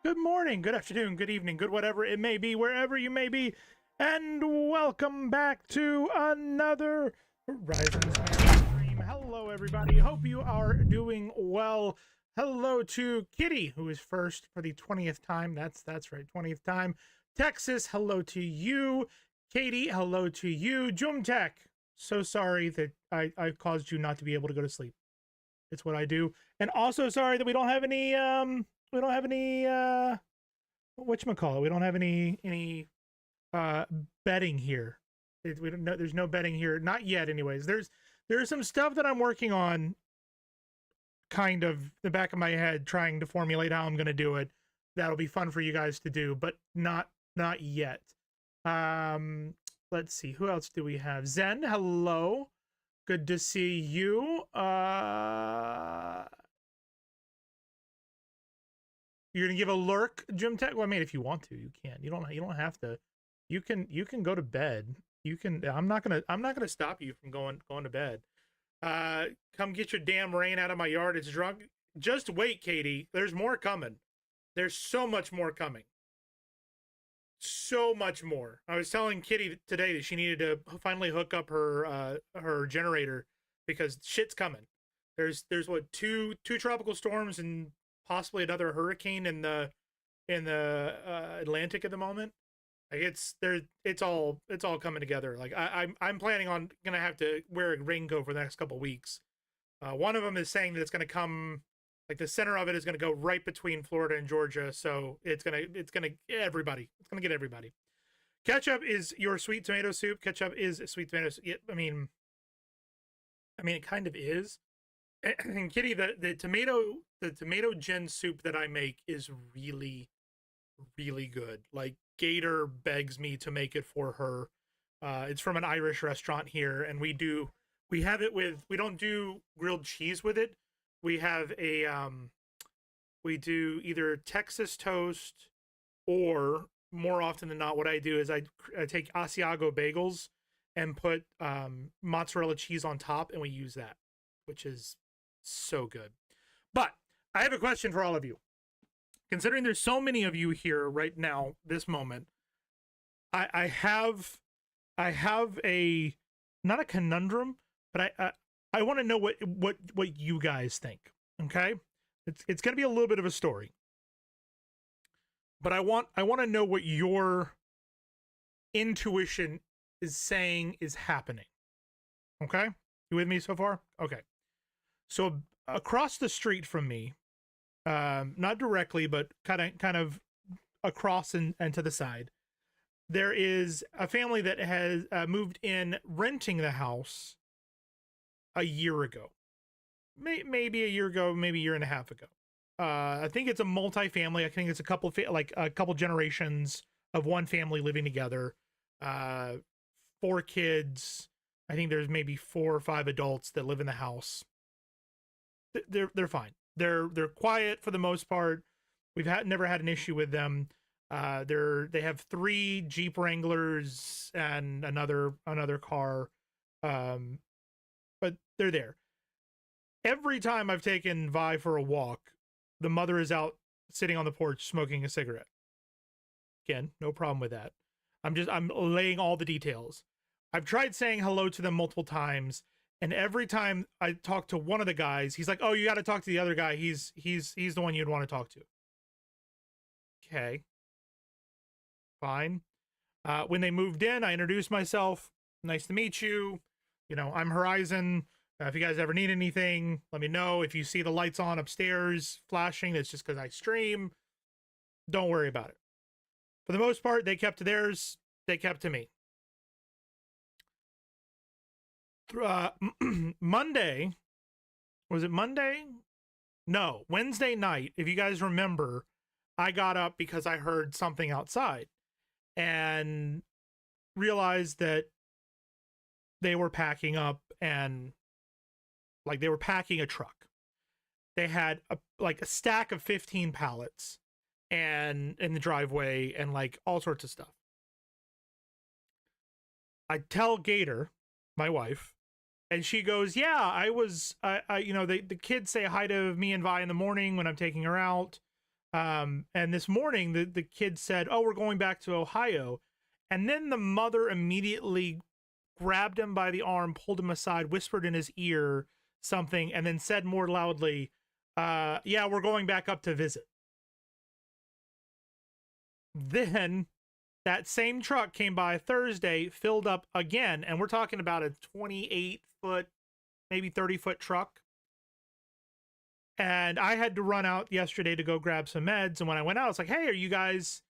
Good morning, good afternoon, good evening, good whatever it may be, wherever you may be, and welcome back to another Horizonsman stream. Hello, everybody. Hope you are doing well. Hello to Kitty, who is first for the 20th time. That's right, 20th time. Texas, hello to you. Katie, hello to you. Jumtech, so sorry that I caused you not to be able to go to sleep. It's what I do. And also sorry that we don't have any whatchamacallit, we don't have any betting here. We don't know, there's no betting here, not yet anyways. There's some stuff that I'm working on, kind of the back of my head, trying to formulate how I'm going to do it. That'll be fun for you guys to do, but not yet. Let's see, who else do we have? Zen, hello, good to see you. You're gonna give a lurk, Gym Tech? Well, I mean, if you want to, you can. You don't have to. You can go to bed. You can. I'm not gonna stop you from going to bed. Come get your damn rain out of my yard. It's drunk. Just wait, Katie. There's more coming. There's so much more coming. So much more. I was telling Kitty today that she needed to finally hook up her generator because shit's coming. There's what, two tropical storms and possibly another hurricane in the Atlantic at the moment. Like it's all coming together. Like I'm planning on gonna have to wear a raincoat for the next couple weeks. One of them is saying that it's gonna come, like the center of it is gonna go right between Florida and Georgia, so it's gonna get everybody. It's gonna get everybody. Ketchup is your sweet tomato soup. Ketchup is sweet tomato soup. I mean it kind of is. And Kitty, the tomato gen soup that I make is really good. Like Gator begs me to make it for her. It's from an Irish restaurant here, and we have it with, we don't do grilled cheese with it. We have we do either Texas toast, or more often than not, what I do is I take Asiago bagels and put mozzarella cheese on top, and we use that, which is so good. But I have a question for all of you. Considering there's so many of you here right now, this moment, I have a, not a conundrum, but I want to know what you guys think. Okay, it's going to be a little bit of a story, but I want to know what your intuition is saying is happening. Okay, you with me so far? Okay. So across the street from me, not directly, but kind of across and to the side, there is a family that has moved in, renting the house a year ago, maybe a year ago, maybe a year and a half ago. I think it's a multi-family. I think it's a couple generations of one family living together. 4 kids. I think there's maybe 4 or 5 adults that live in the house. They're fine. They're quiet for the most part. We've never had an issue with them. They have 3 Jeep Wranglers and another car, but they're there. Every time I've taken Vi for a walk, the mother is out sitting on the porch smoking a cigarette. Again, no problem with that. I'm laying all the details. I've tried saying hello to them multiple times, and every time I talk to one of the guys, he's like, "Oh, you got to talk to the other guy. He's the one you'd want to talk to." Okay, fine. When they moved in, I introduced myself. Nice to meet you. You know, I'm Horizon. If you guys ever need anything, let me know. If you see the lights on upstairs flashing, that's just because I stream. Don't worry about it. For the most part, they kept to theirs. They kept to me. Monday, was it Monday? No, Wednesday night. If you guys remember, I got up because I heard something outside and realized that they were packing up, and like they were packing a truck. They had a stack of 15 pallets and in the driveway and like all sorts of stuff. I tell Gator, my wife, and she goes, "Yeah, I was, you know, the kids say hi to me and Vi in the morning when I'm taking her out. And this morning, the kid said, "Oh, we're going back to Ohio," and then the mother immediately grabbed him by the arm, pulled him aside, whispered in his ear something, and then said more loudly, "Yeah, we're going back up to visit." Then that same truck came by Thursday, filled up again, and we're talking about a 28-foot, maybe 30-foot truck. And I had to run out yesterday to go grab some meds. And when I went out, I was like, "Hey, are you guys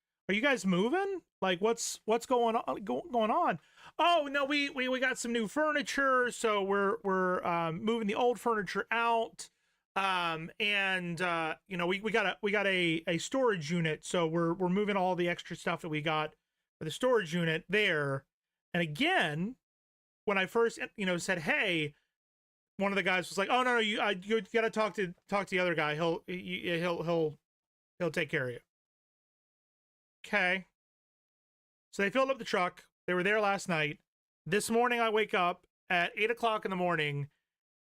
moving? Like, what's going on?" "Oh no, we got some new furniture, so we're moving the old furniture out. And you know, we got a storage unit, so we're moving all the extra stuff that we got for the storage unit there." And again, when I first said, "Hey," one of the guys was like, "Oh no, you got to talk to the other guy. He'll take care of you." Okay. So they filled up the truck. They were there last night. This morning I wake up at 8 o'clock in the morning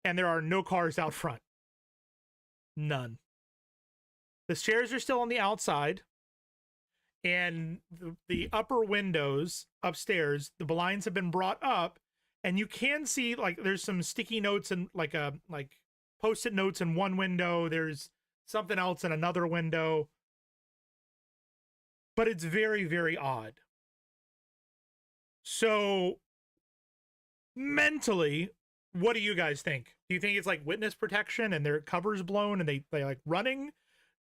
and there are no cars out front. None. The chairs are still on the outside, and the upper windows upstairs, the blinds have been brought up, and you can see like there's some sticky notes and like post-it notes in one window. There's something else in another window, but it's very, very odd. So mentally, what do you guys think? Do you think it's like witness protection and their covers blown and they like running?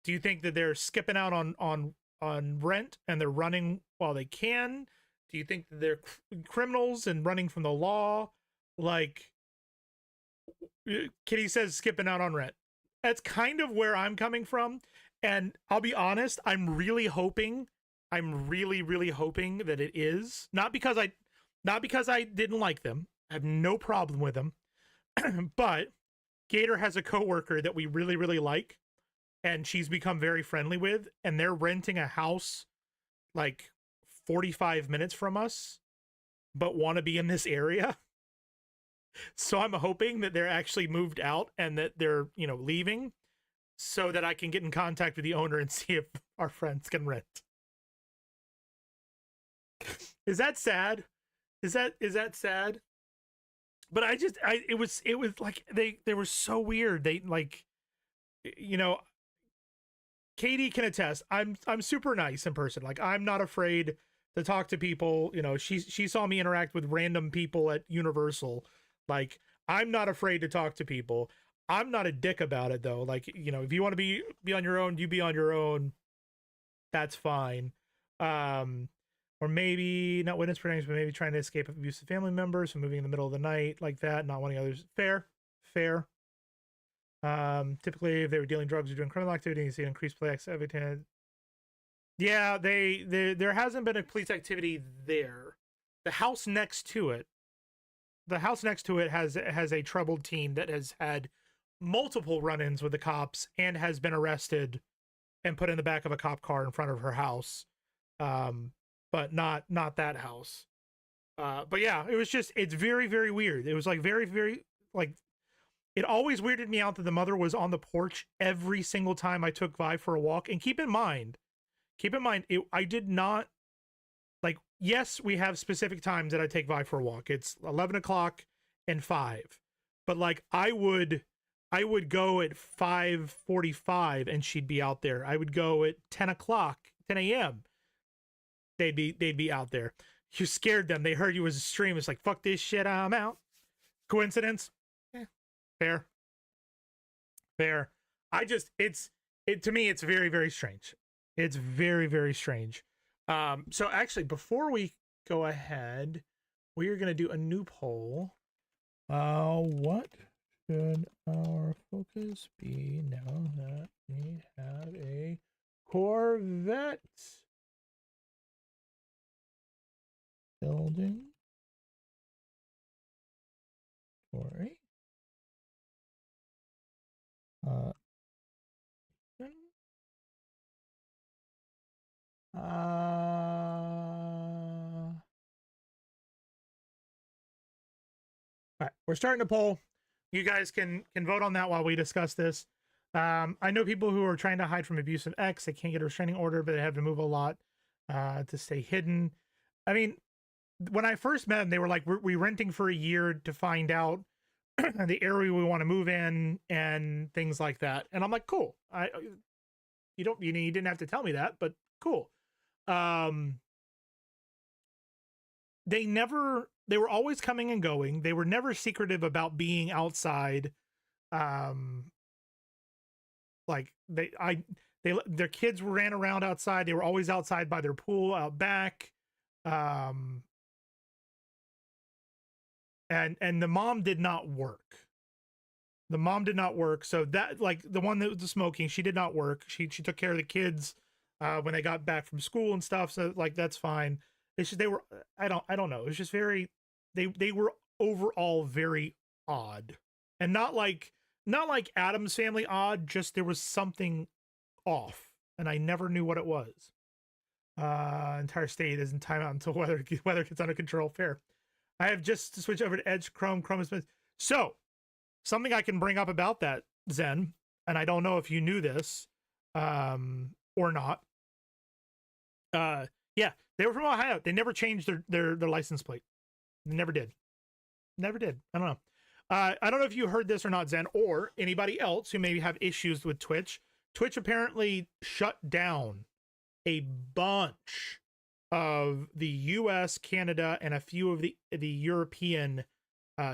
Do you think that they're skipping out on rent and they're running while they can? Do you think that they're criminals and running from the law? Like Kitty says, skipping out on rent. That's kind of where I'm coming from. And I'll be honest, I'm really hoping that it is not because I didn't like them. I have no problem with them. But Gator has a coworker that we really, really like, and she's become very friendly with, and they're renting a house like 45 minutes from us, but want to be in this area. So I'm hoping that they're actually moved out and that they're, leaving so that I can get in contact with the owner and see if our friends can rent. Is that sad? Is that sad? But it was like they were so weird. They like, Katie can attest. I'm super nice in person. Like, I'm not afraid to talk to people. She saw me interact with random people at Universal. Like, I'm not afraid to talk to people. I'm not a dick about it though. Like, if you want to be on your own, you be on your own. That's fine. Or maybe not witness protection, but maybe trying to escape abusive family members, so moving in the middle of the night like that, not wanting others. Fair. Typically, if they were dealing drugs or doing criminal activity, you see increased police activity. Yeah, there hasn't been a police activity there. The house next to it has a troubled teen that has had multiple run-ins with the cops and has been arrested and put in the back of a cop car in front of her house. But not that house. But yeah, it's very, very weird. It was like very, very, like, it always weirded me out that the mother was on the porch every single time I took Vi for a walk. And keep in mind, I did not, like, yes, we have specific times that I take Vi for a walk. It's 11 o'clock and 5. But like, I would go at 5:45 and she'd be out there. I would go at 10 a.m. They'd be out there. You scared them. They heard you was a stream. It's like, fuck this shit, I'm out. Coincidence? Yeah. Fair. To me, it's very, very strange. It's very, very strange. So actually, before we go ahead, we are going to do a new poll. What should our focus be now that we have a Corvette building? Sorry. All right, we're starting to poll. You guys can vote on that while we discuss this. I know people who are trying to hide from abusive ex. They can't get a restraining order, but they have to move a lot to stay hidden. I mean, when I first met them, they were like, we're renting for a year to find out the area we want to move in and things like that. And I'm like, cool. You didn't have to tell me that, but cool. They were always coming and going. They were never secretive about being outside. Like their kids ran around outside. They were always outside by their pool out back. And the mom did not work. The mom did not work. So that, like, the one that was smoking, she did not work. She took care of the kids when they got back from school and stuff. So like, that's fine. It's just, they were, I don't know. It was just very, they were overall very odd, and not like Adam's family odd, just there was something off and I never knew what it was. Entire state is in timeout until weather gets under control. Fair. I have just switched over to Edge, Chrome has been. So something I can bring up about that, Zen, and I don't know if you knew this or not. Yeah, they were from Ohio. They never changed their license plate. They never did. Never did. I don't know. I don't know if you heard this or not, Zen, or anybody else who maybe have issues with Twitch. Twitch apparently shut down a bunch of the US, Canada, and a few of the European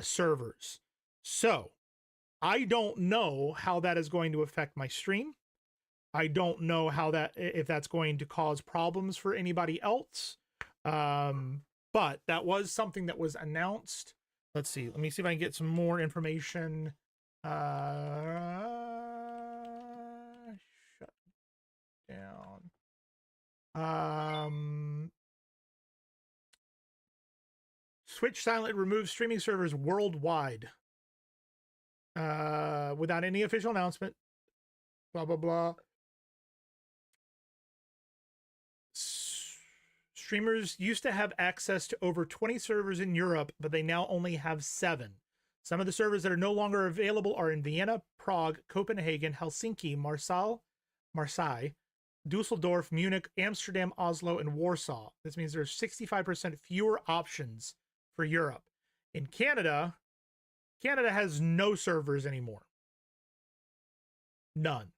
servers. So I don't know how that is going to affect my stream. I don't know if that's going to cause problems for anybody else. But that was something that was announced. Let's see. Let me see if I can get some more information. Shut down. Switch silently removes streaming servers worldwide. Without any official announcement. Blah, blah, blah. Streamers used to have access to over 20 servers in Europe, but they now only have 7. Some of the servers that are no longer available are in Vienna, Prague, Copenhagen, Helsinki, Marseille, Dusseldorf, Munich, Amsterdam, Oslo, and Warsaw. This means there's 65% fewer options for Europe. In Canada has no servers anymore. None.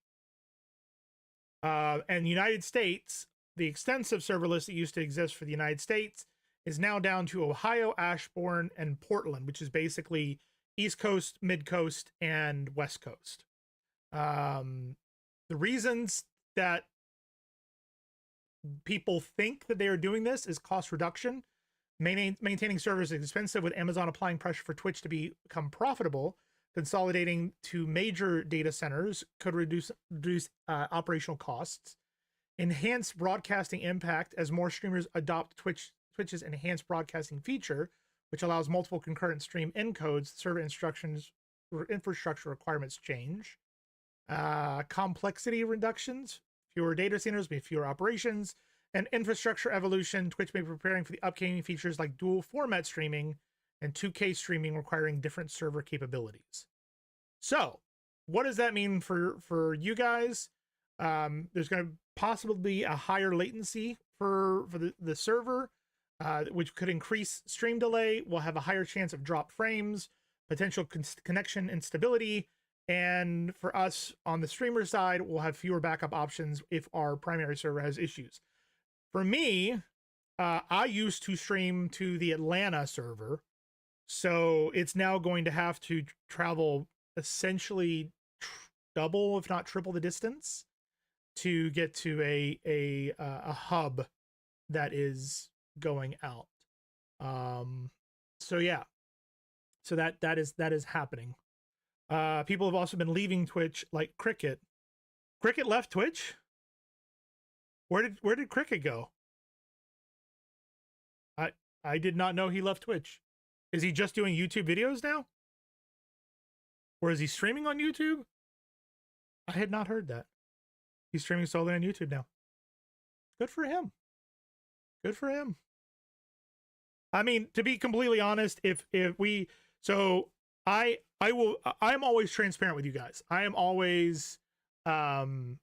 And the United States, the extensive server list that used to exist for the United States is now down to Ohio, Ashburn, and Portland, which is basically East Coast, Mid Coast, and West Coast. The reasons that people think that they are doing this is cost reduction. Maintaining servers is expensive, with Amazon applying pressure for Twitch to become profitable. Consolidating to major data centers could reduce operational costs. Enhanced broadcasting impact as more streamers adopt Twitch's enhanced broadcasting feature, which allows multiple concurrent stream encodes. Server instructions or infrastructure requirements change. Complexity reductions, fewer data centers mean fewer operations, and infrastructure evolution. Twitch may be preparing for the upcoming features like dual format streaming and 2K streaming requiring different server capabilities. So what does that mean for you guys? There's going to possibly be a higher latency for the server, which could increase stream delay. We'll have a higher chance of drop frames, potential connection instability, and for us on the streamer side, we'll have fewer backup options if our primary server has issues. For me, I used to stream to the Atlanta server, so it's now going to have to travel essentially double, if not triple, the distance to get to a hub that is going out. So yeah, so that is happening. People have also been leaving Twitch, like Cricket. Cricket left Twitch. Where did Cricket go? I did not know he left Twitch. Is he just doing YouTube videos now? Or is he streaming on YouTube? I had not heard that. He's streaming solely on YouTube now. Good for him. Good for him. I mean, to be completely honest, I'm always transparent with you guys. I am always Um,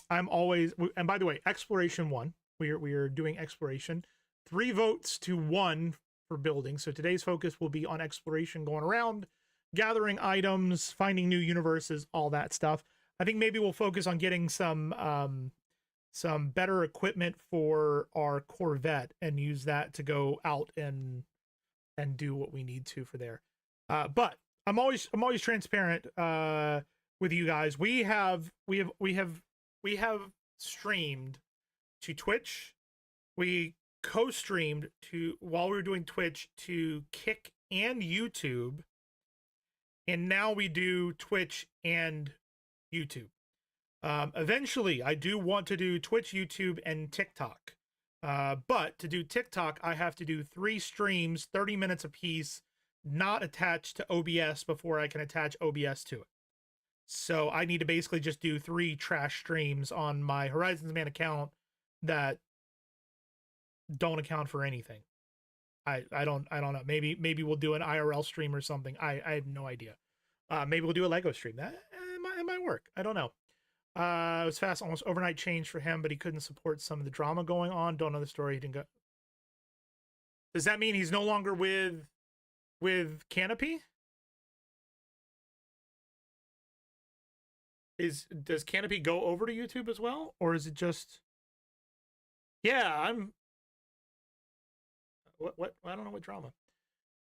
I'm always, and by the way, exploration 1. We are doing exploration. 3 votes to 1 for building. So today's focus will be on exploration, going around, gathering items, finding new universes, all that stuff. I think maybe we'll focus on getting some better equipment for our Corvette and use that to go out and do what we need to for there. But I'm always transparent with you guys. We have streamed to Twitch. We co-streamed to, while we were doing Twitch, to Kick and YouTube, and now we do Twitch and YouTube. Eventually, I do want to do Twitch, YouTube, and TikTok. But to do TikTok, I have to do 3 streams, 30 minutes apiece, not attached to OBS before I can attach OBS to it. So I need to basically just do 3 trash streams on my Horizonsman account that don't account for anything. I don't know. Maybe we'll do an IRL stream or something. I have no idea. Maybe we'll do a Lego stream. That it might work. I don't know. It was fast, almost overnight change for him, but he couldn't support some of the drama going on. Don't know the story. He didn't go. Does that mean he's no longer with Canopy? Does Canopy go over to YouTube as well, or is it just? Yeah, I'm. What? I don't know what drama.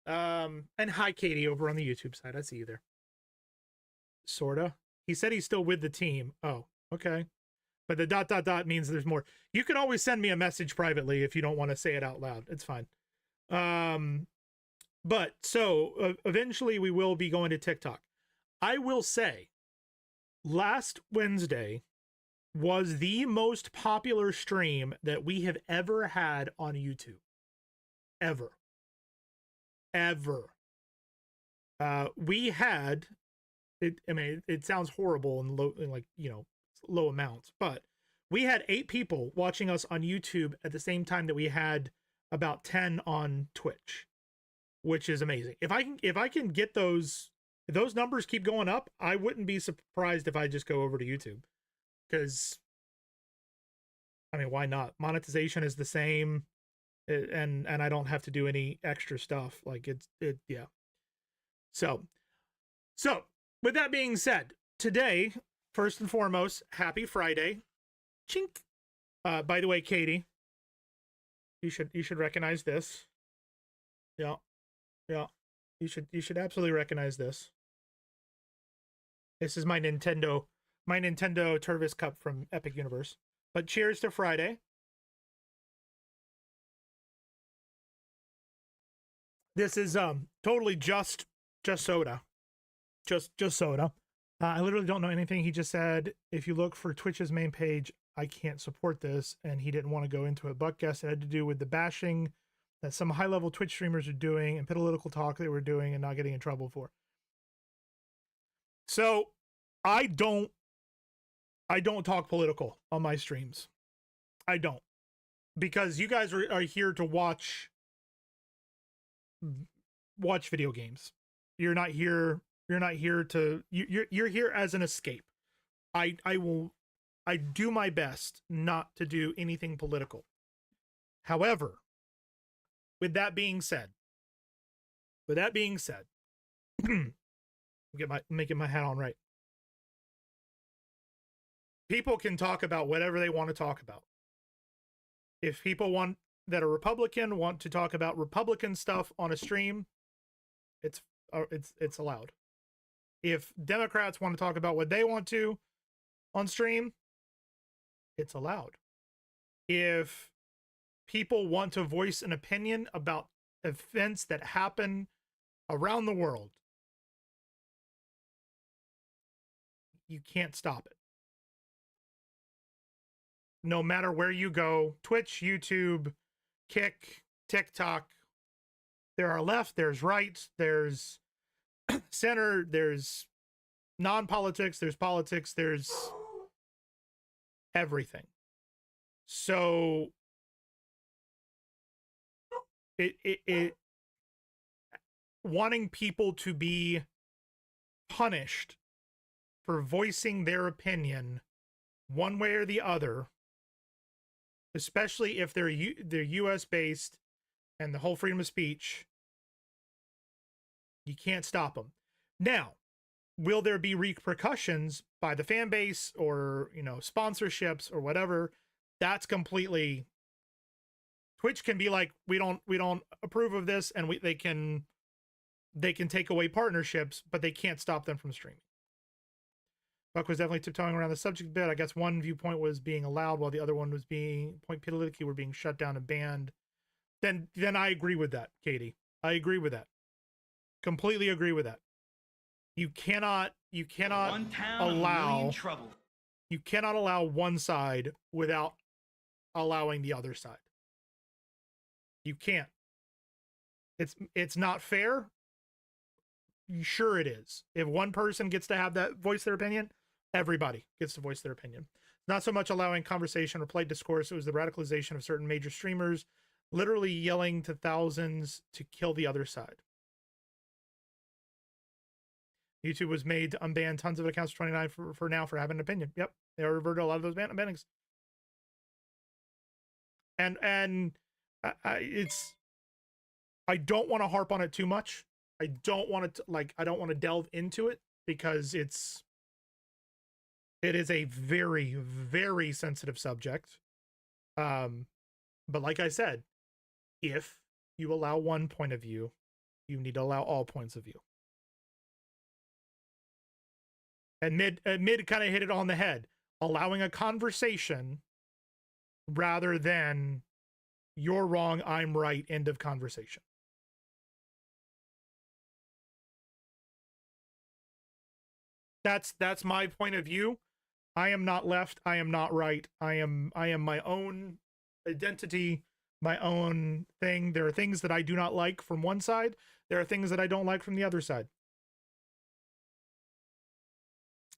And hi, Katie, over on the YouTube side. I see you there. Sorta. He said he's still with the team. Oh, okay. But the ... means there's more. You can always send me a message privately if you don't want to say it out loud. It's fine. But so eventually we will be going to TikTok. I will say, last Wednesday was the most popular stream that we have ever had on YouTube. Ever. We had it. I mean, it sounds horrible and low, and like, you know, low amounts, but we had 8 people watching us on YouTube at the same time that we had about 10 on Twitch, which is amazing. If I can get those, if those numbers keep going up, I wouldn't be surprised if I just go over to YouTube, because I mean, why not? Monetization is the same, and I don't have to do any extra stuff. Like yeah. So with that being said, today, first and foremost, happy Friday. Chink. By the way, Katie, you should recognize this. Yeah. You should absolutely recognize this. This is my Nintendo Turvis Cup from Epic Universe. But cheers to Friday. This is totally just soda. Just soda. I literally don't know anything. He just said, if you look for Twitch's main page, I can't support this, and he didn't want to go into it. But guess it had to do with the bashing that some high-level Twitch streamers are doing and political talk they were doing and not getting in trouble for. So I don't talk political on my streams. I don't, because you guys are here to watch video games. You're not here to, you're here as an escape. I do my best not to do anything political. However, with that being said, making my hat on right. People can talk about whatever they want to talk about. If people that are Republican want to talk about Republican stuff on a stream, it's allowed. If Democrats want to talk about what they want to on stream, it's allowed. If people want to voice an opinion about events that happen around the world, you can't stop it. No matter where you go, Twitch, YouTube, Kick, TikTok, there are left, there's right, there's center, there's non-politics, there's politics, there's everything. So it wanting people to be punished for voicing their opinion one way or the other, especially if they're US based and the whole freedom of speech. You can't stop them. Now, will there be repercussions by the fan base or, you know, sponsorships or whatever? That's completely, Twitch can be like, we don't approve of this, and they can take away partnerships, but they can't stop them from streaming. Buck was definitely tiptoeing around the subject a bit. I guess one viewpoint was being allowed while the other one was being politically were being shut down and banned. Then I agree with that, Katie. I agree with that. Completely agree with that. You cannot allow you cannot allow one side without allowing the other side. You can't. It's not fair. Sure it is. If one person gets to have that voice their opinion, everybody gets to voice their opinion. Not so much allowing conversation or polite discourse, it was the radicalization of certain major streamers literally yelling to thousands to kill the other side. YouTube was made to unban tons of accounts for 29 for now for having an opinion. Yep, they reverted a lot of those bannings. And I don't want to harp on it too much. I don't want to delve into it because it is a very, very sensitive subject. But like I said, if you allow one point of view, you need to allow all points of view. And Mid kind of hit it on the head. Allowing a conversation rather than you're wrong, I'm right, end of conversation. That's my point of view. I am not left. I am not right. I am my own identity, my own thing. There are things that I do not like from one side. There are things that I don't like from the other side.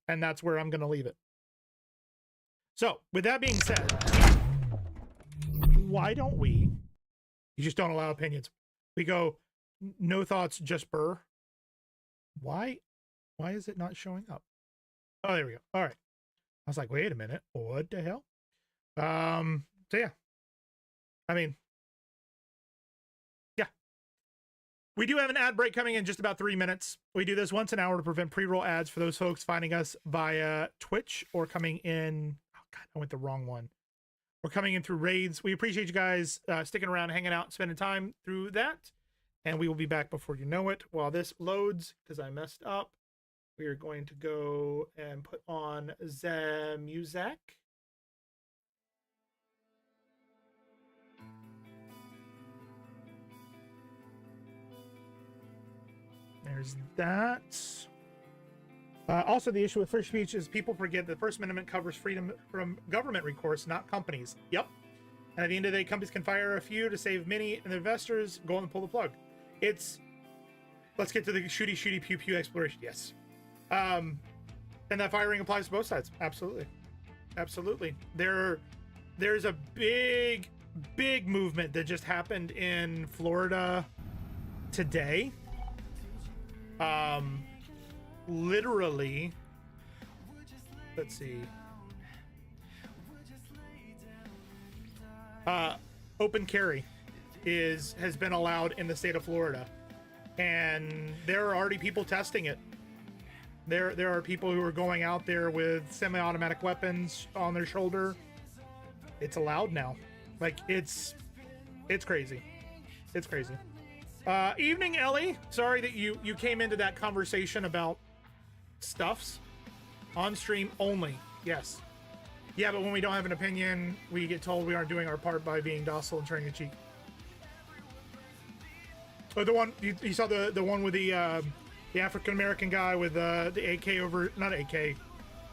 And that's where I'm going to leave it. So, with that being said, why don't we? You just don't allow opinions. We go, no thoughts, just burr. Why is it not showing up? Oh, there we go. All right. I was like, wait a minute. What the hell? So yeah. I mean, yeah. We do have an ad break coming in just about 3 minutes. We do this once an hour to prevent pre-roll ads for those folks finding us via Twitch or coming in. Oh God, I went the wrong one. Or coming in through raids. We appreciate you guys sticking around, hanging out, spending time through that. And we will be back before you know it. While this loads, because I messed up, we are going to go and put on the music. There's that. Also, the issue with free speech is people forget the First Amendment covers freedom from government recourse, not companies. Yep. And at the end of the day, companies can fire a few to save many, and the investors go and pull the plug. Let's get to the shooty pew pew exploration. Yes. And that firing applies to both sides. Absolutely. There's a big movement that just happened in Florida today. Literally, let's see. Open carry has been allowed in the state of Florida, and there are already people testing it. There are people who are going out there with semi-automatic weapons on their shoulder. It's allowed now. Like, it's crazy. It's crazy. Evening, Ellie. Sorry that you came into that conversation about stuffs. On stream only. Yes. Yeah, but when we don't have an opinion, we get told we aren't doing our part by being docile and turning a cheek. Oh, the one you saw the one with the African American guy with the AK over, not AK, it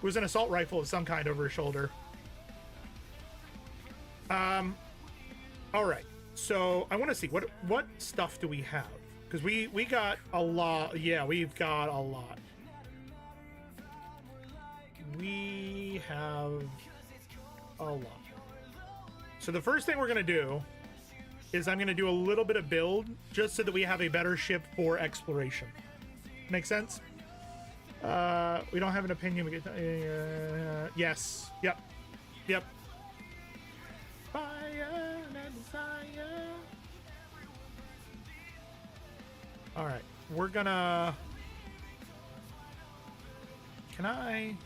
was an assault rifle of some kind over his shoulder. All right. So I want to see what stuff do we have, because we got a lot. Yeah, we've got a lot. We have a lot. So the first thing we're gonna do is I'm gonna do a little bit of build just so that we have a better ship for exploration. Make sense? We don't have an opinion. We get yes. Yep. Yep. Fire and desire. All right, we're gonna. Can I?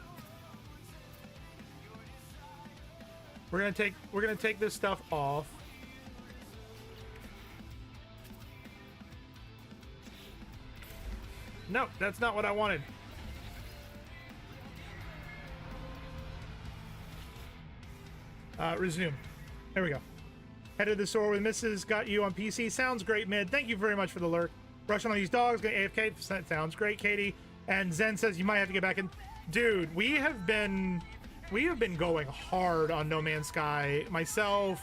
We're gonna take this stuff off. No, that's not what I wanted. Resume. There we go. Head of the store with Mrs. Got you on PC. Sounds great, mid. Thank you very much for the lurk. Rushing on these dogs. Going AFK. That sounds great, Katie. And Zen says you might have to get back in. Dude, we have been going hard on No Man's Sky. Myself,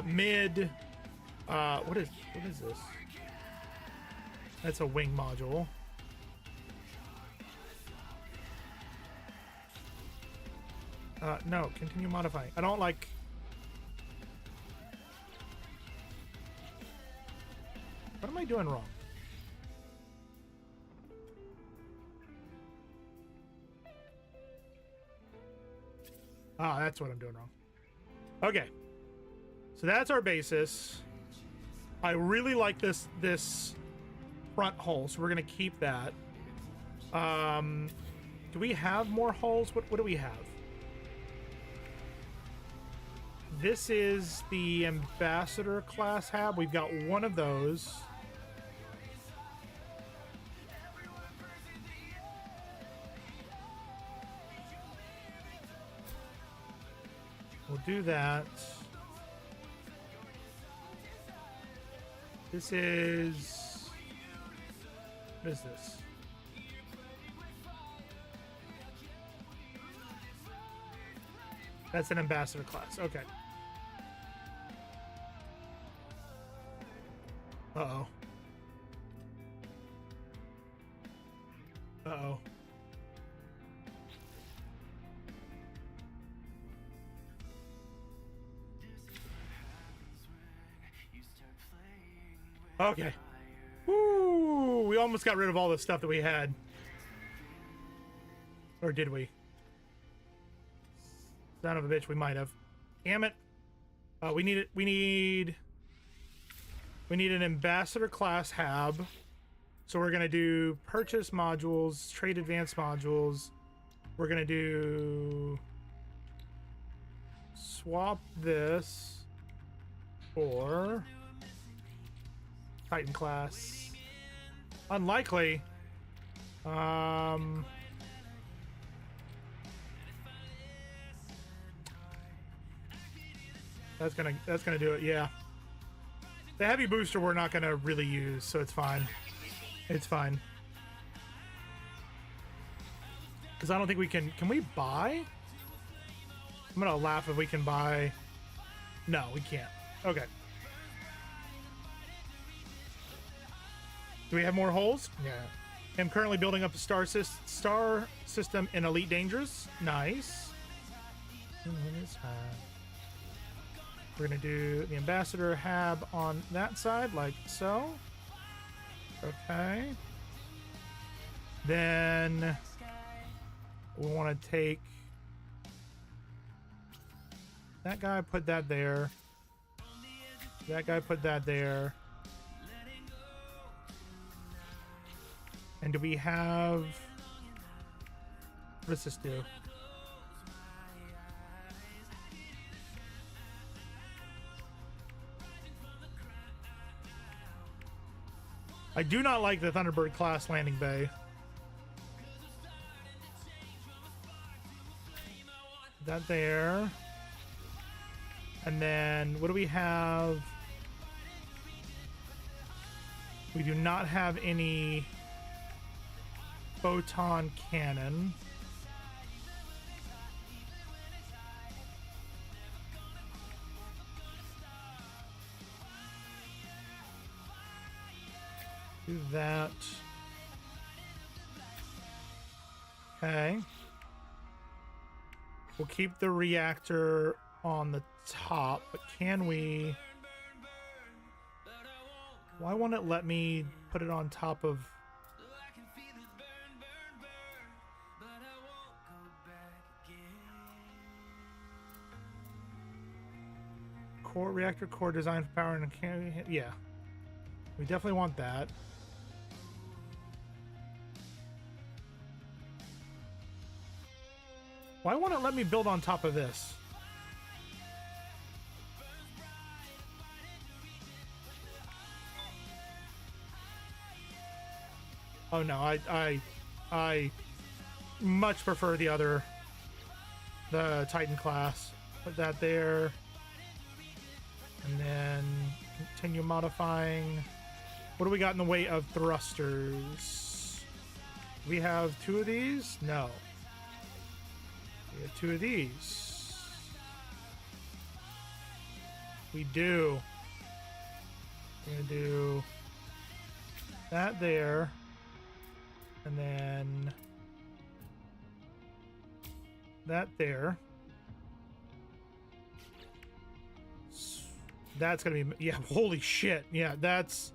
mid. What is this? That's a wing module. No, continue modifying. I don't like. What am I doing wrong? Ah, that's what I'm doing wrong. Okay. So that's our basis. I really like this front hull, so we're gonna keep that. Do we have more hulls? What do we have? This is the Ambassador class hab. We've got one of those. We'll do that. This is... What is this? That's an Ambassador class. Okay. Uh-oh. Uh-oh. Okay. Woo! We almost got rid of all the stuff that we had. Or did we? Son of a bitch, we might have. Damn it. We need an Ambassador class hab. So we're gonna do purchase modules, trade advanced modules. We're gonna do swap this for Titan class. Unlikely. That's gonna do it. Yeah. The heavy booster we're not gonna really use, so it's fine. It's fine. Because I don't think we can. Can we buy? I'm gonna laugh if we can buy. No, we can't. Okay. Do we have more holes? Yeah. I'm currently building up a star system in Elite Dangerous. Nice. We're gonna do the Ambassador hab on that side, like so. Okay. Then we want to take that guy, put that there. That guy, put that there. And do we have... What does this do? I do not like the Thunderbird class landing bay. That there. And then what do we have? We do not have any photon cannon. Do that. Okay. We'll keep the reactor on the top, but can we... Why won't it let me put it on top of... core reactor core design for power and yeah, we definitely want that. Why won't it let me build on top of this? Oh no, I much prefer the Titan class. Put that there. And then continue modifying. What do we got in the way of thrusters? We have 2 of these? No. We have 2 of these. We do. We're gonna do that there. And then that there. That's gonna be, yeah, holy shit. Yeah, that's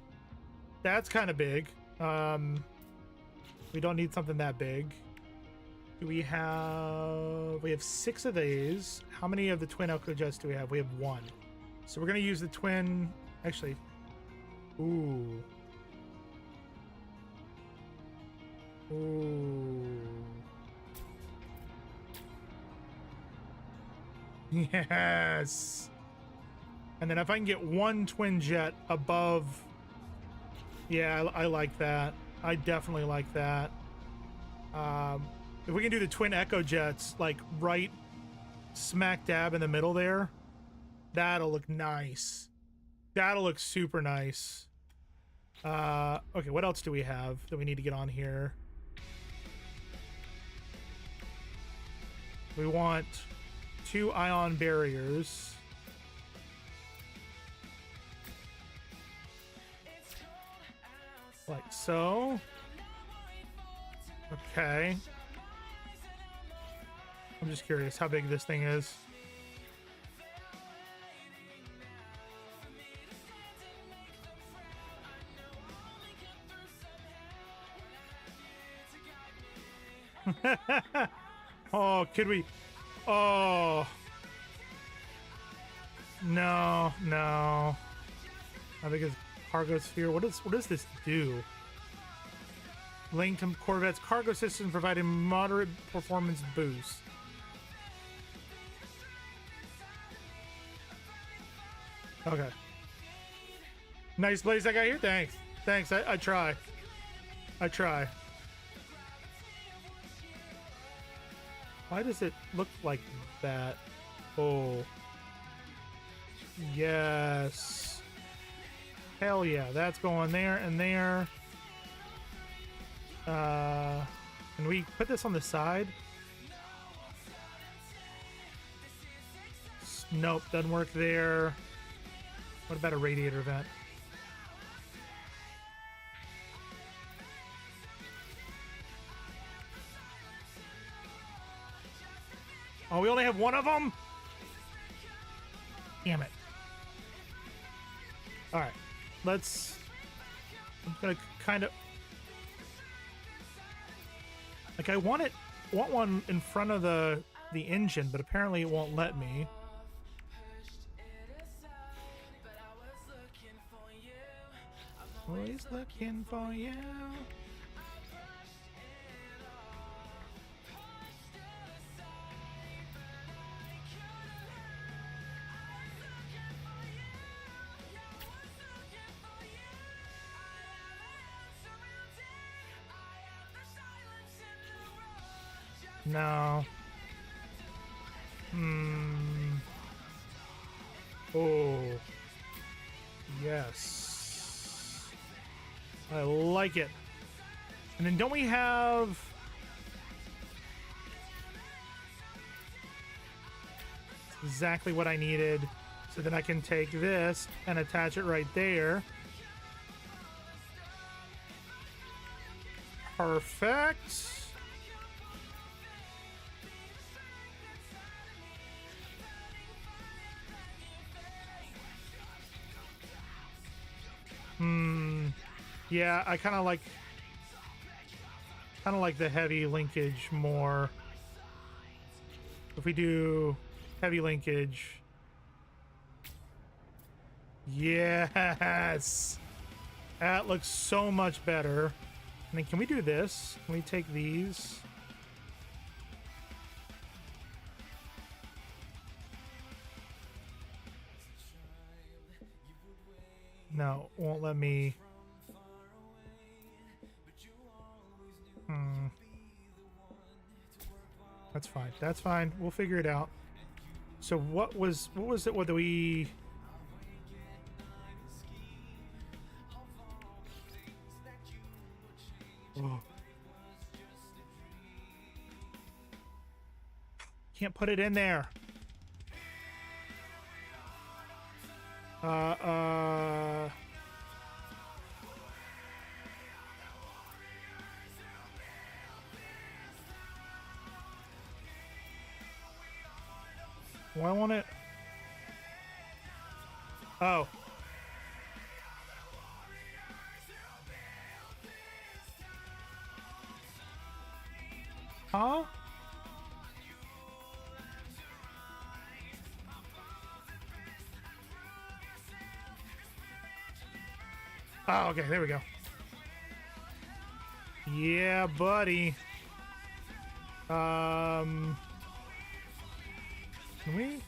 kind of big. We don't need something that big. Do we have 6 of these. How many of the twin Echo Jets do we have? We have 1. So we're gonna use the twin, actually. Ooh. Ooh. Yes. And then if I can get 1 twin jet above, yeah, I like that. I definitely like that. If we can do the twin Echo Jets, like right smack dab in the middle there, that'll look nice. That'll look super nice. Okay, what else do we have that we need to get on here? We want 2 ion barriers. Like so. Okay. I'm just curious how big this thing is. Oh, could we? Oh. No, no. How big is cargo sphere? What does this do? Linked to Corvette's cargo system, providing moderate performance boost. Okay. Nice place I got here. Thanks. Thanks. I try. I try. Why does it look like that? Oh. Yes. Hell yeah. That's going there and there. Can we put this on the side? Nope, doesn't work there. What about a radiator vent? Oh, we only have 1 of them? Damn it. All right, let's. I'm gonna kind of. Like I want one in front of the engine, but apparently it won't let me. Always looking for you. No. Oh. Yes. I like it. And then don't we have... exactly what I needed. So then I can take this and attach it right there. Perfect. Yeah, I kind of like the heavy linkage more. If we do heavy linkage, Yes. That looks so much better. And then can we do this? Can we take these? No, won't let me. That's fine. That's fine. We'll figure it out. So what was it? What do we? Oh. Can't put it in there. Why won't it? Oh. Huh? Oh, okay, there we go. Yeah, buddy. Can we?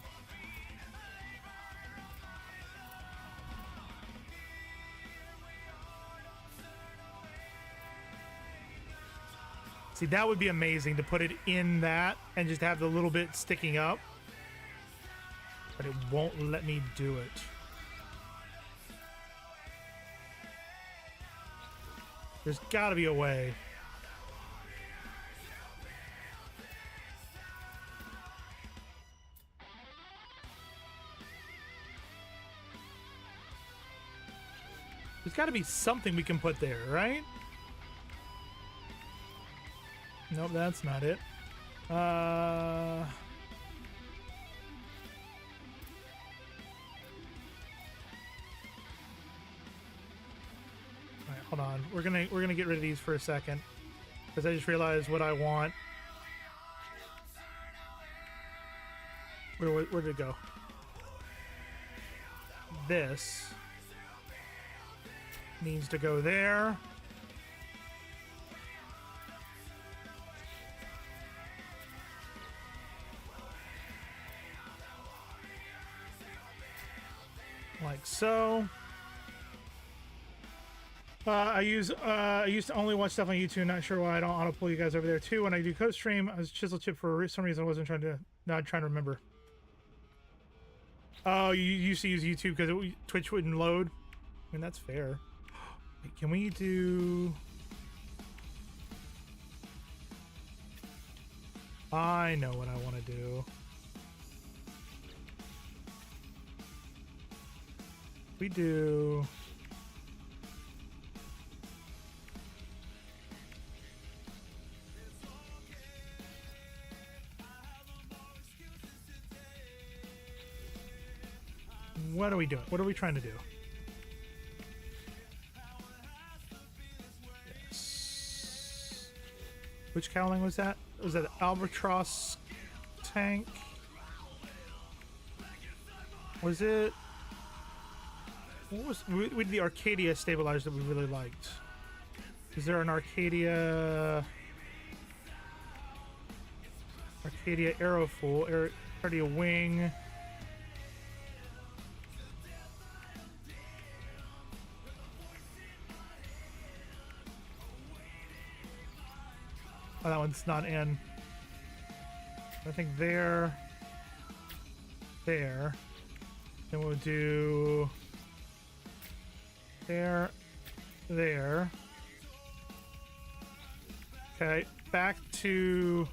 See, that would be amazing to put it in that and just have the little bit sticking up. But it won't let me do it. There's gotta be a way. There's gotta be something we can put there, right? Nope, that's not it. Alright, hold on. We're gonna get rid of these for a second. Because I just realized what I want. Where did it go? This needs to go there. Like so. I used to only watch stuff on YouTube. Not sure why I don't auto pull you guys over there too. When I do code stream, I was chisel chip for some reason. I wasn't trying to. Not trying to remember. Oh, you used to use YouTube because Twitch wouldn't load. I mean, that's fair. Wait, can we do? I know what I want to do. We do. What are we doing? What are we trying to do? Yes. Which cowling was that? Was that the Albatross tank? Was it? What was we did the Arcadia stabilizer that we really liked? Is there an Arcadia Aerofoil, Arcadia wing? Oh, that one's not in. I think there. Then we'll do there. Okay, back to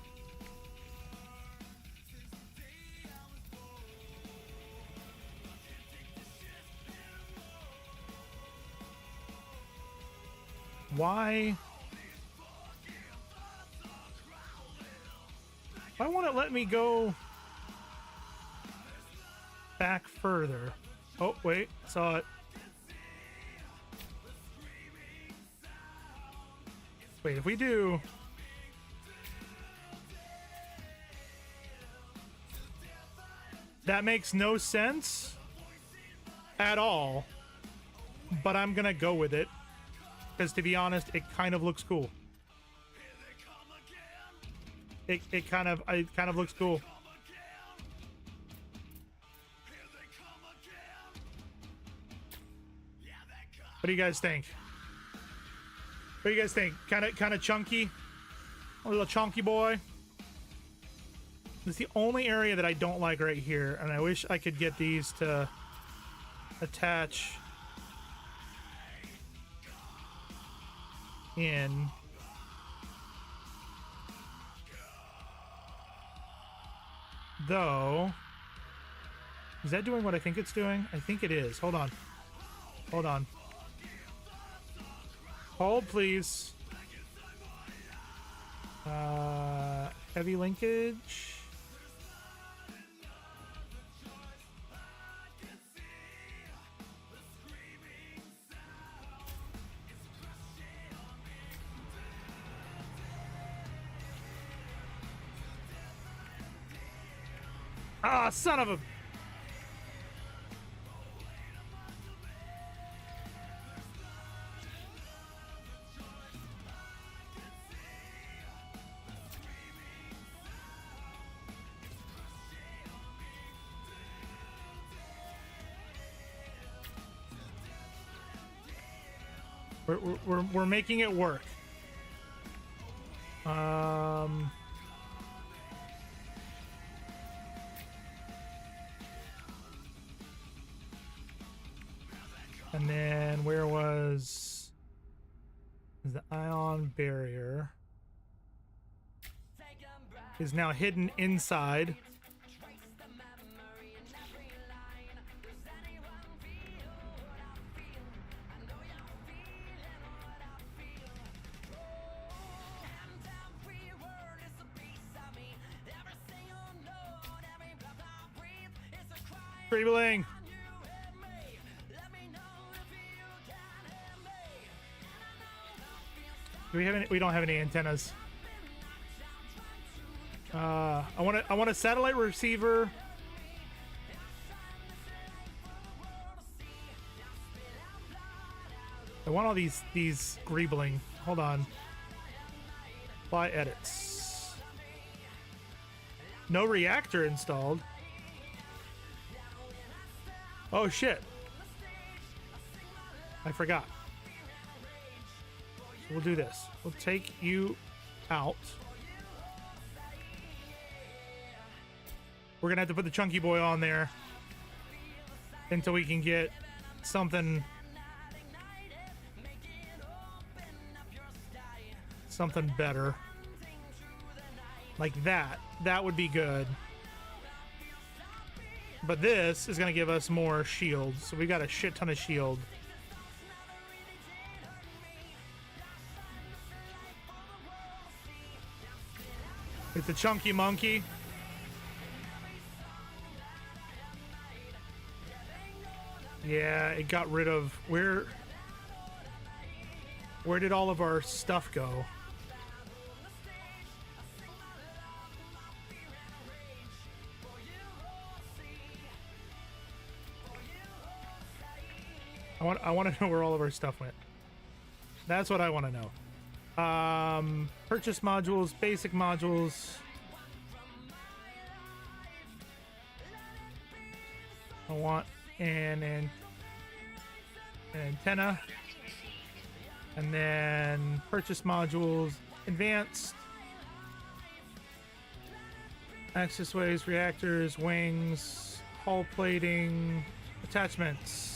why won't it let me go back further? Oh, wait, saw it. Wait, if we do... That makes no sense. at all, but I'm gonna go with it because, to be honest, it kind of looks cool. It kind of looks cool. What do you guys think? What do you guys think? Kind of chunky, a little chunky boy. It's the only area that I don't like right here, and I wish I could get these to attach in. Though, is that doing what I think it's doing? I think it is. Hold on. Hold on. Hold, please. Heavy linkage. Ah, son of a... We're making it work. And then where was the ion barrier? Is now hidden inside. Dribbling. Do we have any? We don't have any antennas. I want a satellite receiver. I want all these greebling. Hold on. Apply edits. No reactor installed. Oh shit. I forgot. So we'll do this. We'll take you out. We're gonna have to put the chunky boy on there until we can get something better. Like that. That would be good. But this is going to give us more shield. So we got a shit ton of shield. It's a chunky monkey. Yeah, it got rid of... Where did all of our stuff go? I want to know where all of our stuff went. That's what I want to know. Purchase modules, basic modules. I want an antenna. And then purchase modules, advanced. Access ways, reactors, wings, hull plating, attachments.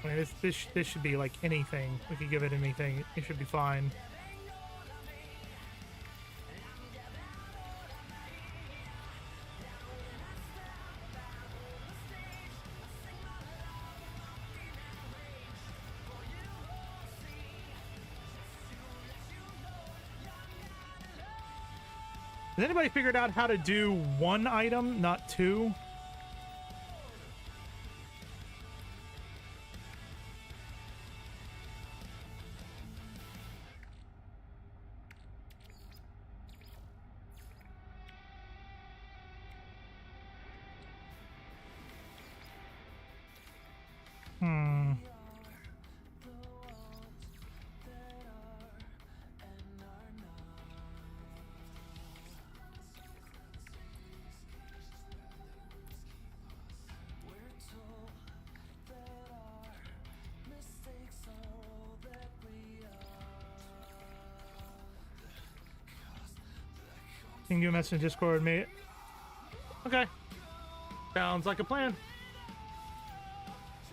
I mean, this should be like anything. We could give it anything. It should be fine. Has anybody figured out how to do one item, not two? Hmm. Can you message in Discord, mate? Okay. Sounds like a plan.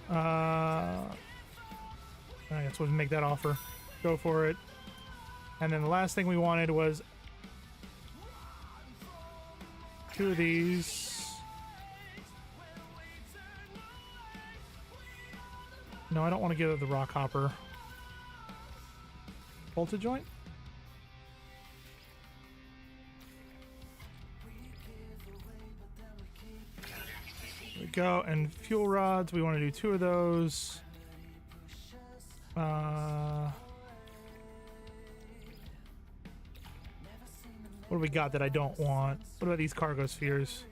I guess we'll make that offer. Go for it. And then the last thing we wanted was 2 of these. No, I don't want to give it the rock hopper. Bolted joint? There we go. And fuel rods, we want to do 2 of those. What do we got that I don't want? What about these cargo spheres?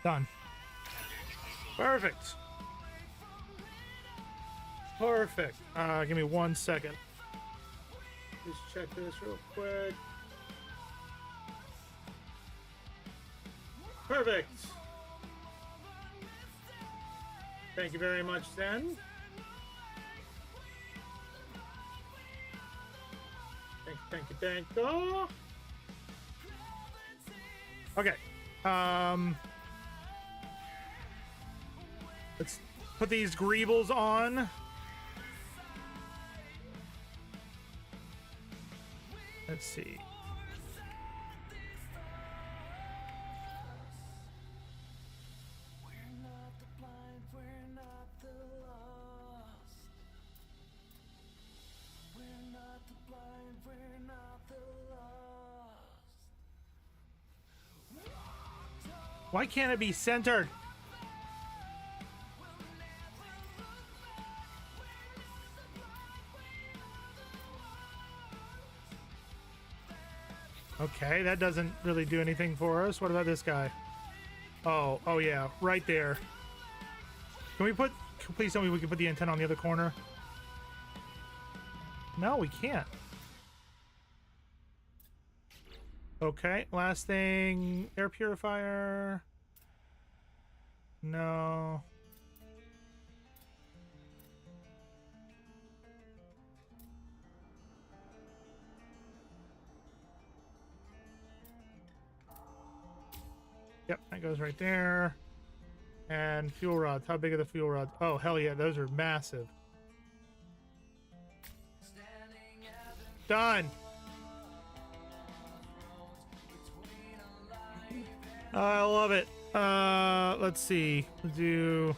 Done. Perfect. Perfect. Give me 1 second. Just check this real quick. Perfect. Thank you very much, Zen. Thank you. Okay. Let's put these greebles on. Let's see. Why can't it be centered? Okay, that doesn't really do anything for us. What about this guy? Oh yeah, right there. Can we put, please tell me we can put the antenna on the other corner? No, we can't. Okay, last thing, air purifier. No. Yep, that goes right there. And fuel rods. How big are the fuel rods? Oh, hell yeah, those are massive. Done. I love it. Let's see. We'll do.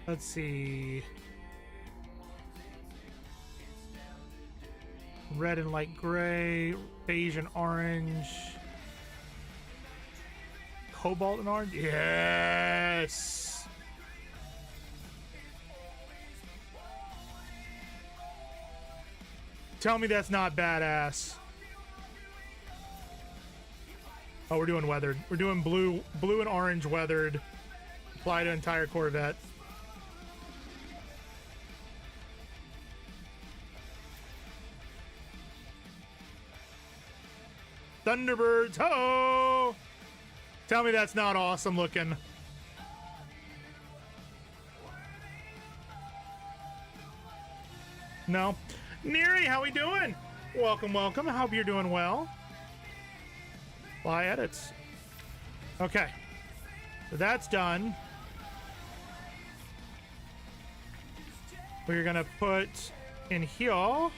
Let's see. Red and light gray, beige and orange, cobalt and orange. Yes. Tell me that's not badass. Oh, we're doing weathered. We're doing blue and orange weathered. Apply to entire Corvette. Thunderbirds, ho! Tell me that's not awesome looking. No. Neri, how we doing? Welcome, welcome. I hope you're doing well. Fly edits. Okay. So that's done. We're gonna put in here.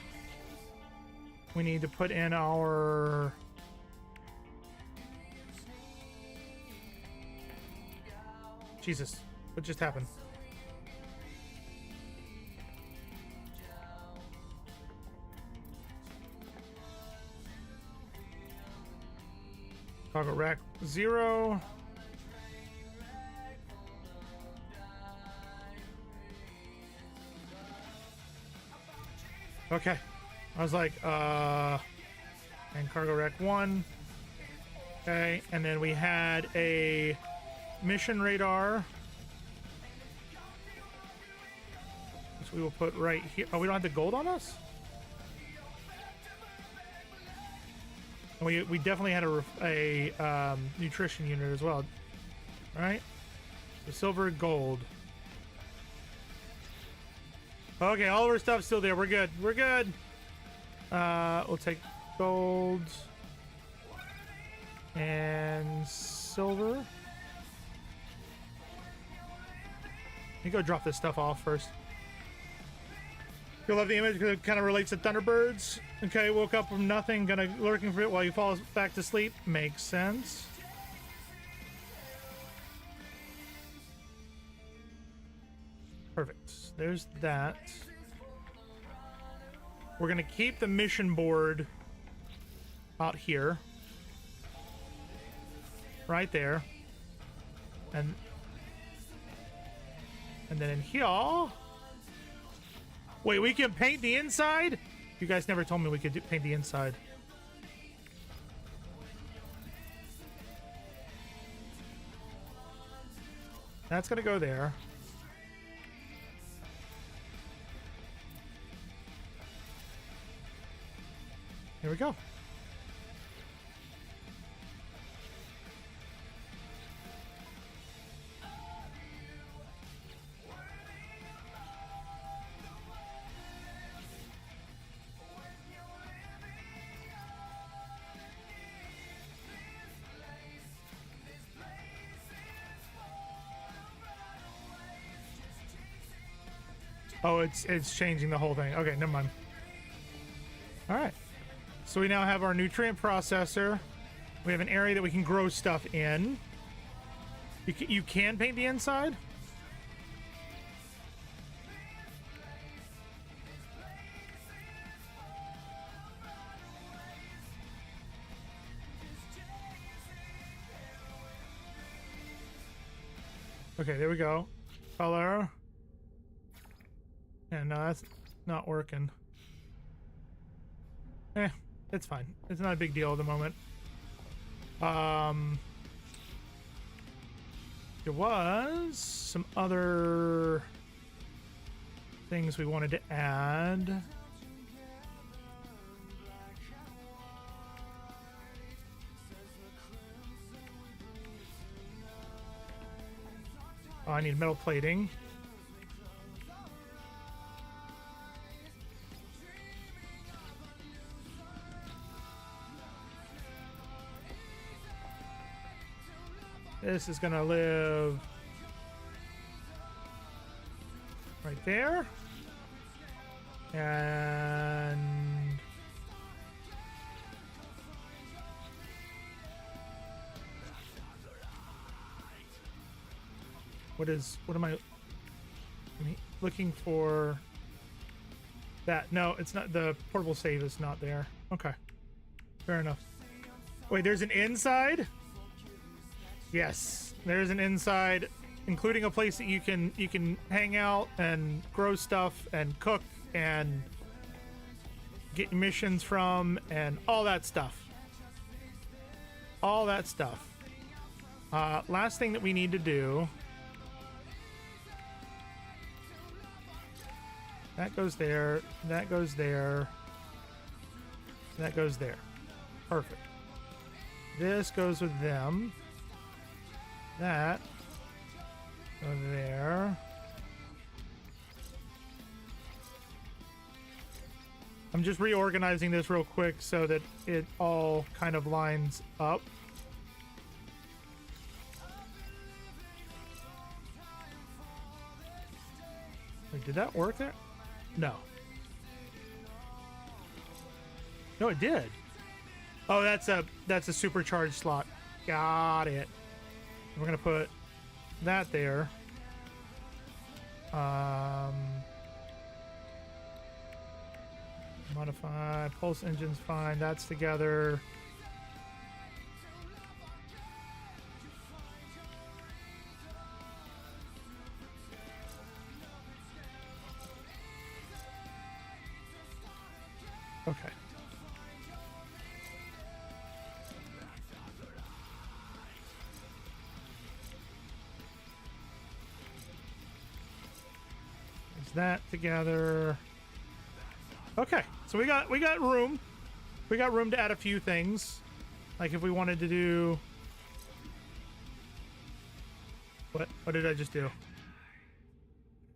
We need to put in our Jesus, what just happened? Cargo rack 0. Okay. I was like, and cargo rack 1. Okay, and then we had a mission radar, which we will put right here. Oh, we don't have the gold on us? And we definitely had a nutrition unit as well, right? The silver, gold. Okay, all of our stuff's still there. We're good. We're good. We'll take gold and silver. Let me go drop this stuff off first. You'll love the image because it kind of relates to Thunderbirds. Okay, woke up from nothing, gonna lurking for it while you fall back to sleep. Makes sense. Perfect. There's that. We're gonna keep the mission board out here. Right there. And then in here. Wait, we can paint the inside? You guys never told me we could paint the inside. That's gonna go there. Here we go. Oh, it's changing the whole thing. Okay, never mind. All right. So we now have our nutrient processor. We have an area that we can grow stuff in. You can paint the inside? Okay, there we go. Color. Yeah, no, that's not working. It's fine. It's not a big deal at the moment. There was some other things we wanted to add. Oh, I need metal plating. This is gonna live right there. And what am I looking for? That, no, it's not. The portable save is not there. Okay, fair enough. Wait, there's an inside? Yes, there's an inside, including a place that you can hang out and grow stuff and cook and get missions from and all that stuff. All that stuff. Last thing that we need to do. That goes there. That goes there. That goes there. Perfect. This goes with them. That over there. I'm just reorganizing this real quick so that it all kind of lines up. Wait, did that work there? No. No, it did. Oh, that's a supercharged slot. Got it. We're gonna put that there. Modify pulse engine's fine. That's together. that together. Okay, so we got room. We got room to add a few things. Like if we wanted to do... What did I just do?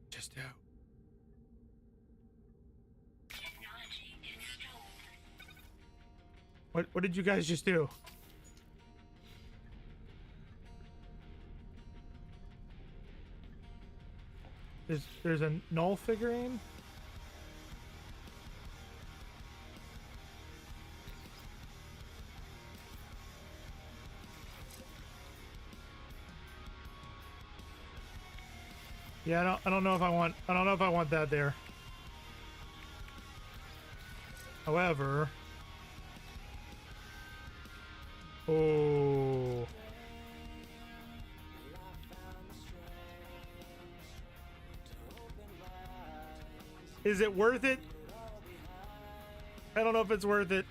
Just do. What did you guys just do? There's a null figurine? Yeah, I don't know if I want that there. However, oh, is it worth it? I don't know if it's worth it.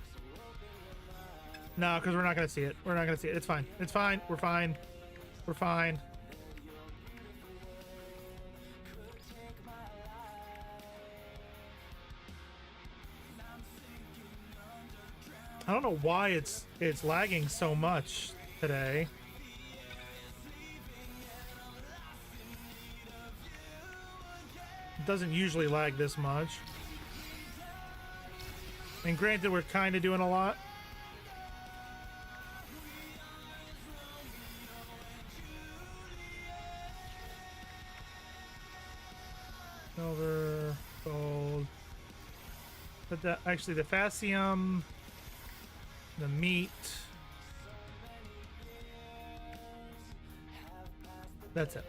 No, because we're not gonna see it. We're not gonna see it. It's fine. It's fine. We're fine. We're fine. I don't know why it's lagging so much today. It doesn't usually lag this much. And granted, we're kind of doing a lot. Silver, gold. But actually the fascium, the meat. That's it.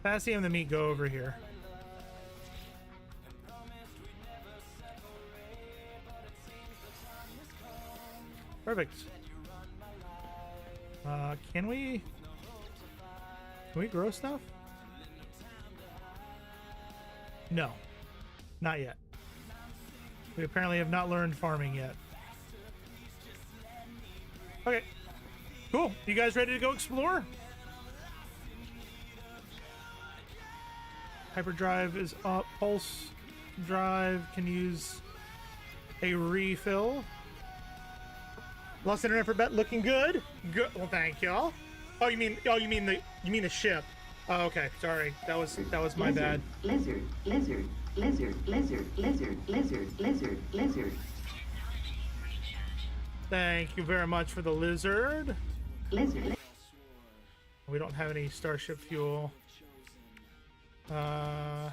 Fascium and the meat go over here. Perfect. Can we grow stuff? No, not yet. We apparently have not learned farming yet. Okay, cool. You guys ready to go explore? Hyperdrive is up. Pulse drive can use a refill. Lost internet for bet looking good. Good. Well, thank y'all. Oh, you mean the ship? Oh, okay. Sorry. That was my bad. Lizard. Thank you very much for the lizard. Lizard. We don't have any starship fuel. Can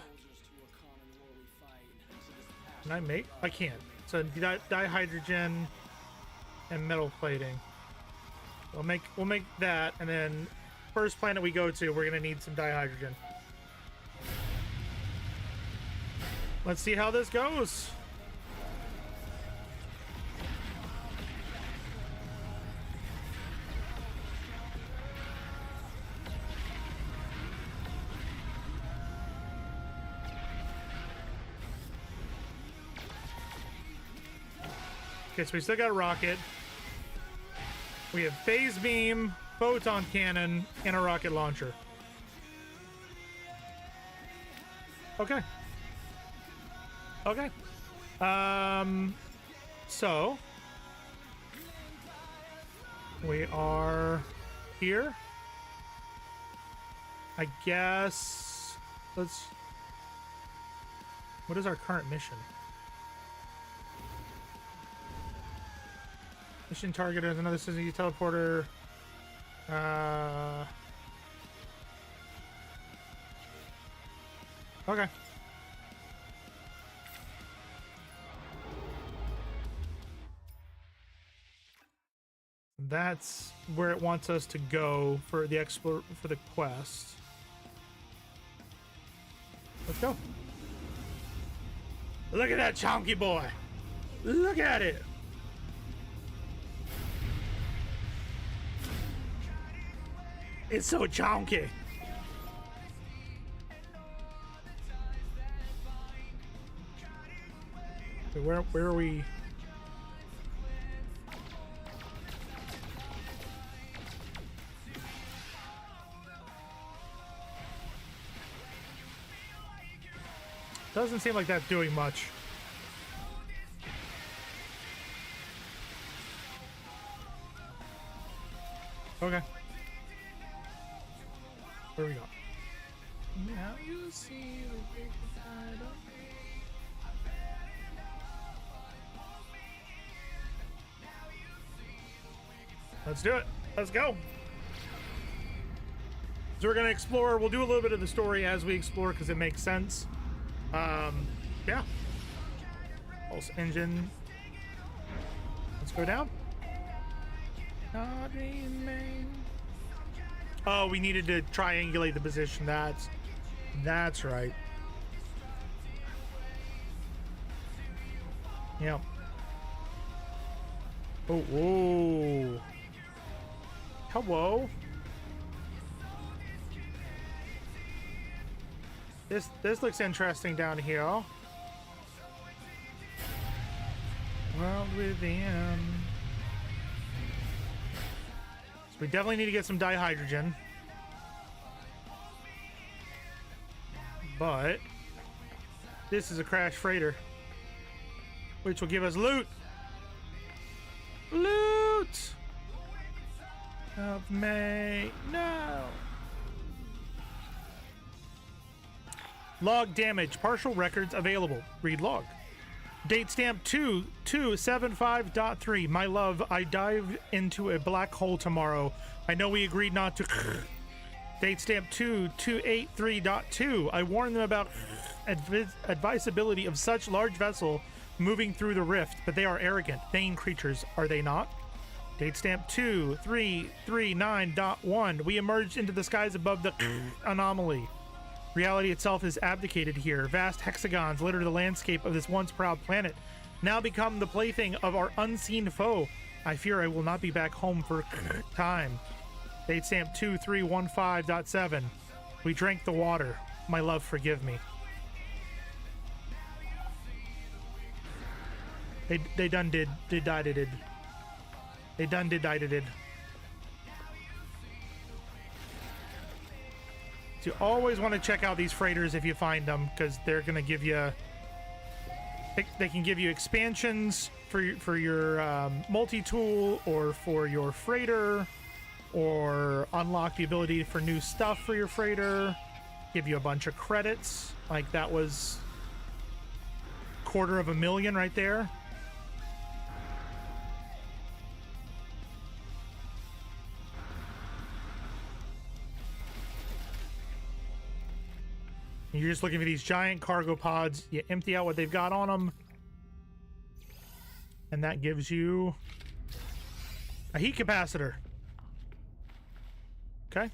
I make? I can't. So dihydrogen and metal plating. We'll make that, and then first planet we go to, we're gonna need some dihydrogen. Let's see how this goes. Okay, so we still got a rocket. We have phase beam, photon cannon, and a rocket launcher. Okay. Okay. So we are here. I guess let's... What is our current mission? Mission target is another Suzuki teleporter. Okay. That's where it wants us to go for the for the quest. Let's go. Look at that chunky boy. Look at it. It's so chunky. Okay, where are we? Doesn't seem like that's doing much. Okay. Where we go? Now you see the big side of me. Let's do it. Let's go. So we're gonna explore. We'll do a little bit of the story as we explore because it makes sense. Yeah. Pulse engine. Let's go down. Oh, we needed to triangulate the position. That's right. Yep. Oh, whoa. Hello. This looks interesting down here. World within. So we definitely need to get some dihydrogen. But this is a crash freighter, which will give us loot. Loot of May. No. Log damage. Partial records available. Read log. Date stamp 2275.3. My love, I dive into a black hole tomorrow. I know we agreed not to. Date stamp 2283.2. I warned them about advisability of such large vessel moving through the rift, but they are arrogant, vain creatures, are they not? Date stamp 2339.1. We emerged into the skies above the anomaly. Reality itself is abdicated here. Vast hexagons litter the landscape of this once proud planet, now become the plaything of our unseen foe. I fear I will not be back home for time. Date stamp 2315.7. We drank the water. My love, forgive me. They done did died it did. They done did died it did. So you always want to check out these freighters if you find them, because they're going to give you. They can give you expansions for your multi-tool or for your freighter, or unlock the ability for new stuff for your freighter. Give you a bunch of credits, like that was $250,000 right there. You're just looking for these giant cargo pods. You empty out what they've got on them, and that gives you a heat capacitor. Okay.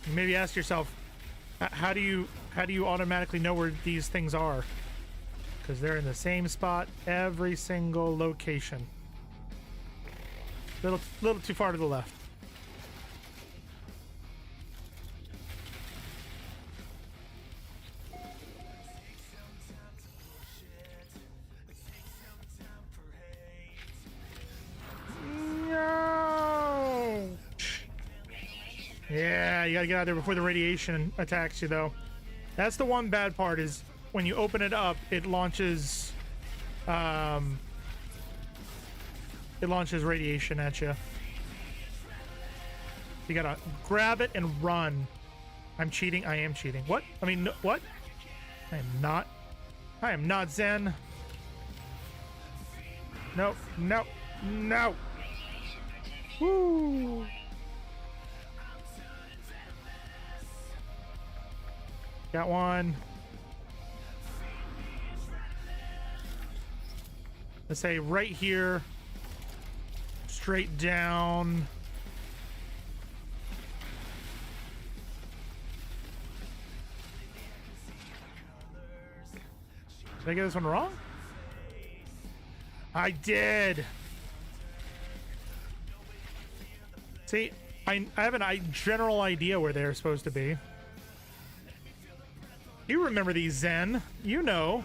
You maybe ask yourself, how do you automatically know where these things are? Because they're in the same spot every single location. Little too far to the left. Yeah, you gotta get out there before the radiation attacks you, though. That's the one bad part, is when you open it up, it launches radiation at you. You gotta grab it and run. I'm cheating. I am cheating. What? I mean, what? I am not. I am not Zen. No, no, no. Woo. Got one. Let's say right here. Straight down. Did I get this one wrong? I did. See, I have a general idea where they're supposed to be. You remember these, Zen. You know.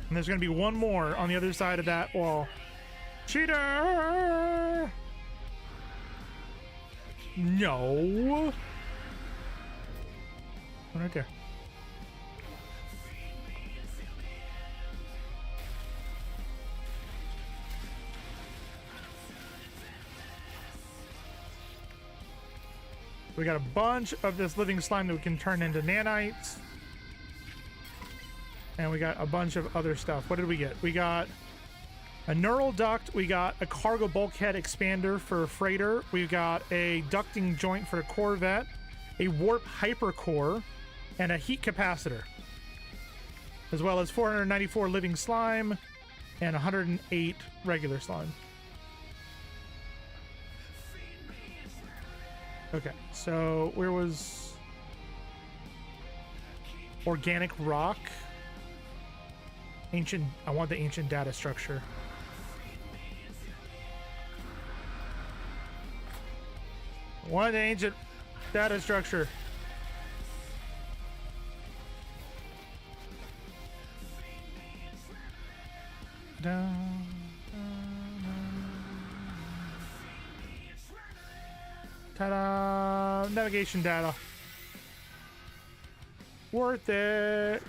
And there's going to be one more on the other side of that wall. Cheater! No. Right there. We got a bunch of this living slime that we can turn into nanites. And we got a bunch of other stuff. What did we get? We got a neural duct. We got a cargo bulkhead expander for a freighter. We got a ducting joint for a Corvette, a warp hypercore, and a heat capacitor, as well as 494 living slime and 108 regular slime. Okay, so where was organic rock? Ancient, I want the ancient data structure. I want the ancient data structure. Down, ta-da! Navigation data. Worth it.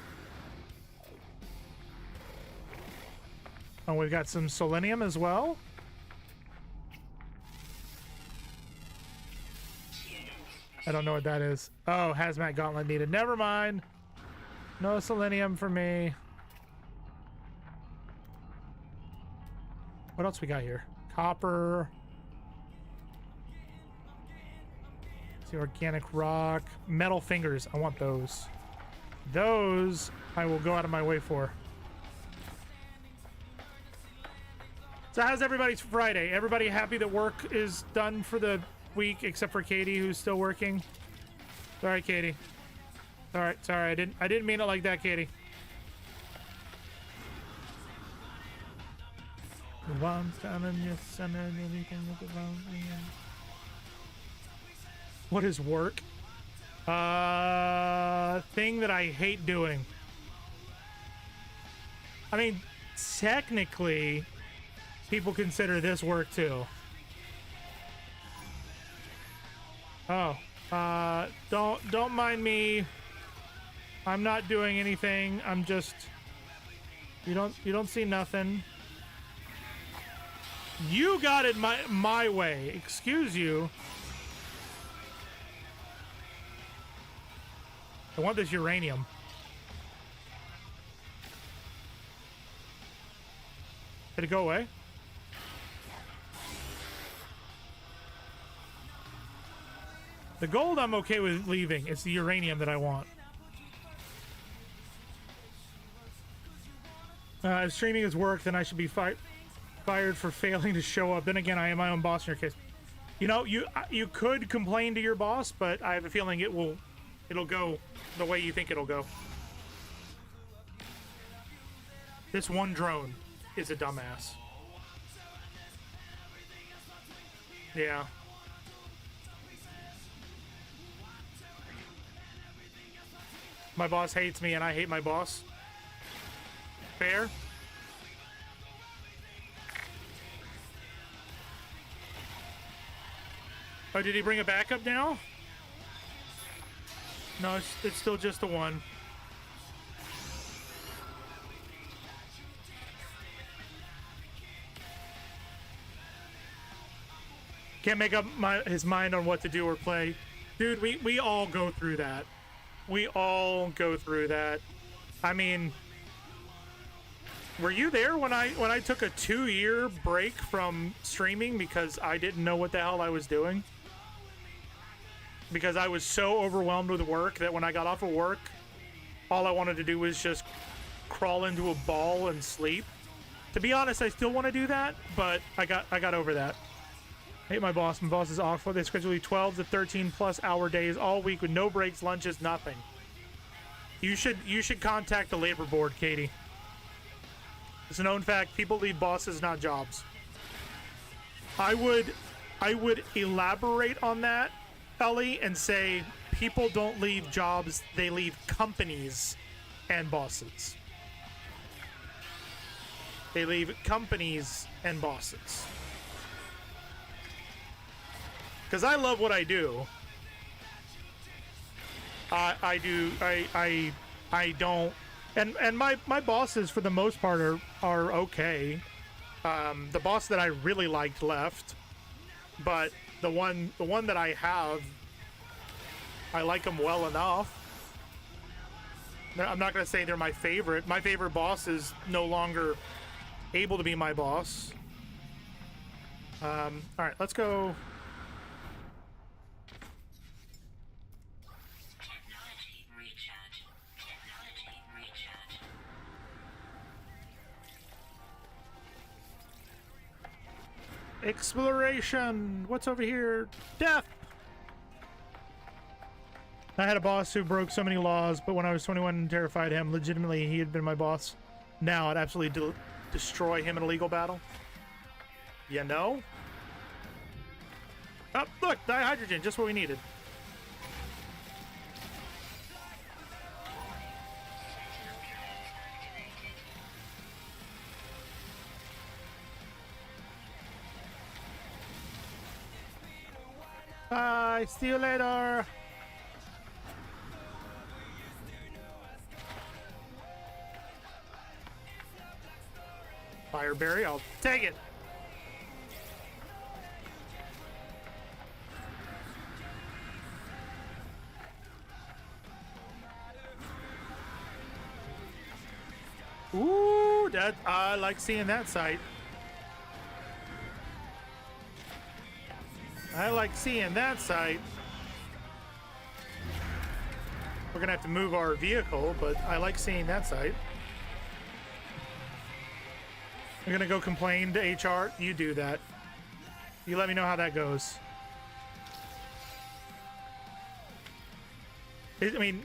Oh, we've got some selenium as well. I don't know what that is. Oh, hazmat gauntlet needed. Never mind. No selenium for me. What else we got here? Copper. Let's see, organic rock. Metal fingers. I want those. Those I will go out of my way for. So how's everybody's Friday? Everybody happy that work is done for the week except for Katie, who's still working? Sorry, Katie. Alright, sorry, I didn't mean it like that, Katie. What is work? Thing that I hate doing. I mean, technically, people consider this work too. Oh, don't mind me. I'm not doing anything. I'm just, you don't see nothing. You got it my way. Excuse you. I want this uranium. Did it go away? The gold I'm okay with leaving. It's the uranium that I want. If streaming is work, then I should be fired for failing to show up. Then again, I am my own boss in your case. You know, you could complain to your boss, but I have a feeling it'll go the way you think it'll go. This one drone is a dumbass. Yeah. My boss hates me and I hate my boss. Fair? Oh, did he bring a backup now? No, it's still just the one. Can't make up his mind on what to do or play. Dude, we all go through that. We all go through that. I mean, were you there when I took a 2-year break from streaming because I didn't know what the hell I was doing? Because I was so overwhelmed with work that when I got off of work, all I wanted to do was just crawl into a ball and sleep. To be honest, I still want to do that, but I got over that. I hate my boss. My boss is awful. They schedule you 12 to 13 plus hour days all week with no breaks, lunches, nothing. You should contact the labor board, Katie. It's a known fact. People leave bosses, not jobs. I would elaborate on that, Ellie, and say people don't leave jobs, they leave companies and bosses. They leave companies and bosses. because I love what I do. I don't, and my bosses for the most part are okay. The boss that I really liked left, but the one that I have, I like them well enough. I'm not gonna say they're my favorite. My favorite boss is no longer able to be my boss. All right, let's go. Exploration. What's over here? Death. I had a boss who broke so many laws, but when I was 21 and terrified him, legitimately, he had been my boss. Now I'd absolutely destroy him in a legal battle. You know? Oh, look, dihydrogen, just what we needed. Bye, see you later. Fireberry, I'll take it. Ooh, that I like seeing that sight. I like seeing that sight. We're gonna have to move our vehicle, but I like seeing that sight. I'm gonna go complain to HR. You do that. You let me know how that goes. I mean,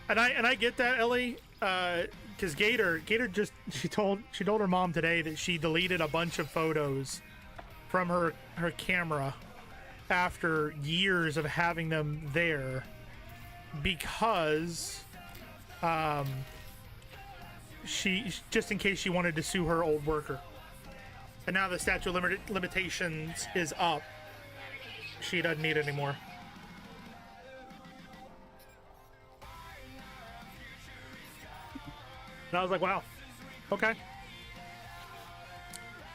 and I get that, Ellie, because Gator just she told her mom today that she deleted a bunch of photos from her camera after years of having them there because she just in case she wanted to sue her old worker. And now the statute of limitations is up. She doesn't need it anymore. And I was like, wow, okay.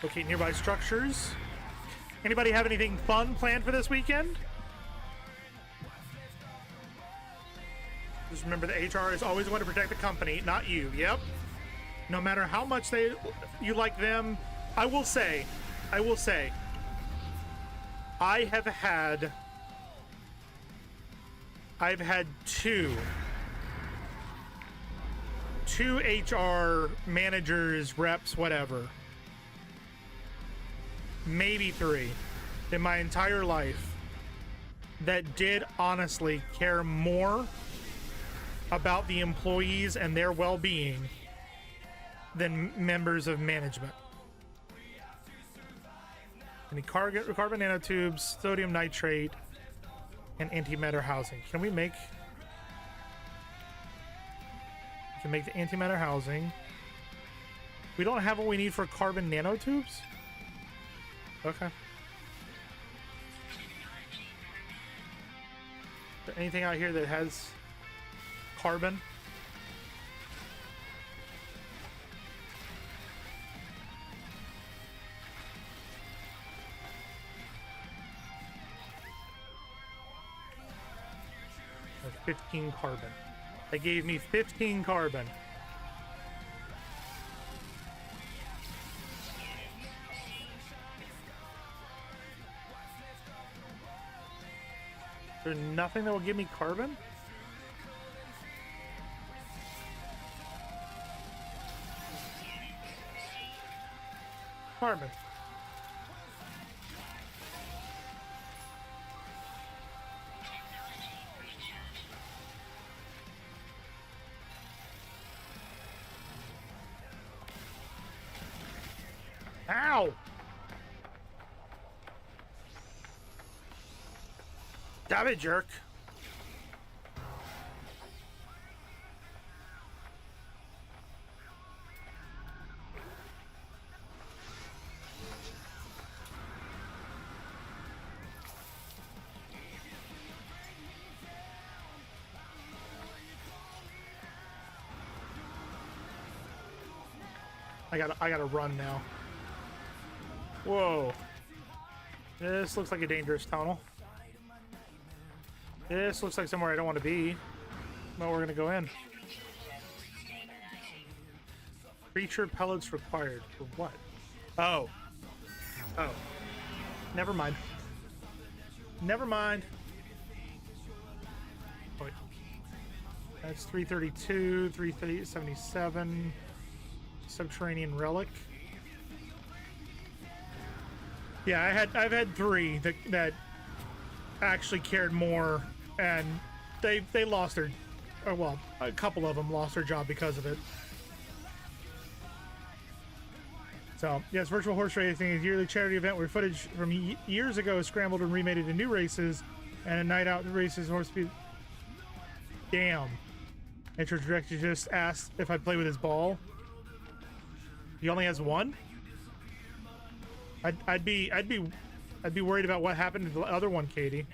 Okay, nearby structures. Anybody have anything fun planned for this weekend? Just remember that HR is always going to protect the company, not you. Yep. No matter how much you like them. I will say, I've had two HR managers, reps, whatever, maybe three in my entire life that did honestly care more about the employees and their well-being than members of management. Any carbon nanotubes, sodium nitrate, and antimatter housing. Can we make the antimatter housing? We don't have what we need for carbon nanotubes? Okay. Is there anything out here that has carbon? That's 15 carbon. They gave me 15 carbon. Is there nothing that will give me carbon? Carbon. Ow! Damn it, jerk. I gotta run now. Whoa. This looks like a dangerous tunnel. This looks like somewhere I don't want to be. But we're gonna go in. Creature pellets required. For what? Oh. Oh. Never mind. Never mind. Oh, wait. That's 332, 377. Subterranean relic. Yeah, I've had three that actually cared more, and they lost their, or well, a couple of them lost their job because of it. So yes, virtual horse racing is a yearly charity event where footage from years ago is scrambled and remade into new races, and a night out races horse speed. Damn. Intro director just asked if I play with his ball. He only has one. I'd be worried about what happened to the other one, Katie.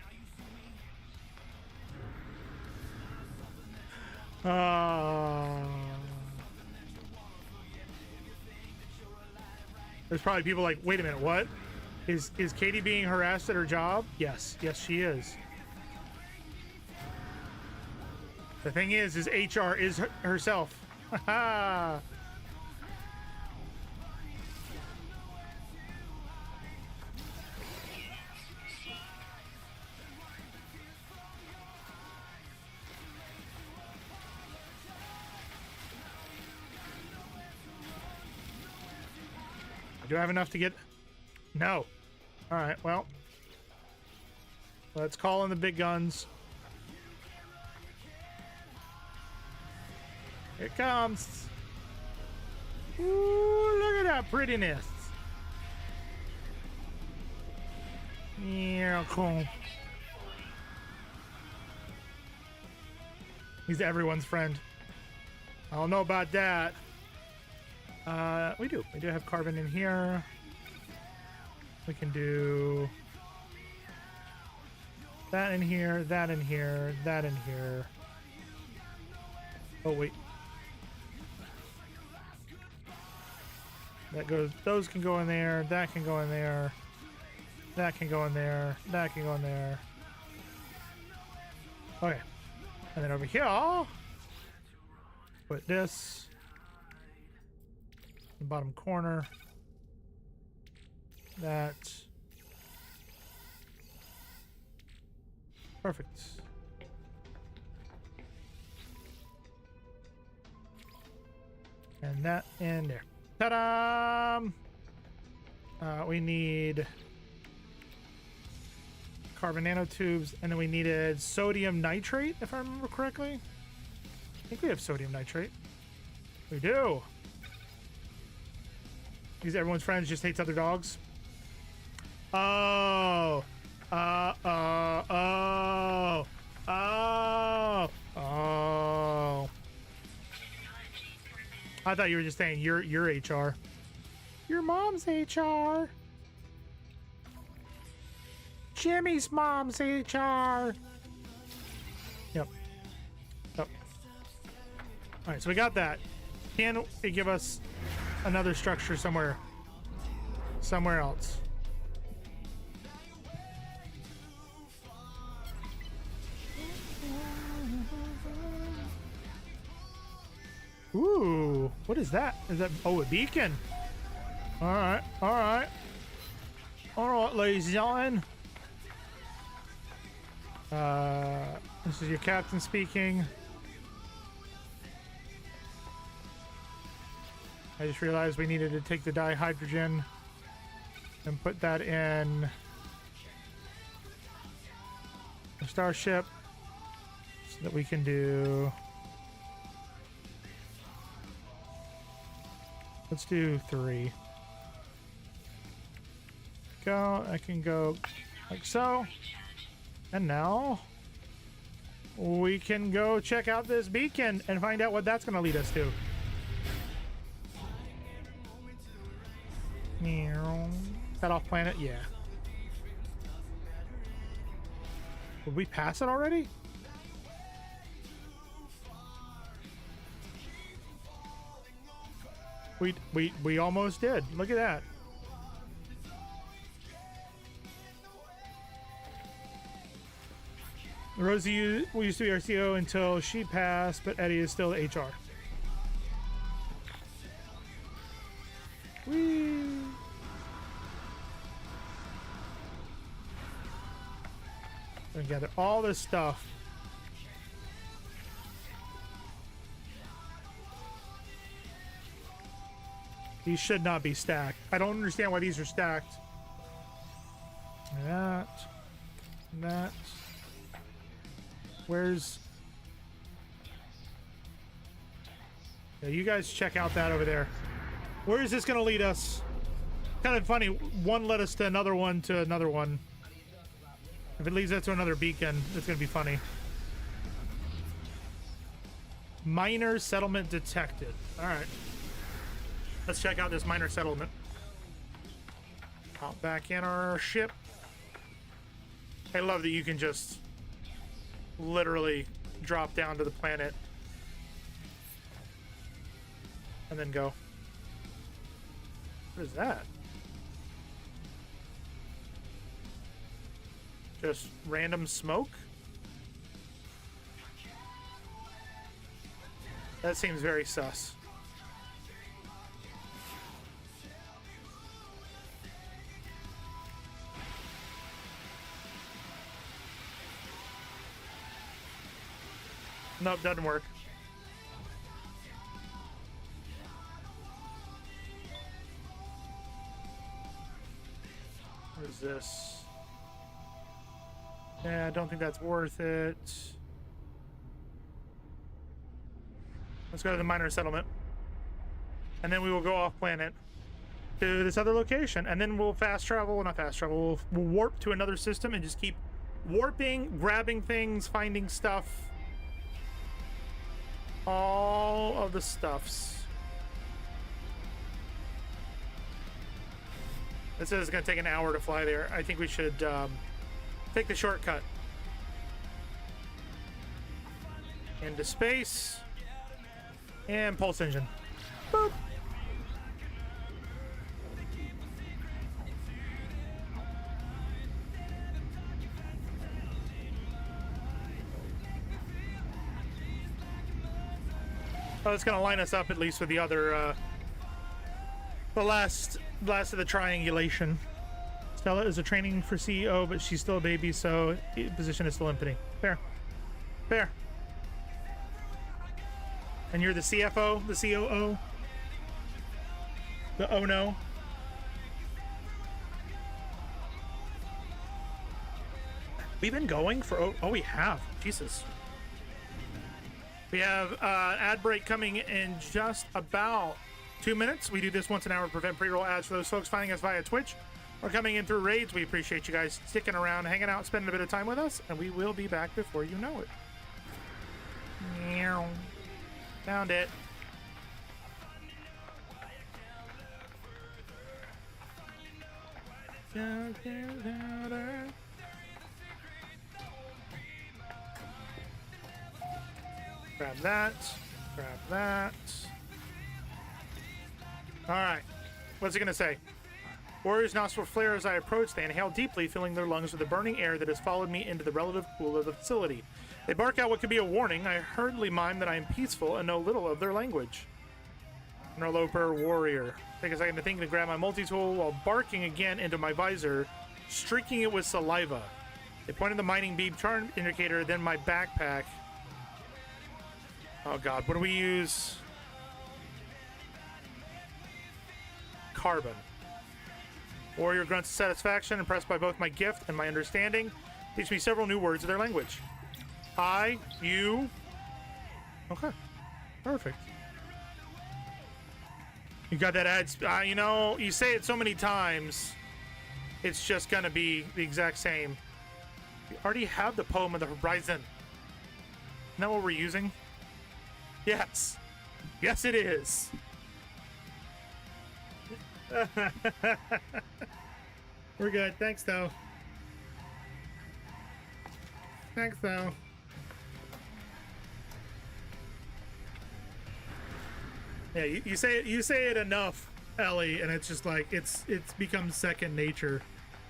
There's probably people like, wait a minute, what? Is Katie being harassed at her job? Yes, she is. The thing is HR is herself. Haha. Do I have enough to get? No. All right, well, let's call in the big guns. Here it comes. Ooh, look at that prettiness. Yeah, cool. He's everyone's friend. I don't know about that. We do have carbon in here. We can do that in here, that in here, that in here. Oh wait, that goes, those can go in there, that can go in there, that can go in there, that can go in there. Okay, and then over here put this in the bottom corner. That. Perfect. And that in there. Ta-da! We need carbon nanotubes, and then we needed sodium nitrate, if I remember correctly. I think we have sodium nitrate. We do. Because everyone's friends just hates other dogs. Oh. Oh. I thought you were just saying you're HR. Your mom's HR. Jimmy's mom's HR. Yep. All right, so we got that. Can it give us another structure somewhere else? Ooh, what is that? Is that, oh, a beacon? All right, ladies and gentlemen. This is your captain speaking. I just realized we needed to take the dihydrogen and put that in the starship so that we can do. Let's do 3. Go. I can go like so. And now we can go check out this beacon and find out what that's going to lead us to. That off planet? Yeah. Did we pass it already? We almost did. Look at that. Rosie used to be our CEO until she passed, but Eddie is still the HR. Whee! We're gonna gather all this stuff. These should not be stacked. I don't understand why these are stacked. That. Where's... Yeah, you guys check out that over there. Where is this going to lead us? Kind of funny. One led us to another one to another one. If it leads us to another beacon, it's going to be funny. Minor settlement detected. All right. Let's check out this minor settlement. Hop back in our ship. I love that you can just literally drop down to the planet and then go. What is that? Just random smoke? That seems very sus. Nope, doesn't work. What is this? Yeah, I don't think that's worth it. Let's go to the minor settlement. And then we will go off planet to this other location. And then we'll fast travel, not fast travel, we'll warp to another system and just keep warping, grabbing things, finding stuff. All of the stuffs. It says it's going to take an hour to fly there. I think we should take the shortcut. Into space. And pulse engine. Boop. Oh, it's going to line us up at least with the other, the last of the triangulation. Stella is a training for CEO, but she's still a baby, so position is still empty. Fair. Fair. And you're the CFO, the COO? The oh no? We've been going for, oh we have. Jesus. We have ad break coming in just about 2 minutes. We do this once an hour to prevent pre-roll ads for those folks finding us via Twitch or coming in through raids. We appreciate you guys sticking around, hanging out, spending a bit of time with us, and we will be back before you know it. Meow. Found it. Grab that. Grab that. Alright. What's it gonna say? Warriors' nostril flare as I approach. They inhale deeply, filling their lungs with the burning air that has followed me into the relative cool of the facility. They bark out what could be a warning. I hurriedly mime that I am peaceful and know little of their language. Interloper warrior. Take a second to think and grab my multi-tool while barking again into my visor, streaking it with saliva. They pointed the mining beam charm indicator, then my backpack. Oh god, what do we use? Carbon. Warrior grunts of satisfaction, impressed by both my gift and my understanding. Teach me several new words of their language. I, you. Okay, perfect. You got that ad, you know, you say it so many times, it's just gonna be the exact same. We already have the poem of the Horizon. Isn't that what we're using? Yes. Yes, it is. We're good. Thanks, though. Thanks, though. Yeah, you say it enough, Ellie, and it's just like it's become second nature.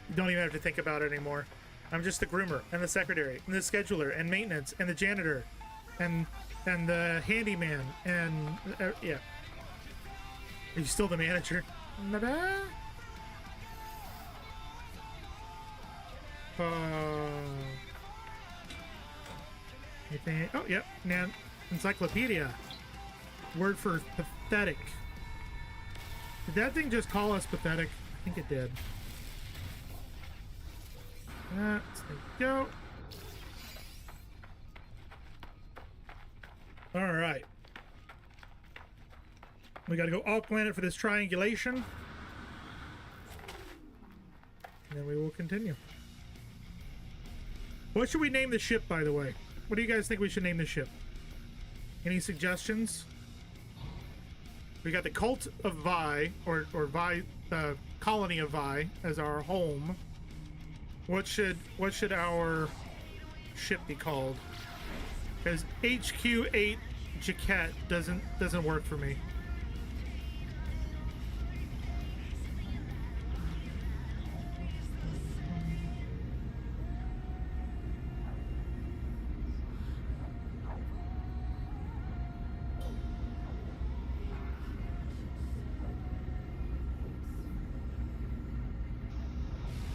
You don't even have to think about it anymore. I'm just the groomer and the secretary and the scheduler and maintenance and the janitor and the handyman and yeah. Are you still the manager? Anything? Oh, yep. Encyclopedia. Word for pathetic. Did that thing just call us pathetic? I think it did. Let's go. All right. We got to go off planet for this triangulation. And then we will continue. What should we name the ship, by the way? What do you guys think we should name the ship? Any suggestions? We got the Cult of Vi, or Vi, Colony of Vi, as our home. What should our ship be called? Because HQ8 Jaquette doesn't work for me.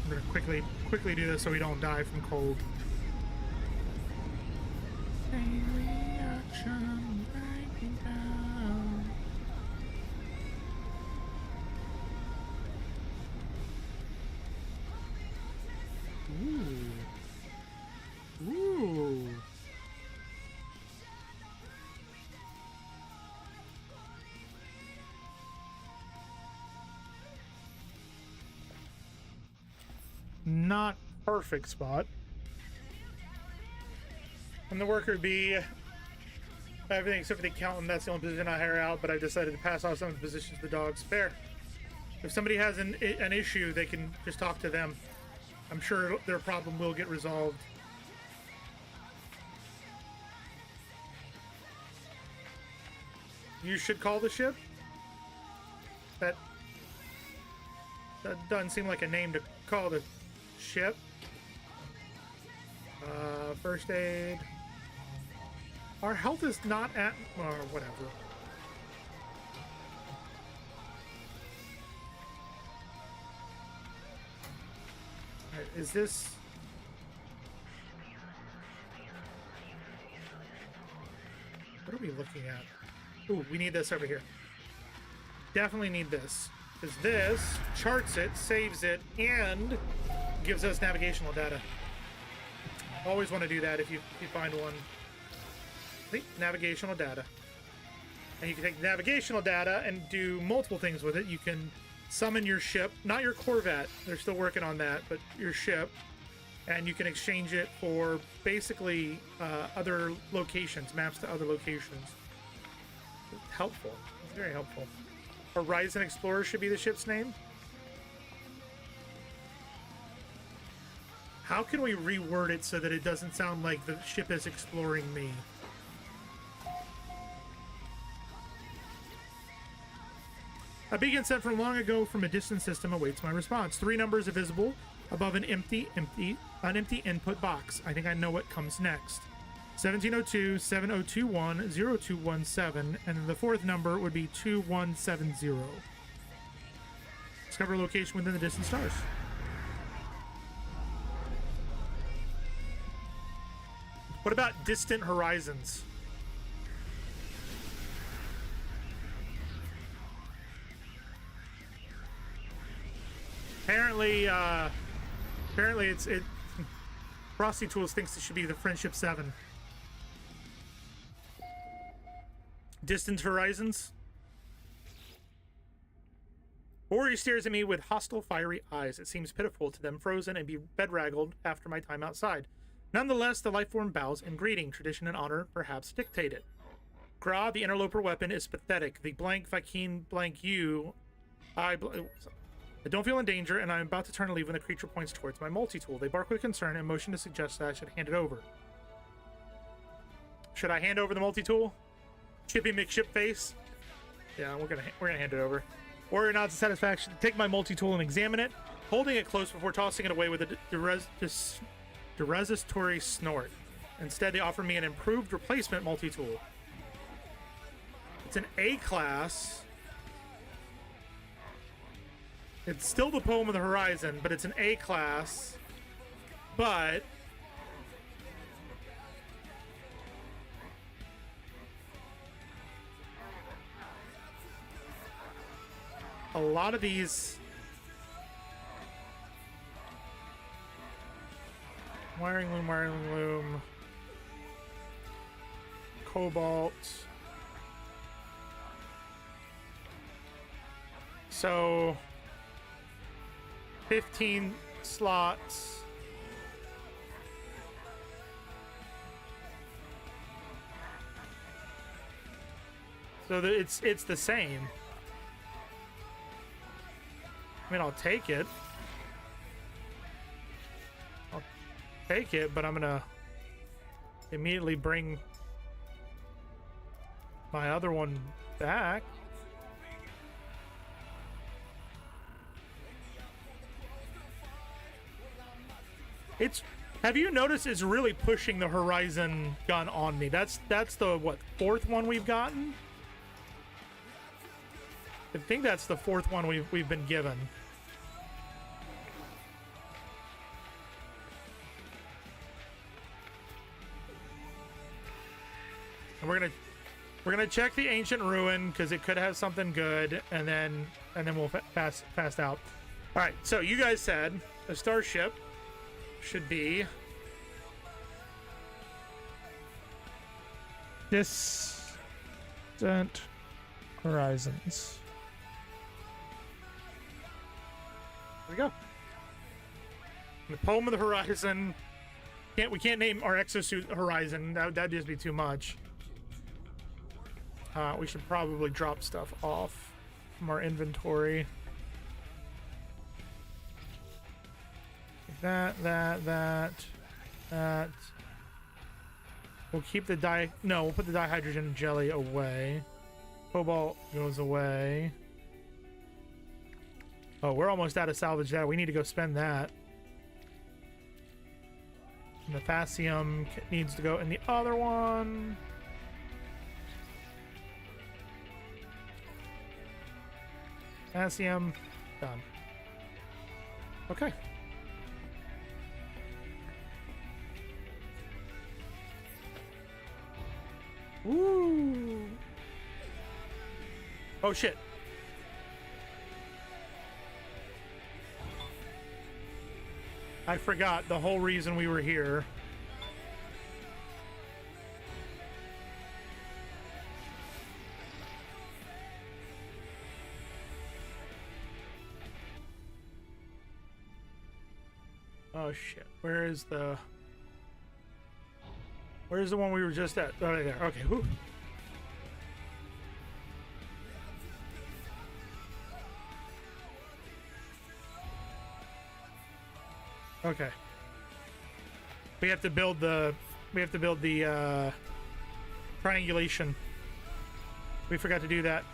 I'm gonna quickly do this so we don't die from cold. Ooh. Not perfect spot. I'm the worker bee. Everything except for the accountant. That's the only position I hire out, but I've decided to pass off some of the positions to the dogs. Fair. If somebody has an issue, they can just talk to them. I'm sure their problem will get resolved. You should call the ship? That doesn't seem like a name to call the ship. First aid. Our health is not at... or whatever. Alright, is this... What are we looking at? Ooh, we need this over here. Definitely need this. Because this charts it, saves it, and gives us navigational data. Always want to do that if you find one. Navigational data. And you can take navigational data and do multiple things with it. You can summon your ship, not your Corvette, they're still working on that, but your ship. And you can exchange it for basically other locations, maps to other locations. Helpful. It's very helpful. Horizon Explorer should be the ship's name. How can we reword it so that it doesn't sound like the ship is exploring me? A beacon sent from long ago from a distant system awaits my response. 3 numbers are visible above an empty input box. I think I know what comes next. 1702, 7021, 0217, and then the 4th number would be 2170. Discover a location within the distant stars. What about distant horizons? Apparently it's Frosty Tools thinks it should be the Friendship 7. Distant horizons. Ori stares at me with hostile, fiery eyes. It seems pitiful to them, frozen and be bedraggled after my time outside. Nonetheless, the lifeform bows in greeting. Tradition and honor perhaps dictate it. Gra, the interloper weapon, is pathetic. The blank Vakeen blank you. I don't feel in danger, and I'm about to turn to leave when the creature points towards my multi-tool. They bark with concern and motion to suggest that I should hand it over. Should I hand over the multi-tool? Chippy McShipface? Yeah, we're gonna hand it over. Warrior nods in satisfaction. Take my multi-tool and examine it, holding it close before tossing it away with a deresitory snort. Instead, they offer me an improved replacement multi-tool. It's an A class. It's still the Poem of the Horizon, but it's an A class. But a lot of these wiring loom, cobalt. So 15 slots. So it's the same. I mean, I'll take it. I'll take it, but I'm gonna immediately bring my other one back. Have you noticed it's really pushing the Horizon gun on me? That's the what, fourth one we've gotten? I think that's the fourth one we've been given. And we're gonna check the ancient ruin because it could have something good, and then we'll fast out. All right. So you guys said a starship should be distant horizons. There we go. The Poem of the Horizon. We can't name our exosuit Horizon. That'd just be too much. We should probably drop stuff off from our inventory. That. We'll keep the we'll put the dihydrogen jelly away. Cobalt goes away. Oh, we're almost out of salvage that. We need to go spend that. And the Fascium needs to go in the other one. Fascium, done. Okay. Woo! Oh shit. I forgot the whole reason we were here. Oh shit. Where's the one we were just at? Oh, right there. Okay. Whew. Okay. We have to build the triangulation. We forgot to do that.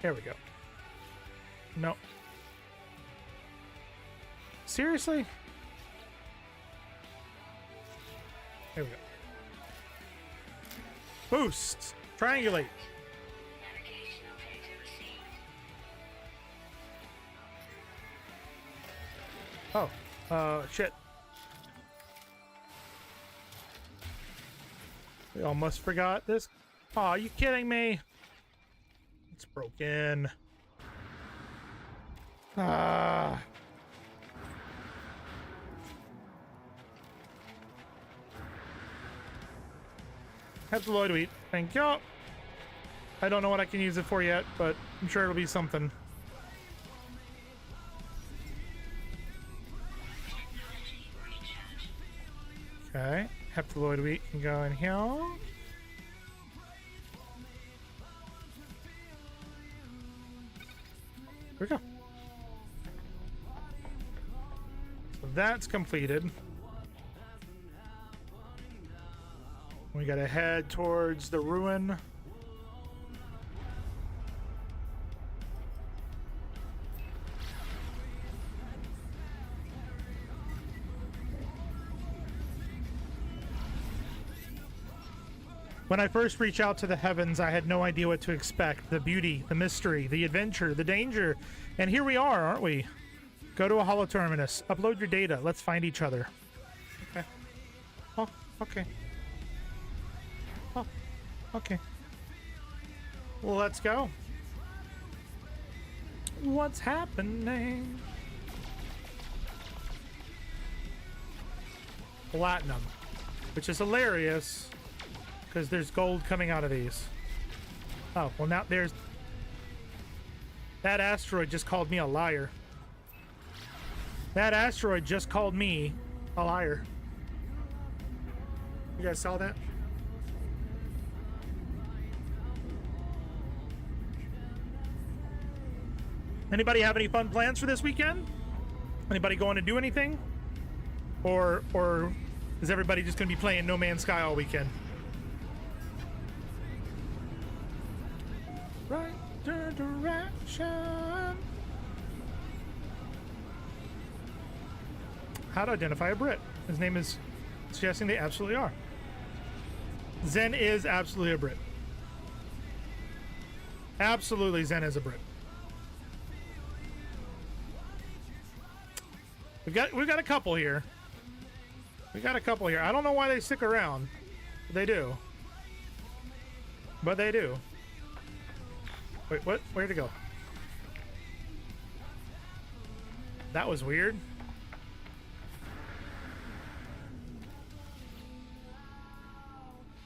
There we go. No. Seriously? There we go. Boost. Triangulate. Oh. Shit. We almost forgot this. Aw, are you kidding me? It's broken. Ah. Heptaloid wheat. Thank you. I don't know what I can use it for yet, but I'm sure it'll be something. Okay. Heptaloid wheat can go in here. Here we go. So that's completed. We gotta head towards the ruin. When I first reached out to the heavens, I had no idea what to expect. The beauty, the mystery, the adventure, the danger. And here we are, aren't we? Go to a holo terminus. Upload your data. Let's find each other. Okay. Oh, okay. Oh, okay. Well, let's go. What's happening? Platinum. Which is hilarious. Because there's gold coming out of these. Oh, well now there's... That asteroid just called me a liar. That asteroid just called me a liar. You guys saw that? Anybody have any fun plans for this weekend? Anybody going to do anything? Or is everybody just going to be playing No Man's Sky all weekend? Right direction. How to identify a Brit? His name is suggesting they absolutely are. Zen is absolutely a Brit. Absolutely, Zen is a Brit. We've got a couple here. We got a couple here. I don't know why they stick around. But they do. But they do. Wait, what? Where'd it go? That was weird.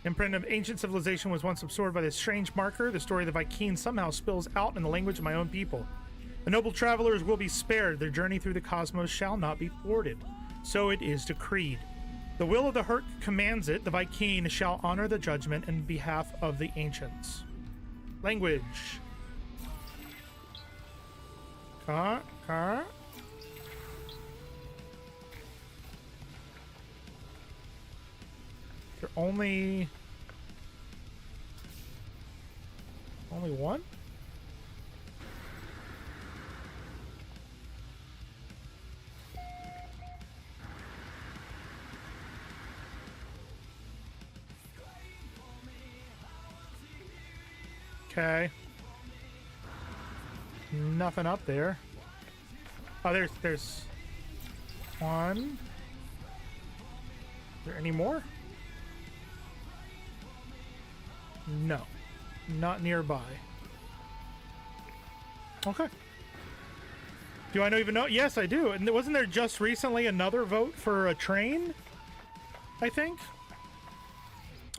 Imprint of ancient civilization was once absorbed by this strange marker. The story of the Vikings somehow spills out in the language of my own people. The noble travelers will be spared. Their journey through the cosmos shall not be thwarted. So it is decreed. The will of the Herc commands it. The Viking shall honor the judgment in behalf of the ancients. Language. Car. You're only one? Okay. Nothing up there. Oh, there's one. Is there any more? No. Not nearby. Okay. Do I even know? Yes, I do. And wasn't there just recently another vote for a train? I think.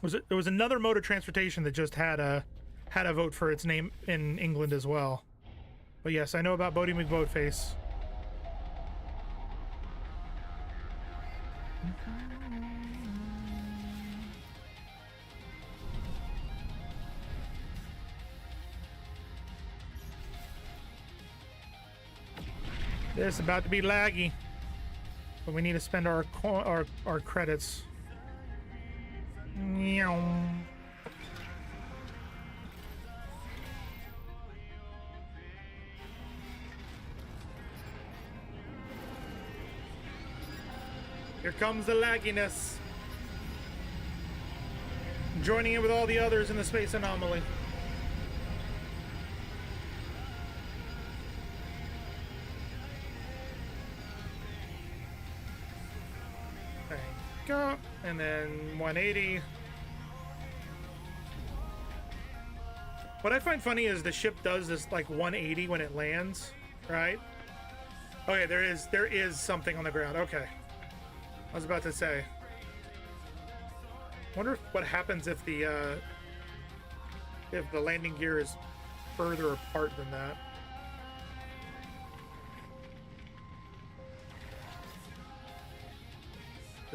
There was another mode of transportation that just had a vote for its name in England as well. But yes, I know about Bodie McBoatface. This is about to be laggy, but we need to spend our credits. Meow. Here comes the lagginess. Joining in with all the others in the space anomaly. There you go. And then 180. What I find funny is the ship does this like 180 when it lands, right? Okay, there is something on the ground. Okay. I was about to say. Wonder what happens if the landing gear is further apart than that.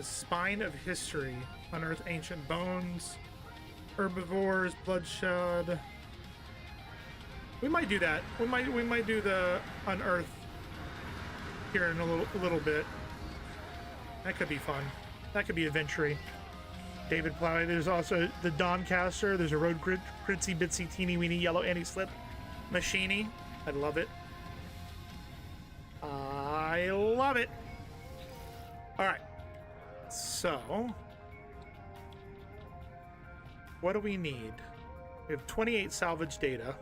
The spine of history. Unearth ancient bones. Herbivores, bloodshed. We might do that. We might do the unearth here in a little bit. That could be fun. That could be adventure-y. David Plow. There's also the Doncaster. There's a Road Critzy Bitsy Teeny Weeny Yellow Anti-Slip Machine. I love it. I love it. All right. So, what do we need? We have 28 salvage data.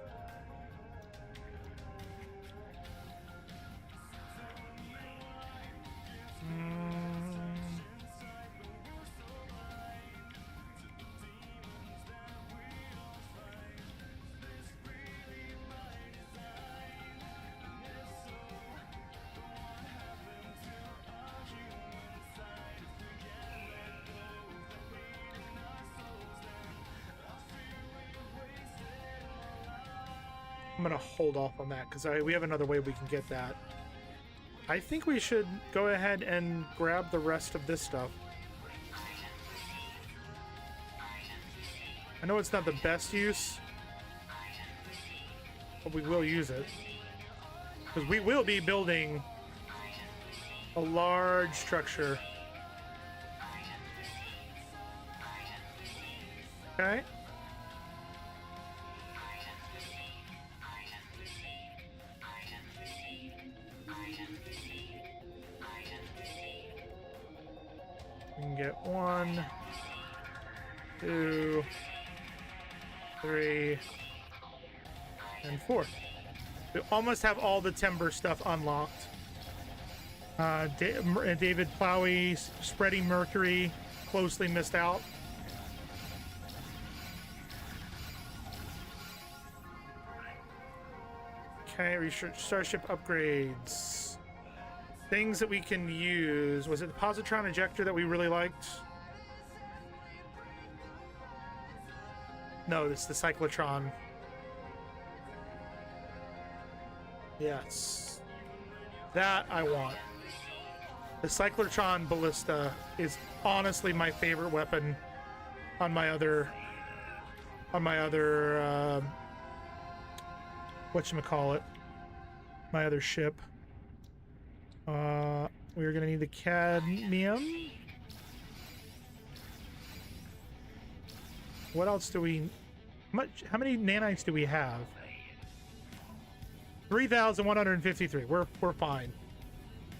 I'm gonna hold off on that because we have another way we can get that. I think we should go ahead and grab the rest of this stuff. I know it's not the best use, but we will use it because we will be building a large structure. Okay. We can get 1, 2, 3, and 4. We almost have all the timber stuff unlocked. David Plowy, Spreading Mercury, closely missed out. Okay, research Starship upgrades. Things that we can use. Was it the positron ejector that we really liked? No, it's the cyclotron. Yes. That I want. The cyclotron ballista is honestly my favorite weapon on my other whatchamacallit, my other ship. We're gonna need the cadmium. What else do we... How many nanites do we have? 3,153. We're fine.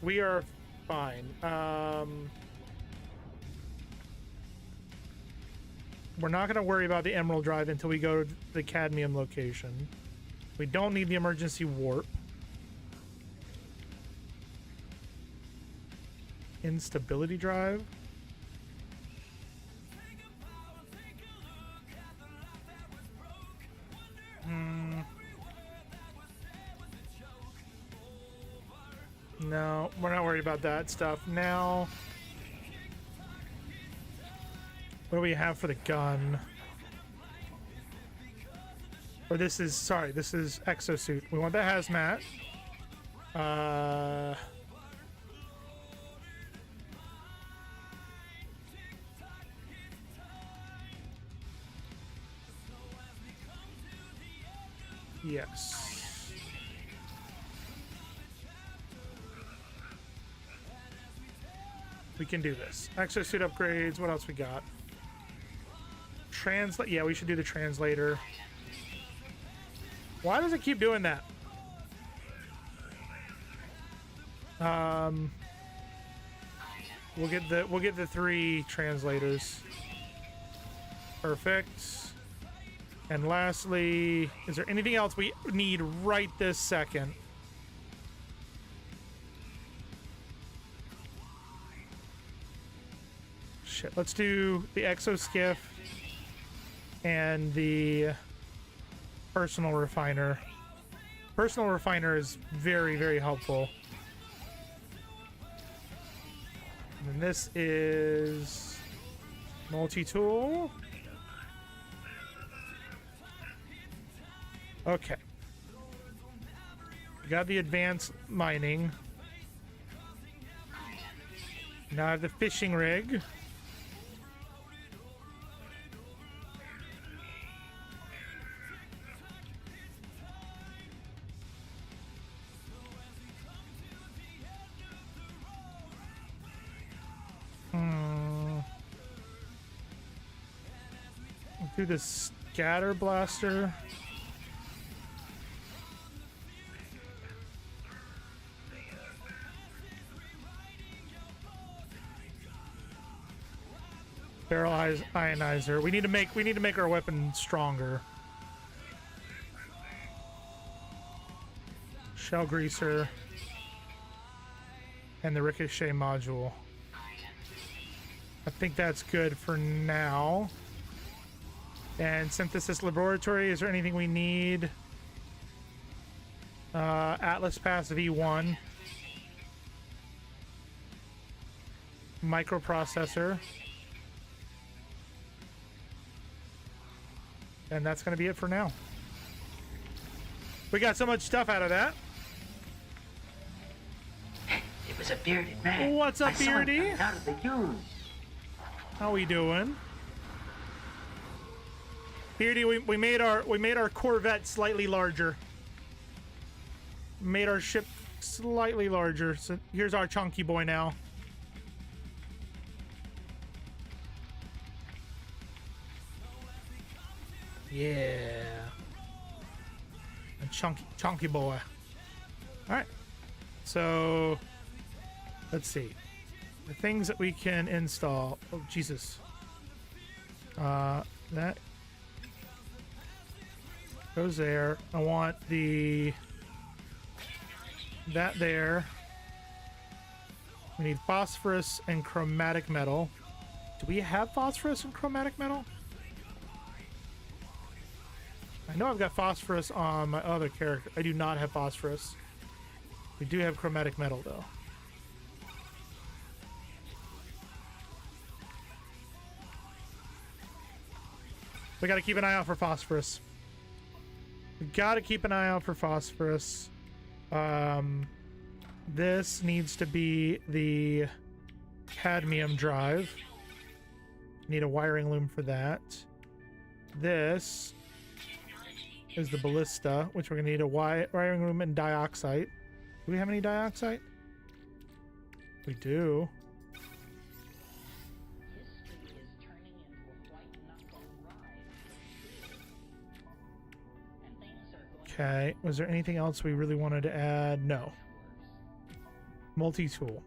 We are fine. We're not gonna worry about the emerald drive until we go to the cadmium location. We don't need the emergency warp. Instability drive. No, we're not worried about that stuff now. What do we have for the gun? Or this is, sorry, this is exosuit. We want the hazmat. Yes. We can do this. Exosuit upgrades. What else we got? Translate. Yeah, we should do the translator. Why does it keep doing that? We'll get the 3 translators. Perfect. And lastly, is there anything else we need right this second? Shit, let's do the exoskiff and the personal refiner. Personal refiner is very, very helpful. And this is multi-tool. Okay. We got the advanced mining. Now I have the fishing rig. Do the scatter blaster. Barrel ionizer. We need to make our weapon stronger. Shell greaser. And the ricochet module. I think that's good for now. And synthesis laboratory, is there anything we need? Atlas Pass V1. Microprocessor. And that's going to be it for now. We got so much stuff out of that. It was a bearded man. What's up, Beardy? Out of the use. How we doing? Beardy, we made our Corvette slightly larger. Made our ship slightly larger. So here's our chunky boy now. Yeah. A chunky boy. All right. So let's see. The things that we can install. Oh, Jesus. That goes there. I want that there. We need phosphorus and chromatic metal. Do we have phosphorus and chromatic metal? I know I've got phosphorus on my other character. I do not have phosphorus. We do have chromatic metal though. We gotta keep an eye out for phosphorus. We gotta keep an eye out for phosphorus. This needs to be the cadmium drive. Need a wiring loom for that. This is the ballista, which we're gonna need a wiring loom and dioxide. Do we have any dioxide? We do. Okay, was there anything else we really wanted to add? No. Multi-tool.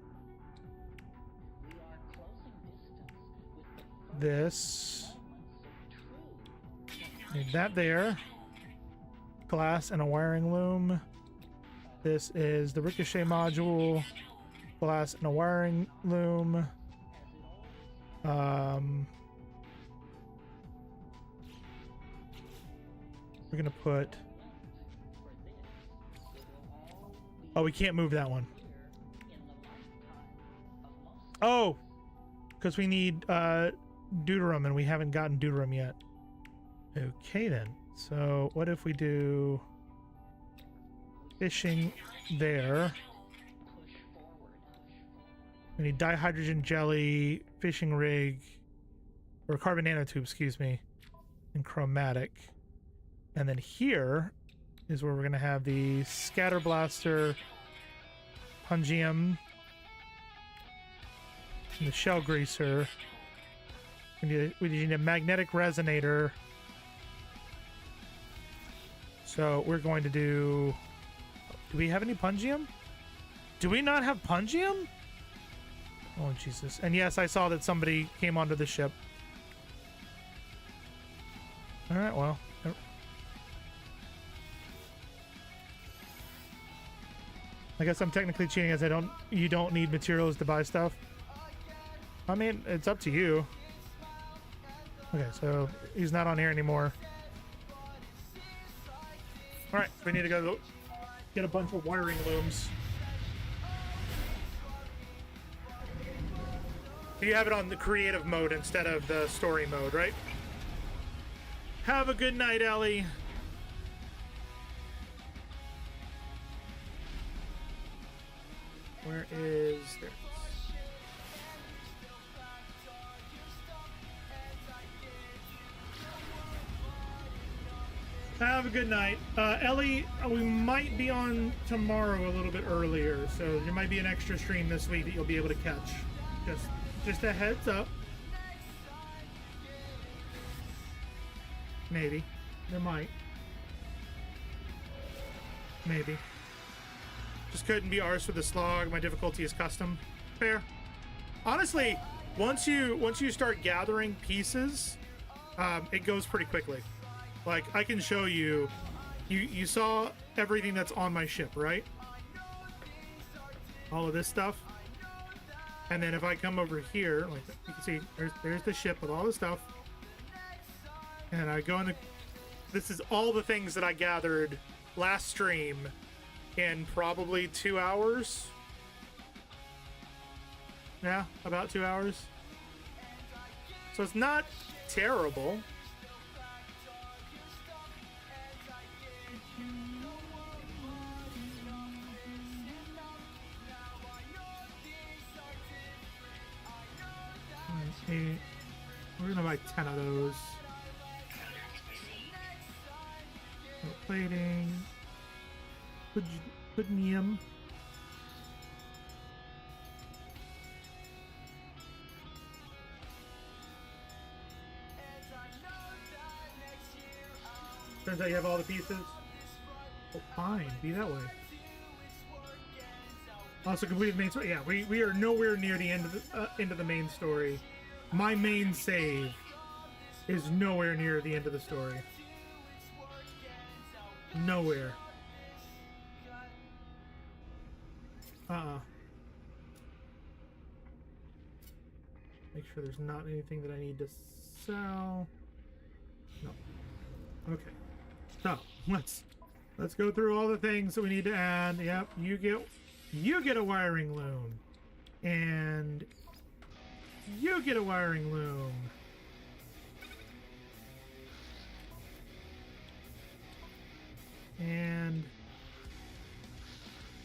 This. Need that there. Glass and a wiring loom. This is the ricochet module. Glass and a wiring loom. We're gonna put... Oh, we can't move that one. Oh! Because we need deuterium, and we haven't gotten deuterium yet. Okay, then. So, what if we do... fishing there. We need dihydrogen jelly, fishing rig, or carbon nanotube, excuse me, and chromatic. And then here is where we're going to have the scatter blaster, pungium, and the shell greaser. We need a magnetic resonator. So we're going to do... Do we have any pungium? Do we not have pungium? Oh, Jesus. And yes, I saw that somebody came onto the ship. Alright, well. I guess I'm technically cheating as you don't need materials to buy stuff. I mean, it's up to you. Okay, so he's not on here anymore. Alright, so we need to go get a bunch of wiring looms. You have it on the creative mode instead of the story mode, right? Have a good night, Ellie. Where is... There it is. Have a good night. Ellie, we might be on tomorrow a little bit earlier, so there might be an extra stream this week that you'll be able to catch. Just a heads up. Maybe. There might. Maybe. Just couldn't be ours for the slog. My difficulty is custom. Fair. Honestly, once you start gathering pieces, it goes pretty quickly. Like, I can show you, you saw everything that's on my ship, right? All of this stuff. And then if I come over here, like you can see, there's the ship with all the stuff. And I go into, this is all the things that I gathered last stream in probably 2 hours. Yeah, about 2 hours. So it's not terrible. We're gonna buy 10 of those. Plating. Pudnium. Turns out you have all the pieces. Oh, fine. Be that way. Also completed main story. Yeah, we are nowhere near the end of the main story. My main save is nowhere near the end of the story. Nowhere. Make sure there's not anything that I need to sell. No. Okay. So let's go through all the things that we need to add. Yep, you get a wiring loom. And you get a wiring loom. And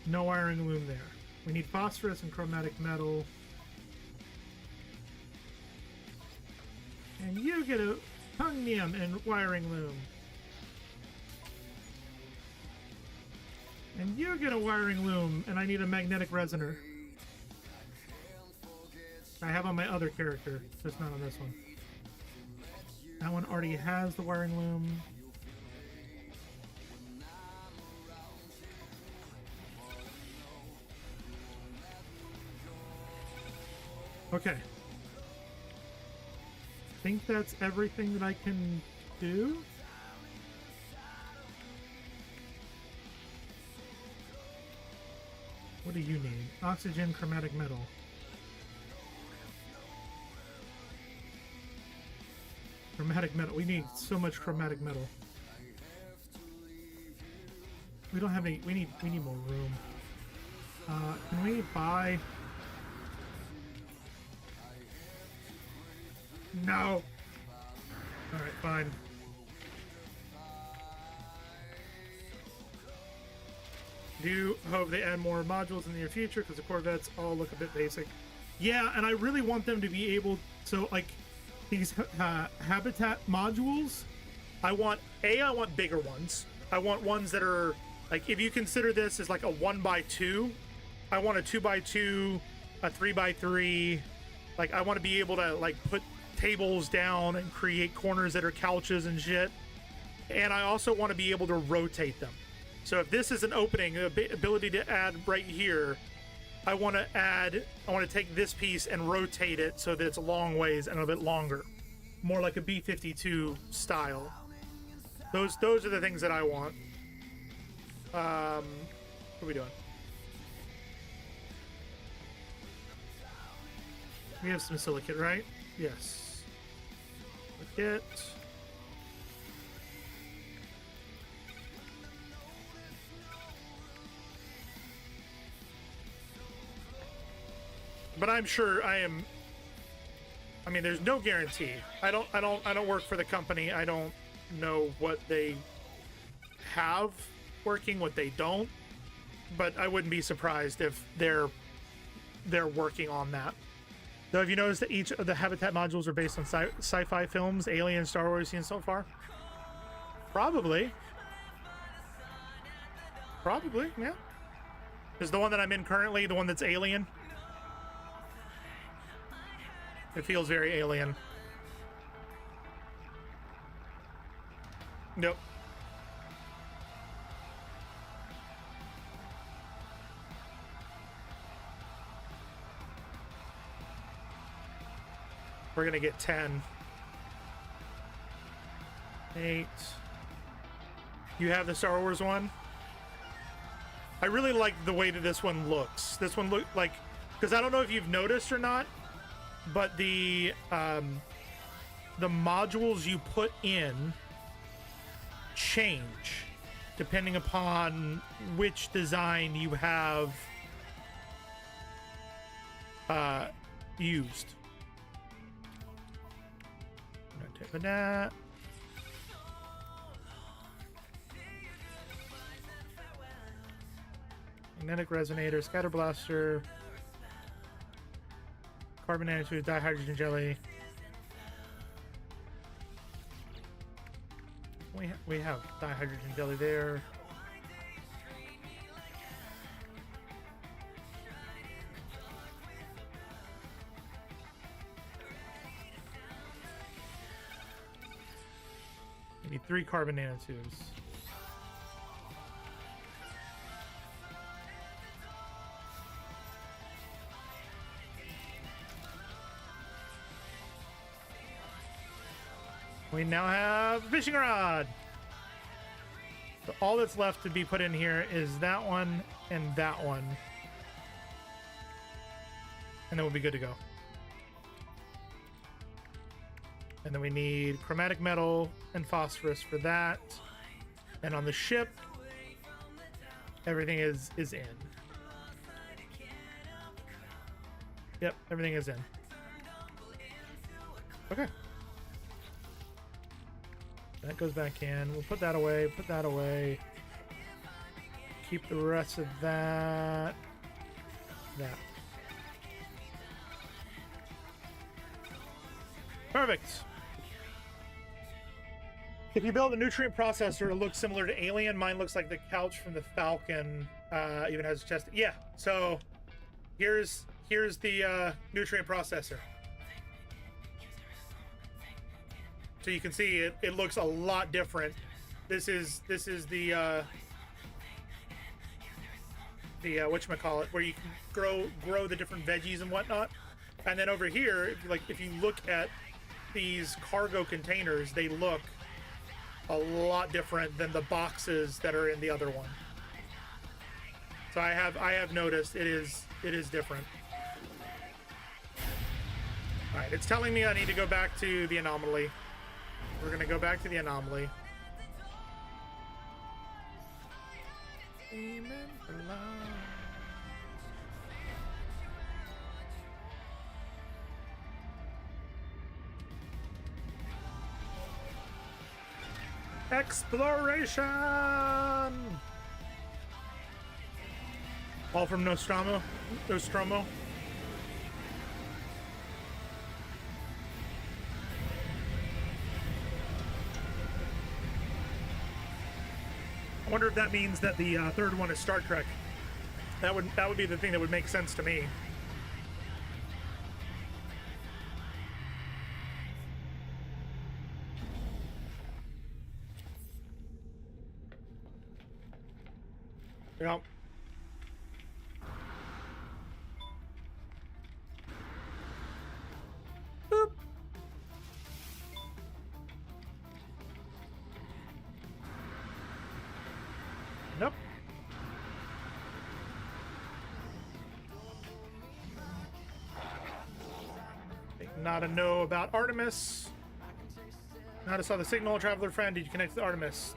no wiring loom there. We need phosphorus and chromatic metal. And you get a pungnium and wiring loom. And you get a wiring loom, and I need a magnetic resonator. I have on my other character, just not on this one. That one already has the wiring loom. Okay. I think that's everything that I can do. What do you need? Oxygen, chromatic metal. Chromatic metal. We need so much chromatic metal. We don't have any. We need more room. Can we buy? No. All right, fine. Do hope they add more modules in the near future because the Corvettes all look a bit basic. Yeah, and I really want them to be able to, like, these habitat modules. I want bigger ones. I want ones that are, like, if you consider this as like a 1x2, I want a 2x2, a 3x3. Like, I want to be able to, like, put tables down and create corners that are couches and shit. And I also want to be able to rotate them. So if this is an opening, the ability to add right here, I want to take this piece and rotate it so that it's a long ways and a bit longer. More like a B-52 style. Those are the things that I want. What are we doing? We have some silicate, right? Yes. Silicate. But I'm sure I mean, there's no guarantee. I don't work for the company. I don't know what they have working, what they don't. But I wouldn't be surprised if they're working on that. Though, have you noticed that each of the habitat modules are based on sci-fi films, Alien, Star Wars, seen so far? Probably. Probably, yeah. Is the one that I'm in currently the one that's alien? It feels very alien. Nope. We're gonna get 10. 8. You have the Star Wars one? I really like the way that this one looks. This one look like, because I don't know if you've noticed or not, but the modules you put in change depending upon which design you have used. I'm gonna take that. Magnetic resonator, scatter blaster, carbon nanotubes, dihydrogen jelly. We have dihydrogen jelly there. We need 3 carbon nanotubes. We now have a fishing rod. So all that's left to be put in here is that one and that one. And then we'll be good to go. And then we need chromatic metal and phosphorus for that. And on the ship, everything is in. Yep, everything is in. Okay. That goes back in. We'll put that away, put that away. Keep the rest of that. That. Perfect. If you build a nutrient processor, it looks similar to Alien. Mine looks like the couch from the Falcon. Even has a chest. Yeah, so here's the nutrient processor. So you can see it looks a lot different. This is the whatchamacallit, where you can grow the different veggies and whatnot. And then over here, if you look at these cargo containers, they look a lot different than the boxes that are in the other one. So I have noticed it is different. All right, it's telling me I need to go back to the anomaly. We're gonna go back to the anomaly. Exploration! All from Nostromo. I wonder if that means that the third one is Star Trek. That would be the thing that would make sense to me. Yep. Boop. Nope. Nada know about Artemis. Nada saw the signal. Traveler friend, did you connect to Artemis?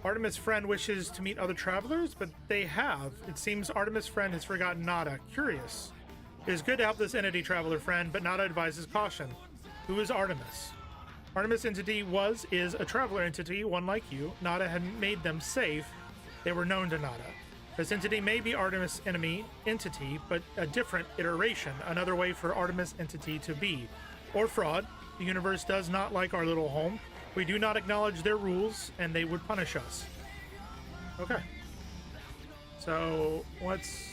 Artemis friend wishes to meet other travelers, but they have. It seems Artemis friend has forgotten Nada. Curious. It is good to help this entity, traveler friend, but Nada advises caution. Who is Artemis? Artemis entity is a traveler entity, one like you. Nada had made them safe. They were known to Nada. This entity may be Artemis enemy entity, but a different iteration, another way for Artemis entity to be. Or fraud. The universe does not like our little home. We do not acknowledge their rules, and they would punish us. Okay. So let's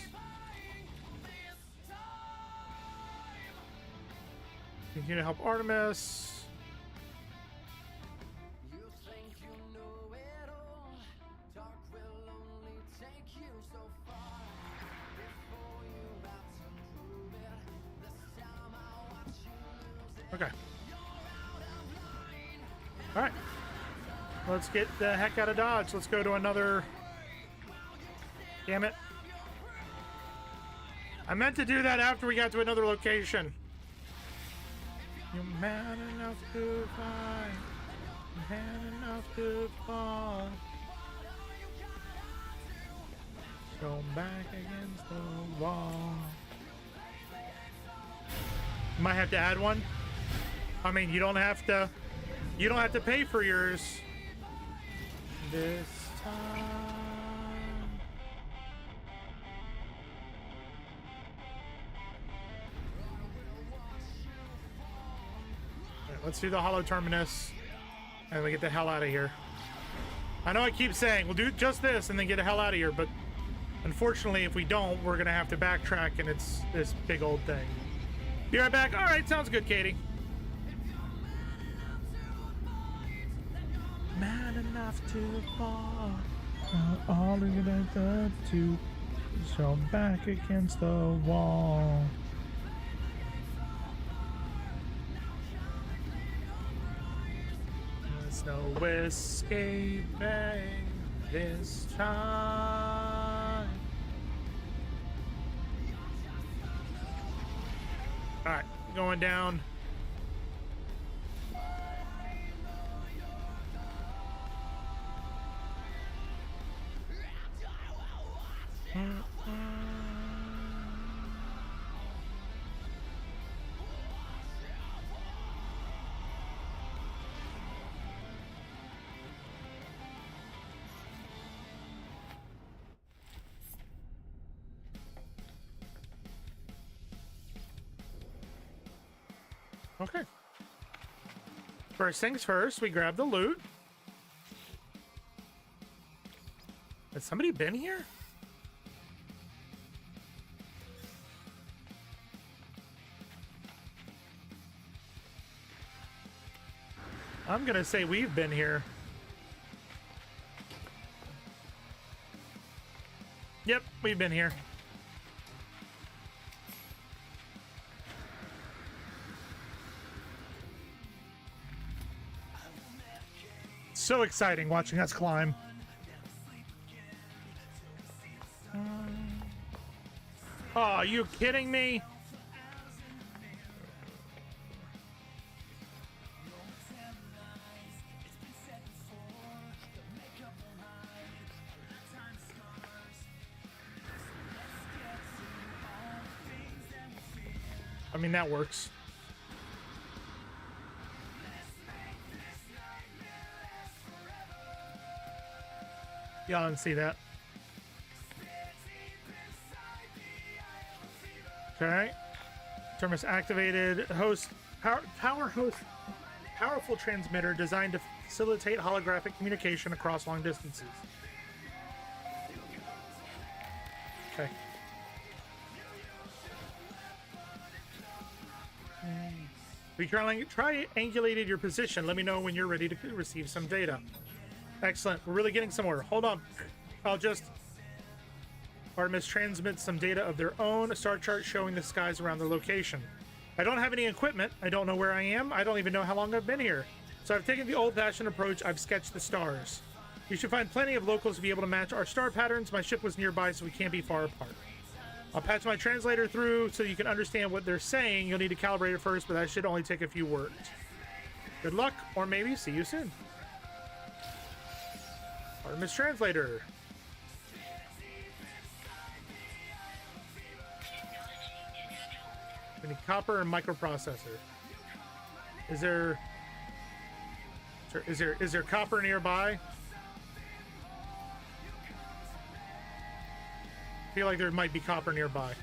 continue to help Artemis. Okay. All right. Let's get the heck out of Dodge. Let's go to another. Damn it. I meant to do that after we got to another location. You're man enough to fight, man enough to fall. Go back against the wall. Might have to add one. I mean, you don't have to pay for yours this time. Let's do the hollow terminus and we get the hell out of here. I know I keep saying we'll do just this and then get the hell out of here, but unfortunately if we don't, we're gonna have to backtrack and it's this big old thing. Be right back. All right, sounds good, Katie. Man enough to fall, all of it to show back against the wall. There's no escaping this time. All right, going down. Okay. First things first, we grab the loot. Has somebody been here? I'm gonna say we've been here. Yep, we've been here. So exciting watching us climb. Oh, are you kidding me? I mean, that works. Y'all didn't see that. Okay. Terminus activated. Powerful transmitter designed to facilitate holographic communication across long distances. Okay. We triangulated your position. Let me know when you're ready to receive some data. Excellent. We're really getting somewhere. Hold on. Artemis transmits some data of their own. A star chart showing the skies around their location. I don't have any equipment. I don't know where I am. I don't even know how long I've been here. So I've taken the old-fashioned approach. I've sketched the stars. You should find plenty of locals to be able to match our star patterns. My ship was nearby, so we can't be far apart. I'll patch my translator through so you can understand what they're saying. You'll need to calibrate it first, but that should only take a few words. Good luck, or maybe see you soon. Artemis translator. We need copper and microprocessor. Is there copper nearby? I feel like there might be copper nearby.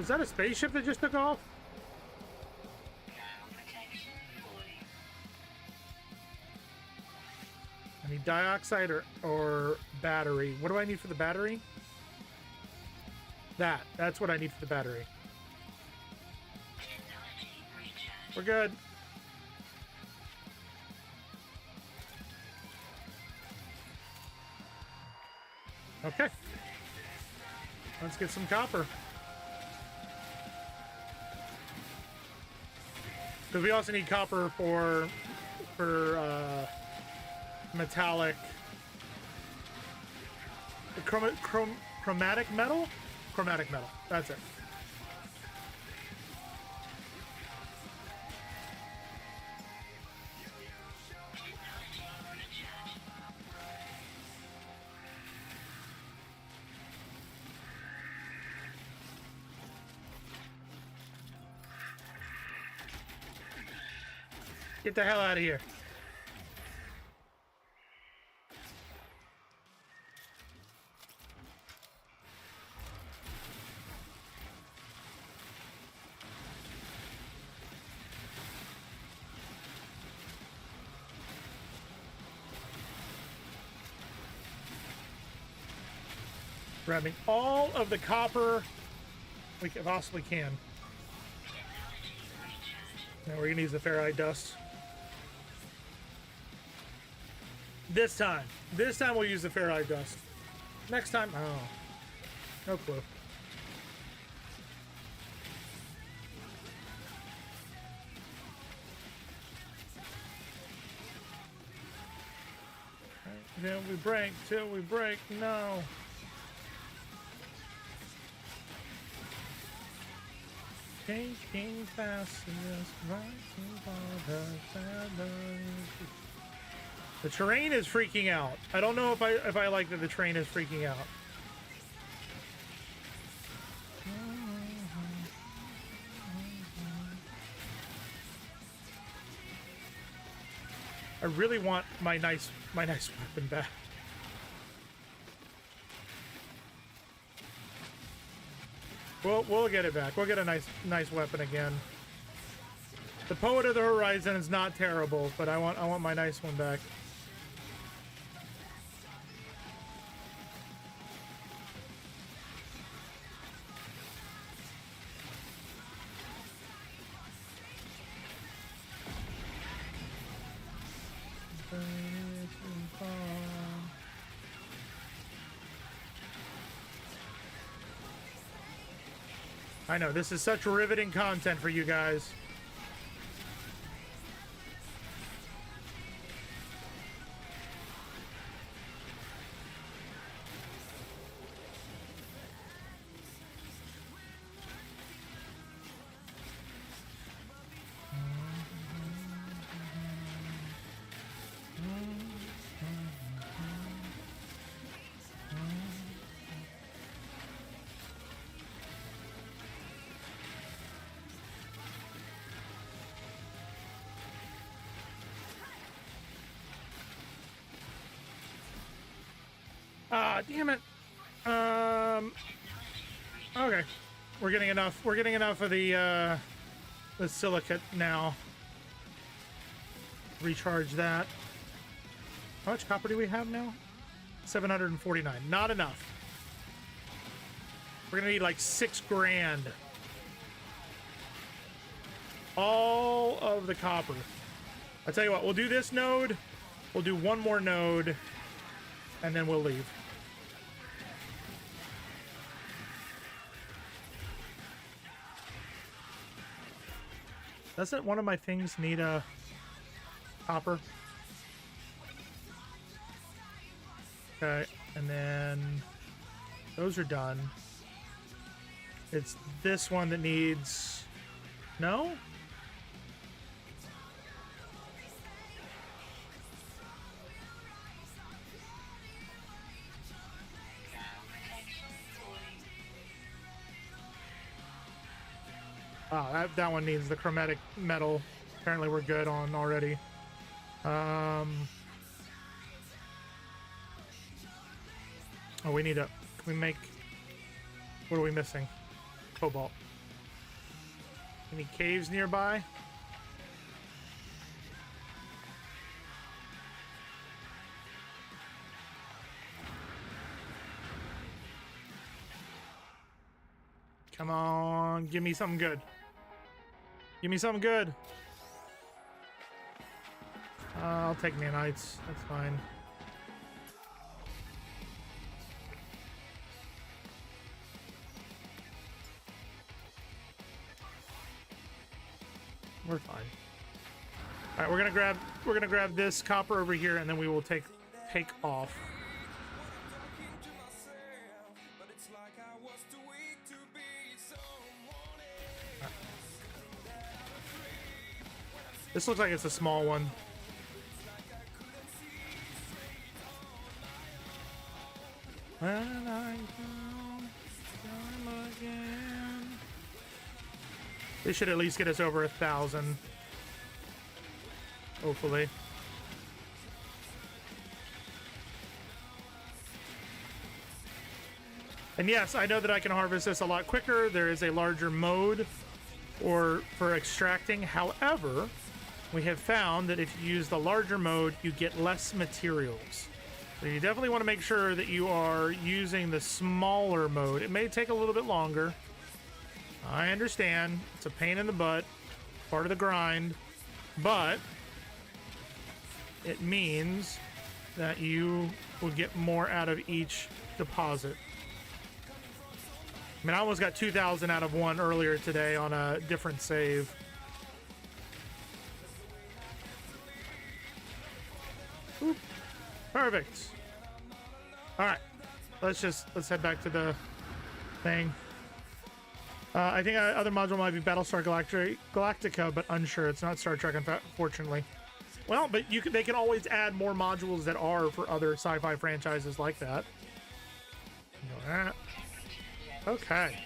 Is that a spaceship that just took off? I need dioxide or battery. What do I need for the battery? That's what I need for the battery. We're good. Okay. Let's get some copper. Because we also need copper for metallic chromatic metal? Chromatic metal. That's it. Get the hell out of here. Grabbing all of the copper we possibly can. Now we're gonna use the ferrite dust. This time we'll use the ferrite dust. Next time, oh, no clue. Till we break, no. Taking fast The terrain is freaking out. I don't know if I like that the terrain is freaking out. I really want my nice weapon back. We'll get it back. We'll get a nice weapon again. The Poet of the Horizon is not terrible, but I want my nice one back. I know, this is such riveting content for you guys. Ah, damn it. Okay. We're getting enough of the silicate now. Recharge that. How much copper do we have now? 749. Not enough. We're gonna need like 6 grand. All of the copper. I'll tell you what, we'll do this node. We'll do one more node. And then we'll leave. Doesn't one of my things need a copper? Okay, and then those are done. It's this one that needs... No? Oh, that one needs the chromatic metal. Apparently we're good on already. Oh, we need a... Can we make... What are we missing? Cobalt. Any caves nearby? Come on, give me something good. Give me something good. I'll take nanites. That's fine. We're fine. All right, we're gonna grab this copper over here, and then we will take off. This looks like it's a small one. When I come again. They should at least get us over 1,000. Hopefully. And yes, I know that I can harvest this a lot quicker. There is a larger mode for extracting. However, we have found that if you use the larger mode, you get less materials. So you definitely want to make sure that you are using the smaller mode. It may take a little bit longer. I understand. It's a pain in the butt. Part of the grind. But it means that you will get more out of each deposit. I mean, I almost got 2,000 out of one earlier today on a different save. Oop. Perfect. All right, let's head back to the thing. I think other module might be Battlestar Galactica, but unsure. It's not Star Trek, unfortunately. Well, but they can always add more modules that are for other sci-fi franchises like that. Okay.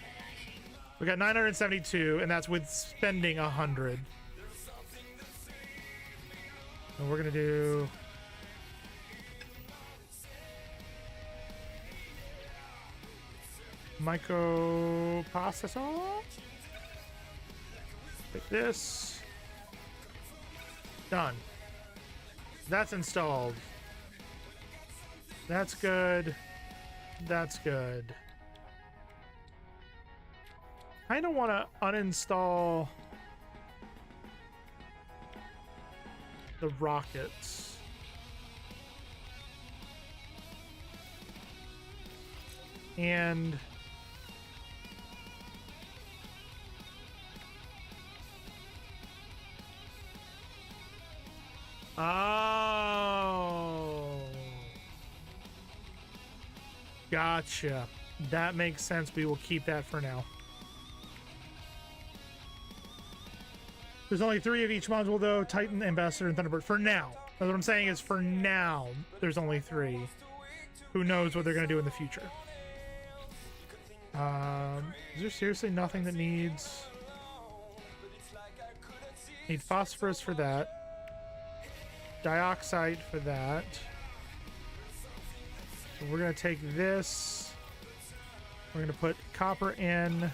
We got 972, and that's with spending 100. And we're gonna do microprocessor. Like this. Done. That's installed. That's good. That's good. I don't want to uninstall the rockets. And oh, gotcha. That makes sense. We will keep that for now. There's only 3 of each module, though. Titan, Ambassador, and Thunderbird. For now. What I'm saying is, for now, there's only 3. Who knows what they're going to do in the future. Is there seriously nothing that needs... Need phosphorus for that. Dioxide for that. So we're going to take this. We're going to put copper in.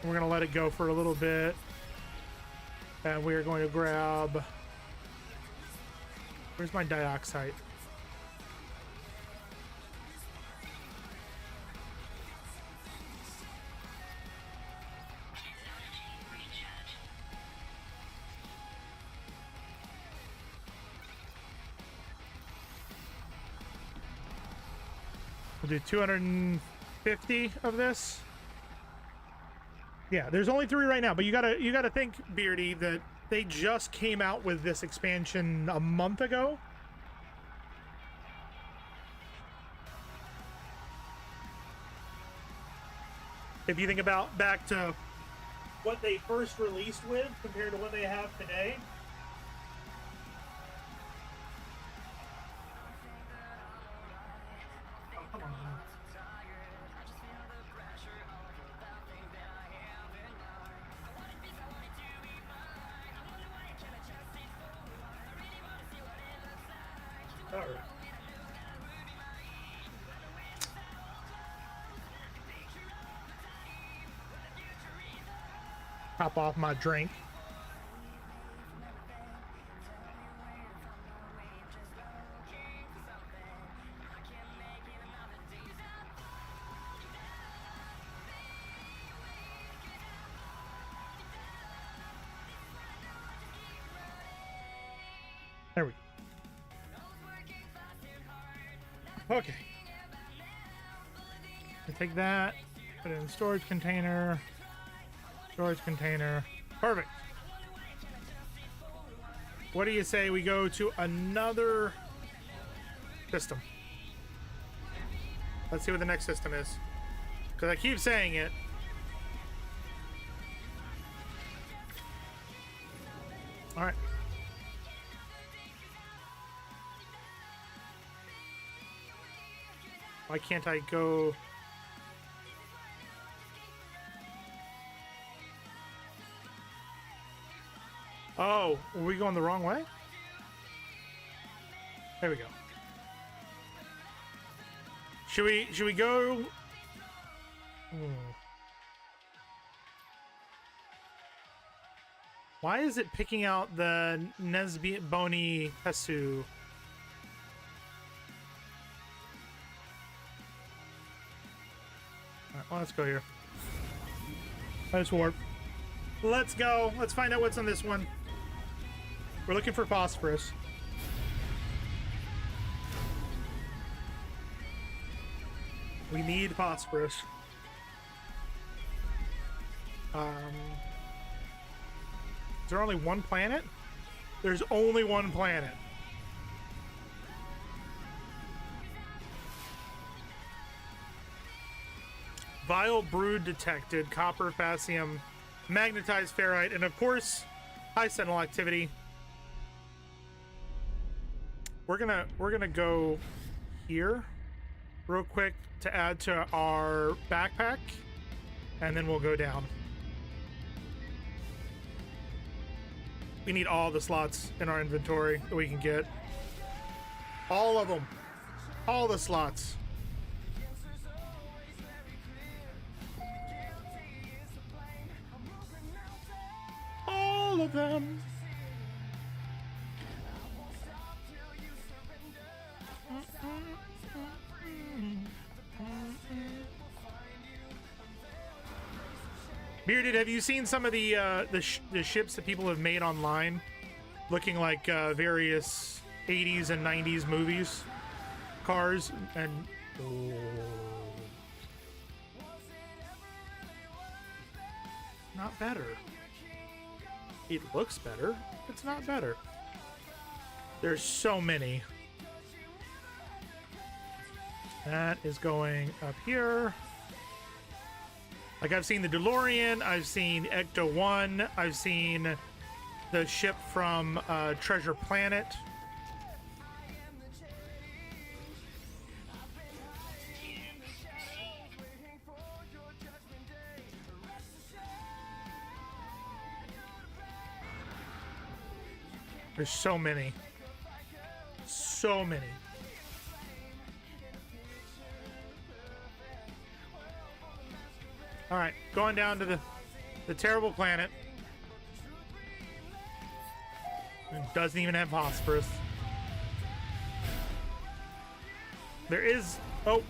We're going to let it go for a little bit. And we are going to grab... Where's my dioxide? We'll do 250 of this. Yeah, there's only 3 right now, but you gotta think, Beardy, that they just came out with this expansion a month ago. If you think about back to what they first released with compared to what they have today. Oh, come on. All right. Top off my drink. There we go. Okay. Take that, put it in storage container. Storage container. Perfect. What do you say we go to another system? Let's see what the next system is. Because I keep saying it. All right. Why can't I go? Oh, were we going the wrong way? There we go. Should we go? Why is it picking out the Nesbitt Boni Tesu? Alright, well, let's go here. Let's warp. Let's go. Let's find out what's on this one. We're looking for phosphorus. We need phosphorus. Is there only one planet? There's only one planet. Vile brood detected. Copper, Fassium, magnetized ferrite, and of course, high sentinel activity. We're gonna go here real quick to add to our backpack, and then we'll go down. We need all the slots in our inventory that we can get. All of them. All the slots. All of them. Bearded, have you seen some of the ships that people have made online, looking like various 80s and 90s movies, cars, and not better. It looks better. It's not better. There's so many. That is going up here. Like, I've seen the DeLorean, I've seen Ecto 1, I've seen the ship from Treasure Planet. There's so many. So many. All right, going down to the terrible planet. It doesn't even have phosphorus. There is... Oh.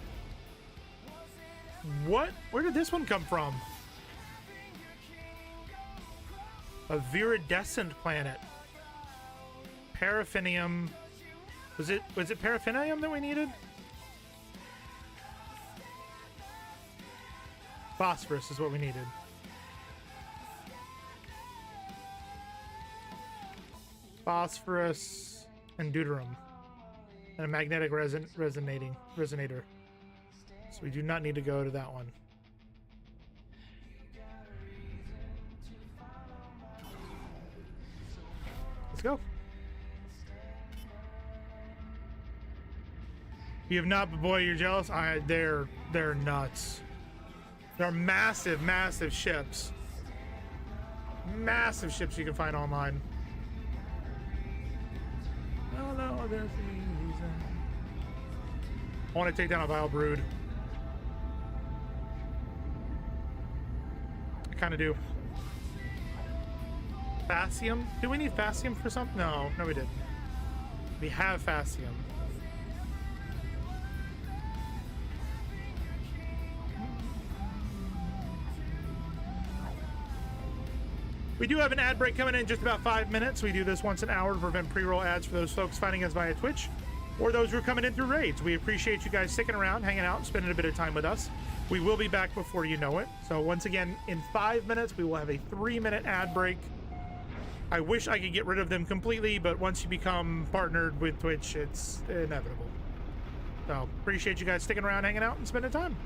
What? Where did this one come from? A viridescent planet. Paraffinium. Was it paraffinium that we needed? Phosphorus is what we needed. Phosphorus and deuterium. And a magnetic resonator. So we do not need to go to that one. Let's go. You have not, but boy, you're jealous. They're nuts. They're massive, massive ships. Massive ships you can find online. Hello, there's a reason. I want to take down a vile brood. I kind of do. Fascium? Do we need Fascium for something? No, we didn't. We have Fascium. We do have an ad break coming in just about 5 minutes. We do this once an hour to prevent pre-roll ads for those folks finding us via Twitch or those who are coming in through raids. We appreciate you guys sticking around, hanging out, and spending a bit of time with us. We will be back before you know it. So once again, in 5 minutes, we will have a 3-minute ad break. I wish I could get rid of them completely, but once you become partnered with Twitch, it's inevitable. So appreciate you guys sticking around, hanging out, and spending time.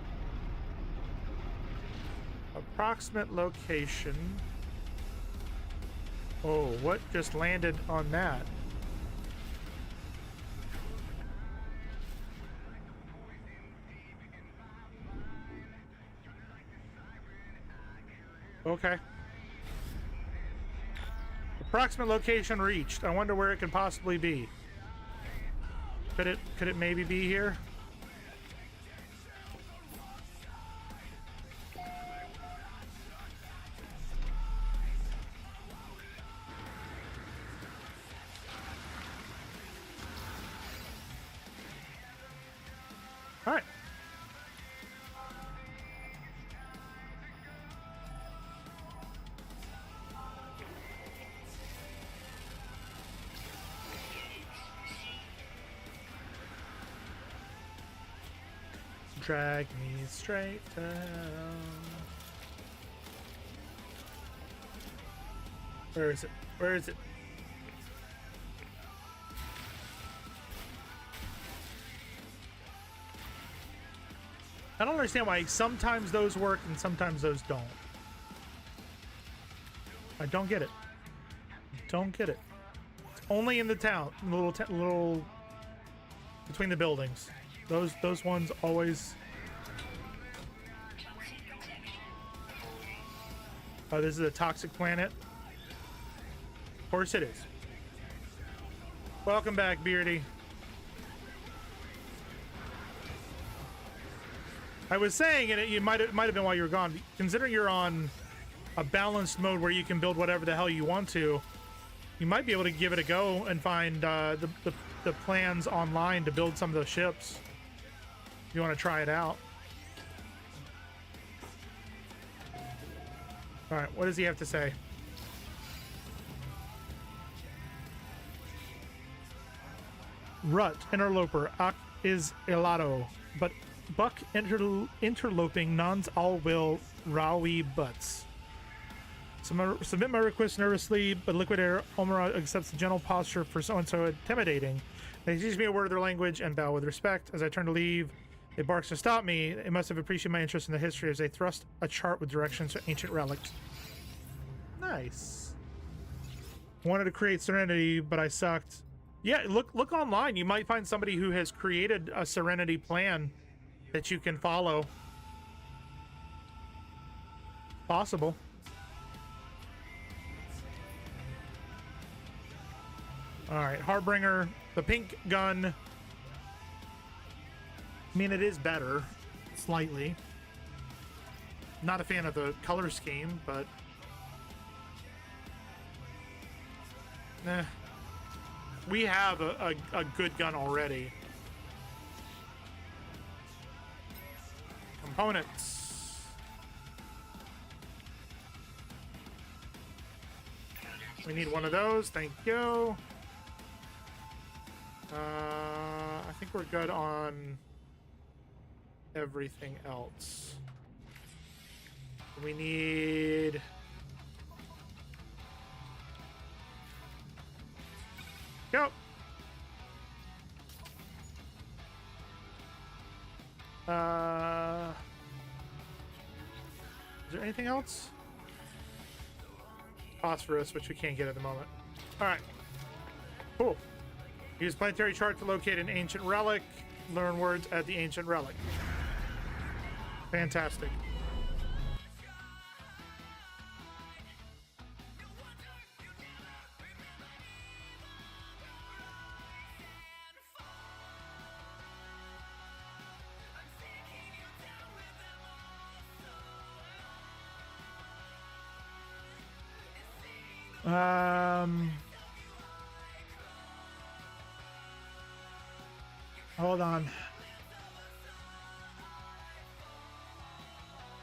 Approximate location. Oh, what just landed on that? Okay. Approximate location reached. I wonder where it could possibly be. Could it maybe be here? All right. Drag me straight down. Where is it? Where is it? I don't understand why sometimes those work and sometimes those don't. I don't get it. Don't get it. It's only in the town, little between the buildings. Those ones always. Oh, this is a toxic planet. Of course it is. Welcome back, Beardy. I was saying, and it might have been while you were gone, considering you're on a balanced mode where you can build whatever the hell you want to, you might be able to give it a go and find the plans online to build some of those ships. If you want to try it out. All right, what does he have to say? Rut, interloper, ak is elado, but buck interloping nons all will rawi butts. Submit my request nervously, but Liquidator Omura accepts the gentle posture for so-and-so intimidating. They teach me a word of their language and bow with respect. As I turn to leave, it barks to stop me. It must have appreciated my interest in the history as they thrust a chart with directions to ancient relics. Nice. Wanted to create Serenity, but I sucked. Yeah, look online. You might find somebody who has created a Serenity plan that you can follow. Possible. All right, Harbinger, the pink gun. I mean, it is better, slightly. Not a fan of the color scheme, but we have a good gun already. Components. We need one of those, thank you. I think we're good on everything else. We need go. Is there anything else? Phosphorus, which we can't get at the moment. All right, cool. Use planetary chart to locate an ancient relic. Learn words at the ancient relic. Fantastic. Hold on.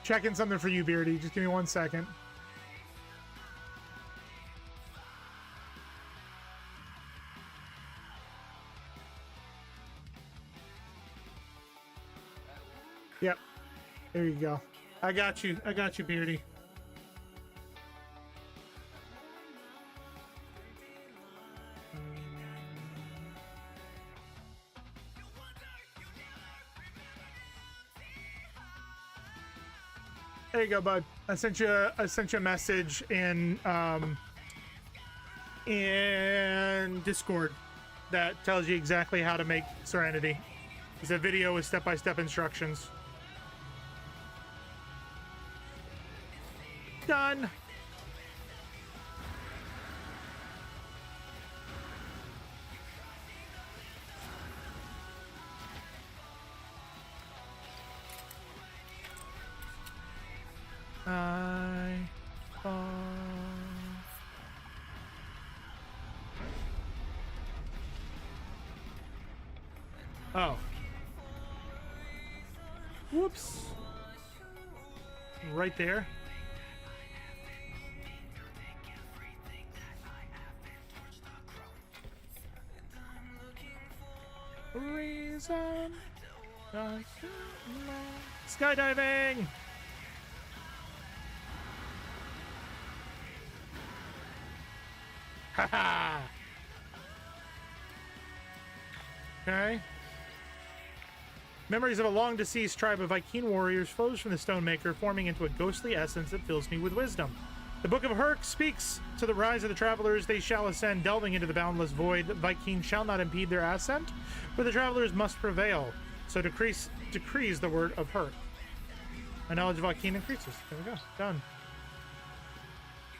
Checking something for you, Beardy. Just give me 1 second. Yep. There you go. I got you. I got you, Beardy. There you go, bud. I sent you a message in Discord that tells you exactly how to make Serenity. It's a video with step-by-step instructions. Done. Oh. Whoops. Right there. Reason. Skydiving. Haha. Okay. Memories of a long-deceased tribe of Viking warriors flows from the Stonemaker, forming into a ghostly essence that fills me with wisdom. The Book of Herc speaks to the rise of the travelers. They shall ascend, delving into the boundless void. The Viking shall not impede their ascent, but the travelers must prevail. So decrees the word of Herc. My knowledge of Viking increases. There we go. Done.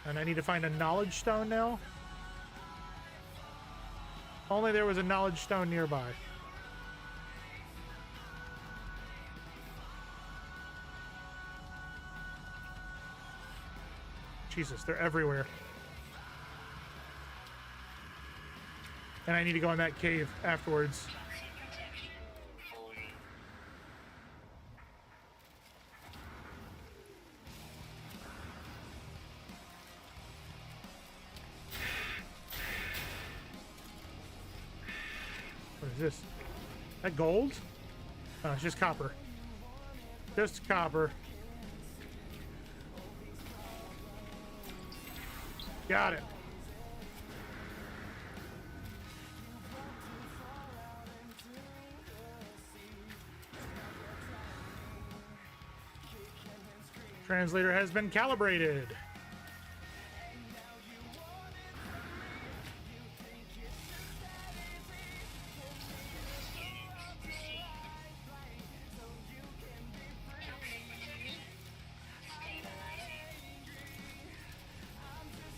And I need to find a knowledge stone now. Only there was a knowledge stone nearby. Jesus, they're everywhere. And I need to go in that cave afterwards. What is this? Is that gold? Oh, it's just copper. Just copper. Got it. Translator has been calibrated.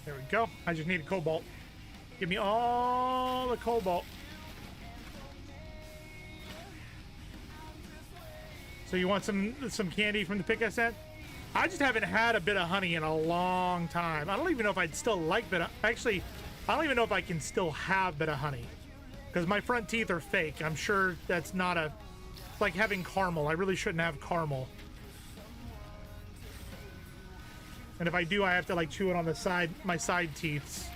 There we go. I just need a cobalt. Give me all the cobalt. So you want some candy from the pick I sent? I just haven't had a bit of honey in a long time. I don't even know if I'd still like bit of... Actually, I don't even know if I can still have bit of honey. Because my front teeth are fake. I'm sure that's not a... It's like having caramel. I really shouldn't have caramel. And if I do, I have to like chew it on the side, my side teeth,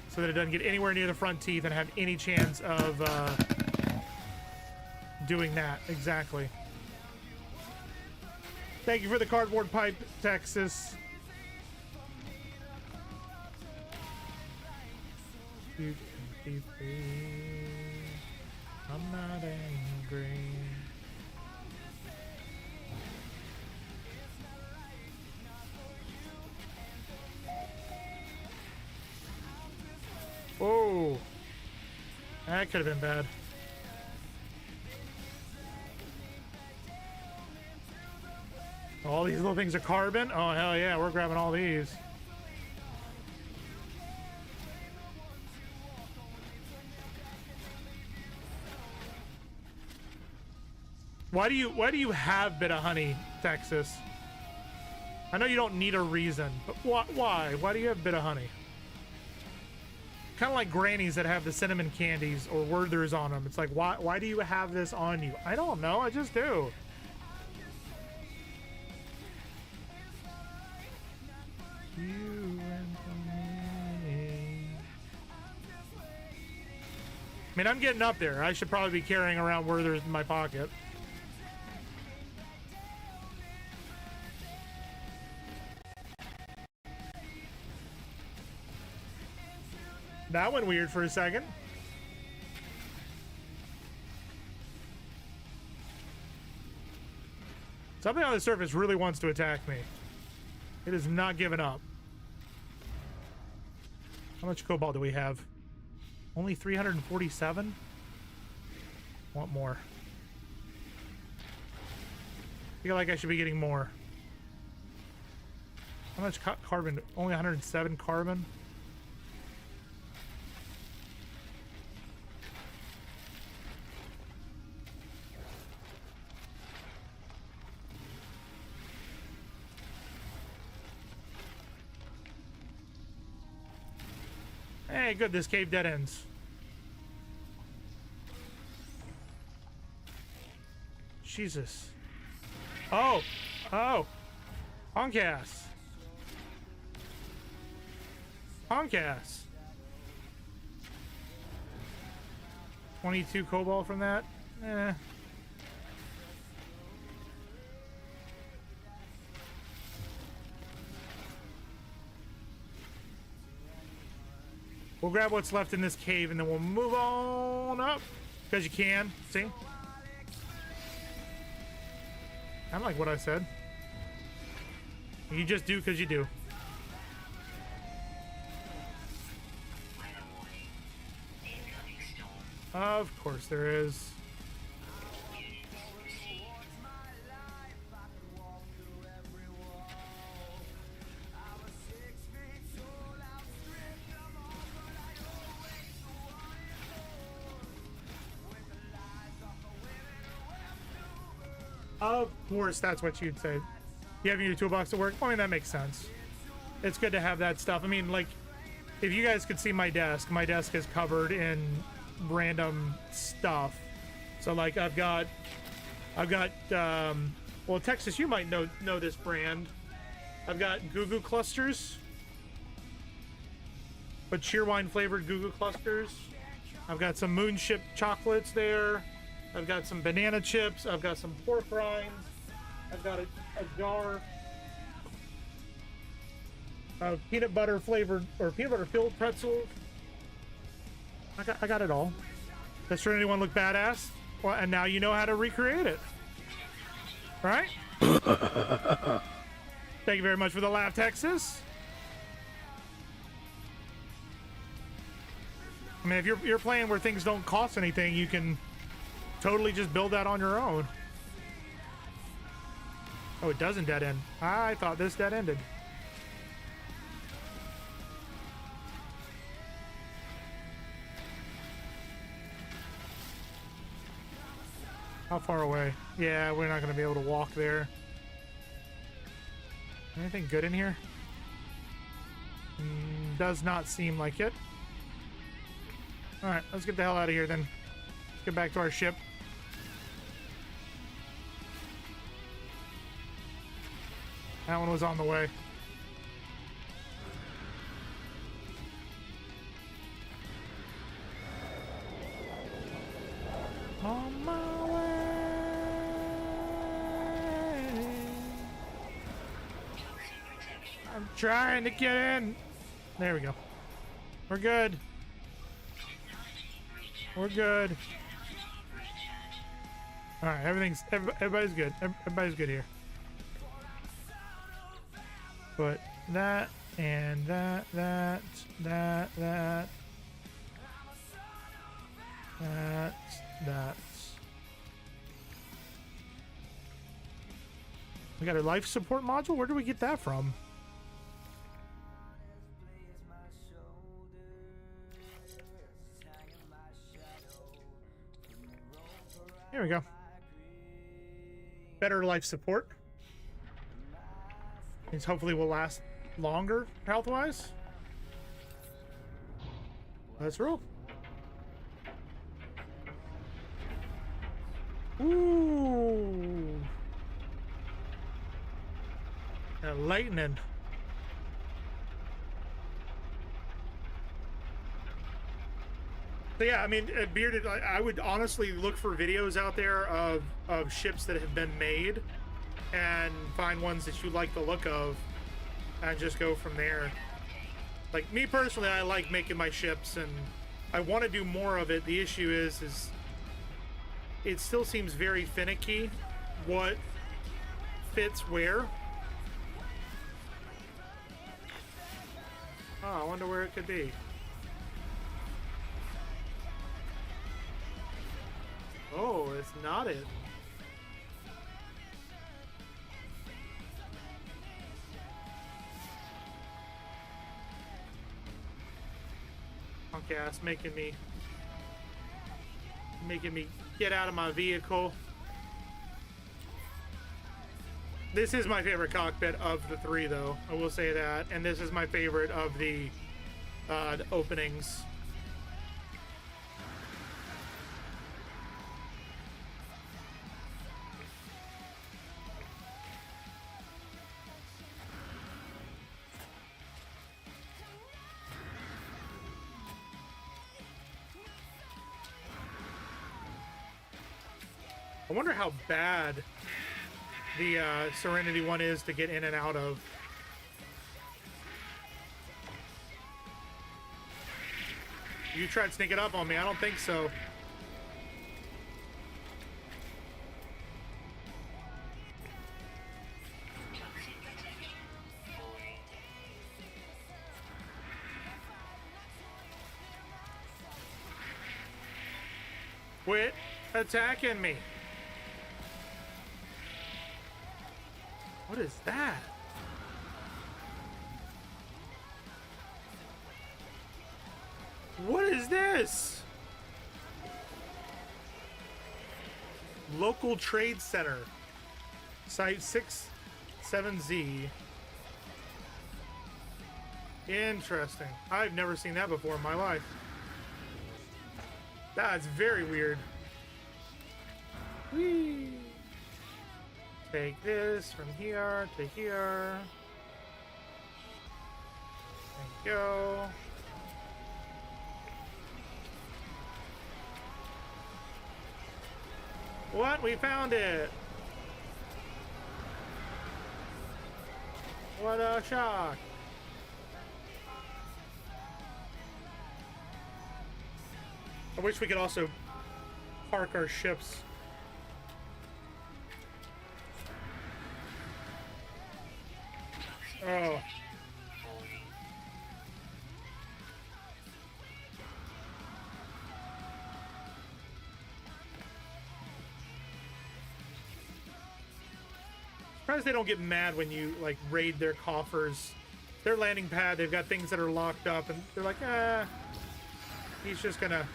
so that it doesn't get anywhere near the front teeth and have any chance of doing that. Exactly. Thank you for the cardboard pipe, Texas. You can be free. I'm not angry. Whoa. That could have been bad. All these little things are carbon? Oh, hell yeah, we're grabbing all these. Why do you have bit of honey, Texas? I know you don't need a reason, but why? Why do you have bit of honey? kind of like grannies that have the cinnamon candies or Werthers on them. It's like, why do you have this on you? I don't know. I just do. You and me. I mean, I'm getting up there. I should probably be carrying around Werthers in my pocket. That went weird for a second. Something on the surface really wants to attack me. It is not giving up. How much cobalt do we have? Only 347? Want more. I feel like I should be getting more. How much carbon? Only 107 carbon? Hey, good, this cave dead ends. Jesus. Oh! Oh! Honkass! Honkass! 22 cobalt from that? Eh. We'll grab what's left in this cave and then we'll move on up. Because you can. See? I like what I said. You just do because you do. Of course there is. Of course, that's what you'd say. You having your toolbox at work? I mean, that makes sense. It's good to have that stuff. I mean, like, if you guys could see my desk is covered in random stuff. So, like, I've got, well, Texas, you might know this brand. I've got Goo Goo clusters, but Cheerwine flavored Goo Goo clusters. I've got some Moonship chocolates there. I've got some banana chips. I've got some pork rinds. I've got a jar of peanut butter flavored or peanut butter filled pretzels. I got it all. Does anyone look badass? Well, and now you know how to recreate it, right? Thank you very much for the laugh, Texas. I mean, if you're playing where things don't cost anything, you can totally just build that on your own. Oh, it doesn't dead end. I thought this dead ended. How far away? Yeah, we're not going to be able to walk there. Anything good in here? Does not seem like it. Alright, let's get the hell out of here then. Let's get back to our ship. That one was on the way. On my way. I'm trying to get in. There we go. We're good. We're good. All right, everybody's good. Everybody's good here. But that and that. We got a life support module? Where do we get that from? Here we go. Better life support. Means hopefully will last longer health-wise. Let's roll. Ooh. That lightning. So yeah, I mean, bearded. I would honestly look for videos out there of ships that have been made, and find ones that you like the look of, and just go from there. Like me personally, I like making my ships, and I want to do more of it. The issue is it still seems very finicky what fits where. Oh, I wonder where it could be. Oh, it's not it. Okay, that's making me get out of my vehicle. This is my favorite cockpit of the three, though. I will say that, and this is my favorite of the openings. I wonder how bad the Serenity one is to get in and out of. You tried sneaking up on me. I don't think so. Quit attacking me. What is that? What is this? Local Trade Center. Site 67Z. Interesting. I've never seen that before in my life. That's very weird. Whee! Take this from here to here. There you go. What? We found it! What a shock! I wish we could also park our ships. Oh. Surprised they don't get mad when you like raid their coffers. Their landing pad, they've got things that are locked up, and they're like, he's just gonna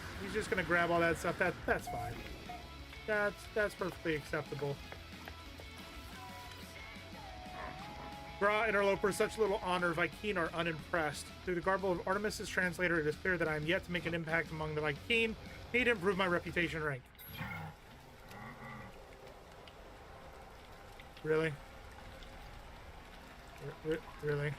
grab all that stuff. That's fine. That's perfectly acceptable. Gra interloper, such little honor, Vy'keen are unimpressed. Through the garble of Artemis's translator, it is clear that I am yet to make an impact among the Vy'keen. Need to improve my reputation rank. Really? Really?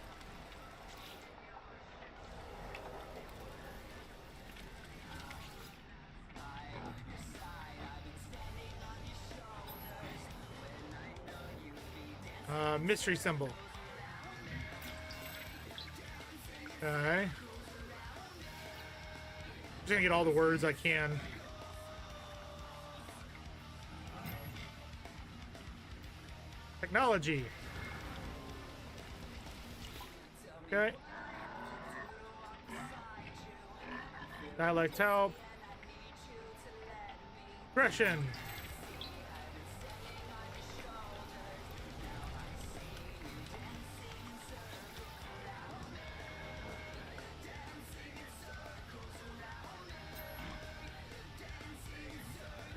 Mystery symbol. Okay. Just gonna get all the words I can. Technology. Okay. Dialect help. Aggression.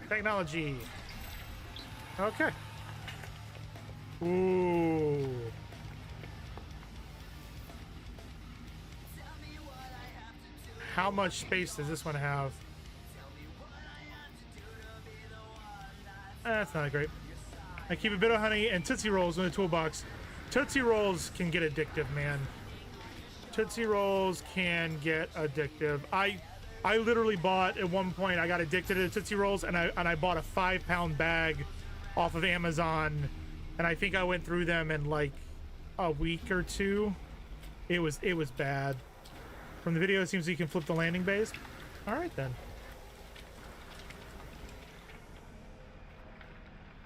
Technology. Okay. Ooh. How much space does this one have? That's not great. I keep a bit of honey and Tootsie Rolls in the toolbox. Tootsie Rolls can get addictive, man. Tootsie Rolls can get addictive. I literally bought, at one point, I got addicted to Tootsie Rolls, and I bought a 5-pound bag off of Amazon, and I think I went through them in like a week or two. It was bad. From the video, it seems you can flip the landing bays. All right, then.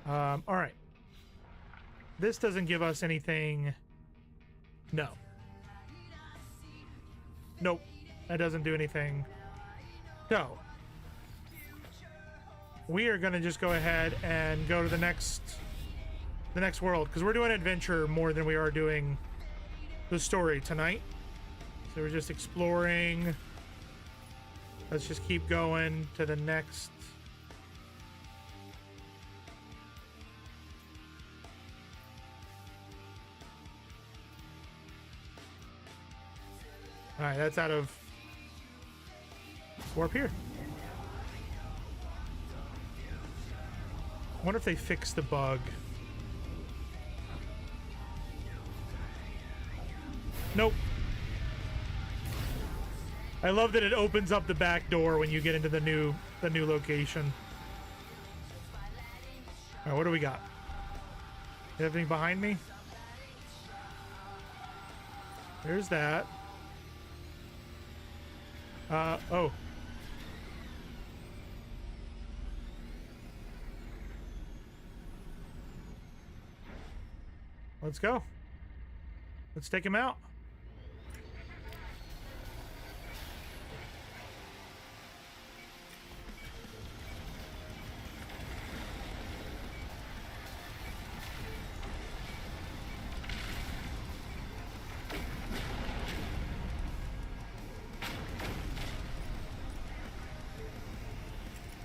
All right. This doesn't give us anything. No. Nope. That doesn't do anything. So, we are going to just go ahead and go to the next world, because we're doing adventure more than we are doing the story tonight. So we're just exploring. Let's just keep going to the next. All right, that's out of warp here. I wonder if they fixed the bug. Nope. I love that it opens up the back door when you get into the new location. All right, what do we got? You have anything behind me? There's that. Oh. Let's go. Let's take him out.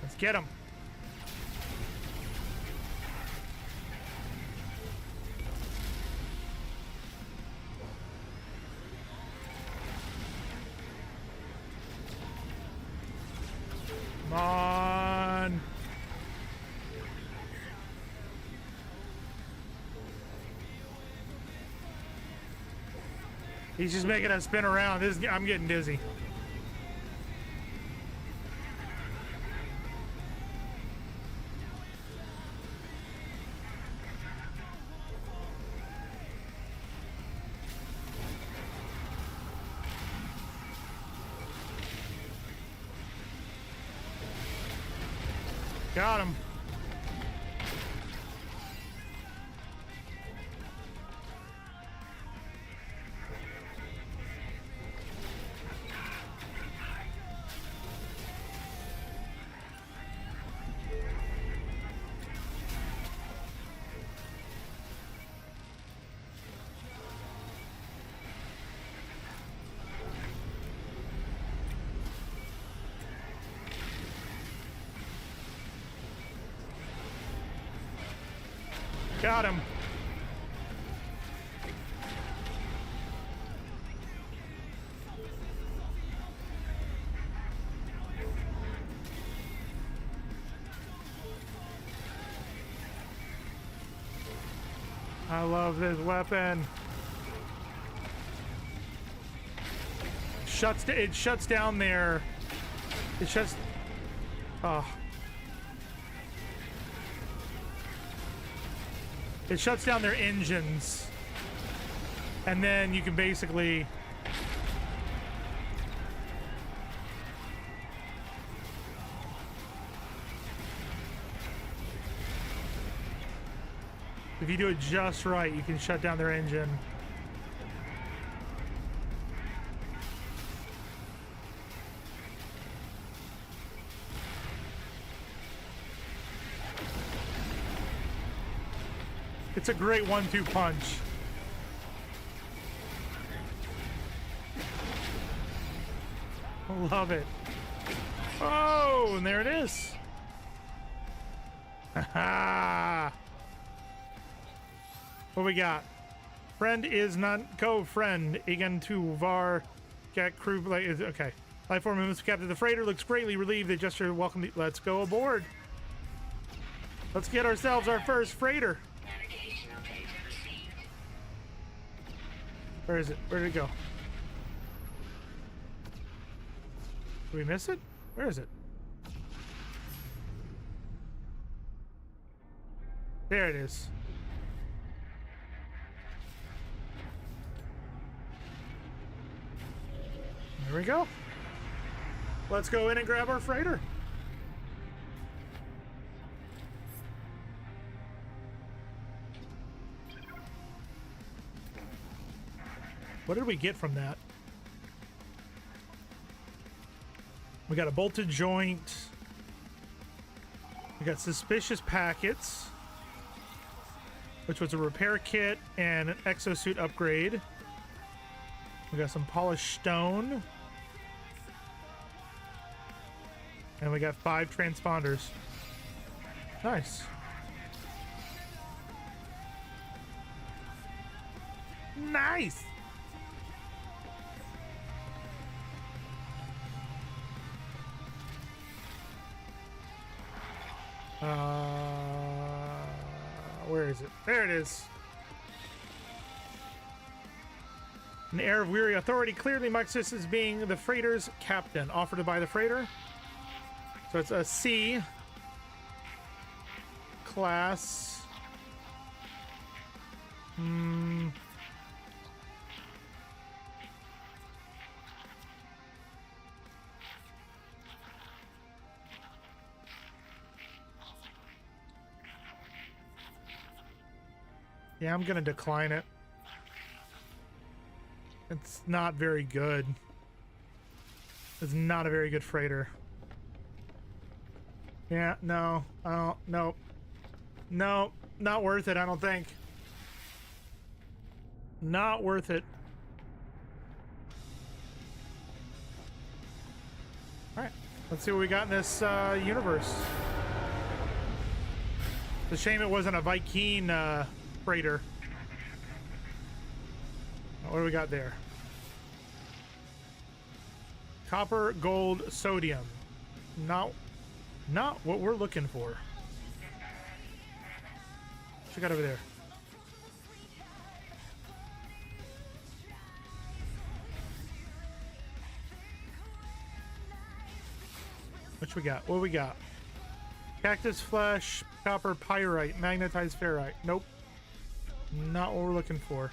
Let's get him. Come on. He's just making us spin around. I'm getting dizzy. Got him. Got him. I love this weapon. It shuts down there. It shuts. Oh. It shuts down their engines, and then you can basically if you do it just right, you can shut down their engine. It's a great 1-2 punch. Love it. Oh, and there it is. Ha! What we got? Friend is not co-friend. Igen to var get crew like okay. Lifeform moves captain the freighter. Looks greatly relieved. They gesture welcome. Let's go aboard. Let's get ourselves our first freighter. Where is it? Where did it go? Did we miss it? Where is it? There it is. There we go. Let's go in and grab our freighter. What did we get from that? We got a bolted joint. We got suspicious packets, which was a repair kit and an exosuit upgrade. We got some polished stone. And we got 5 transponders. Nice. Nice! Where is it? There it is. An air of weary authority. Clearly, Maxis is being the freighter's captain. Offered to buy the freighter. So it's a C class. Yeah, I'm gonna decline it. It's not very good. It's not a very good freighter. Yeah, no. Oh, no. No, not worth it, I don't think. Not worth it. Alright, let's see what we got in this universe. It's a shame it wasn't a Viking freighter. What do we got there? Copper, gold, sodium. Not what we're looking for. What you got over there? What we got? What we got? Cactus flesh, copper, pyrite, magnetized ferrite. Nope. Not what we're looking for.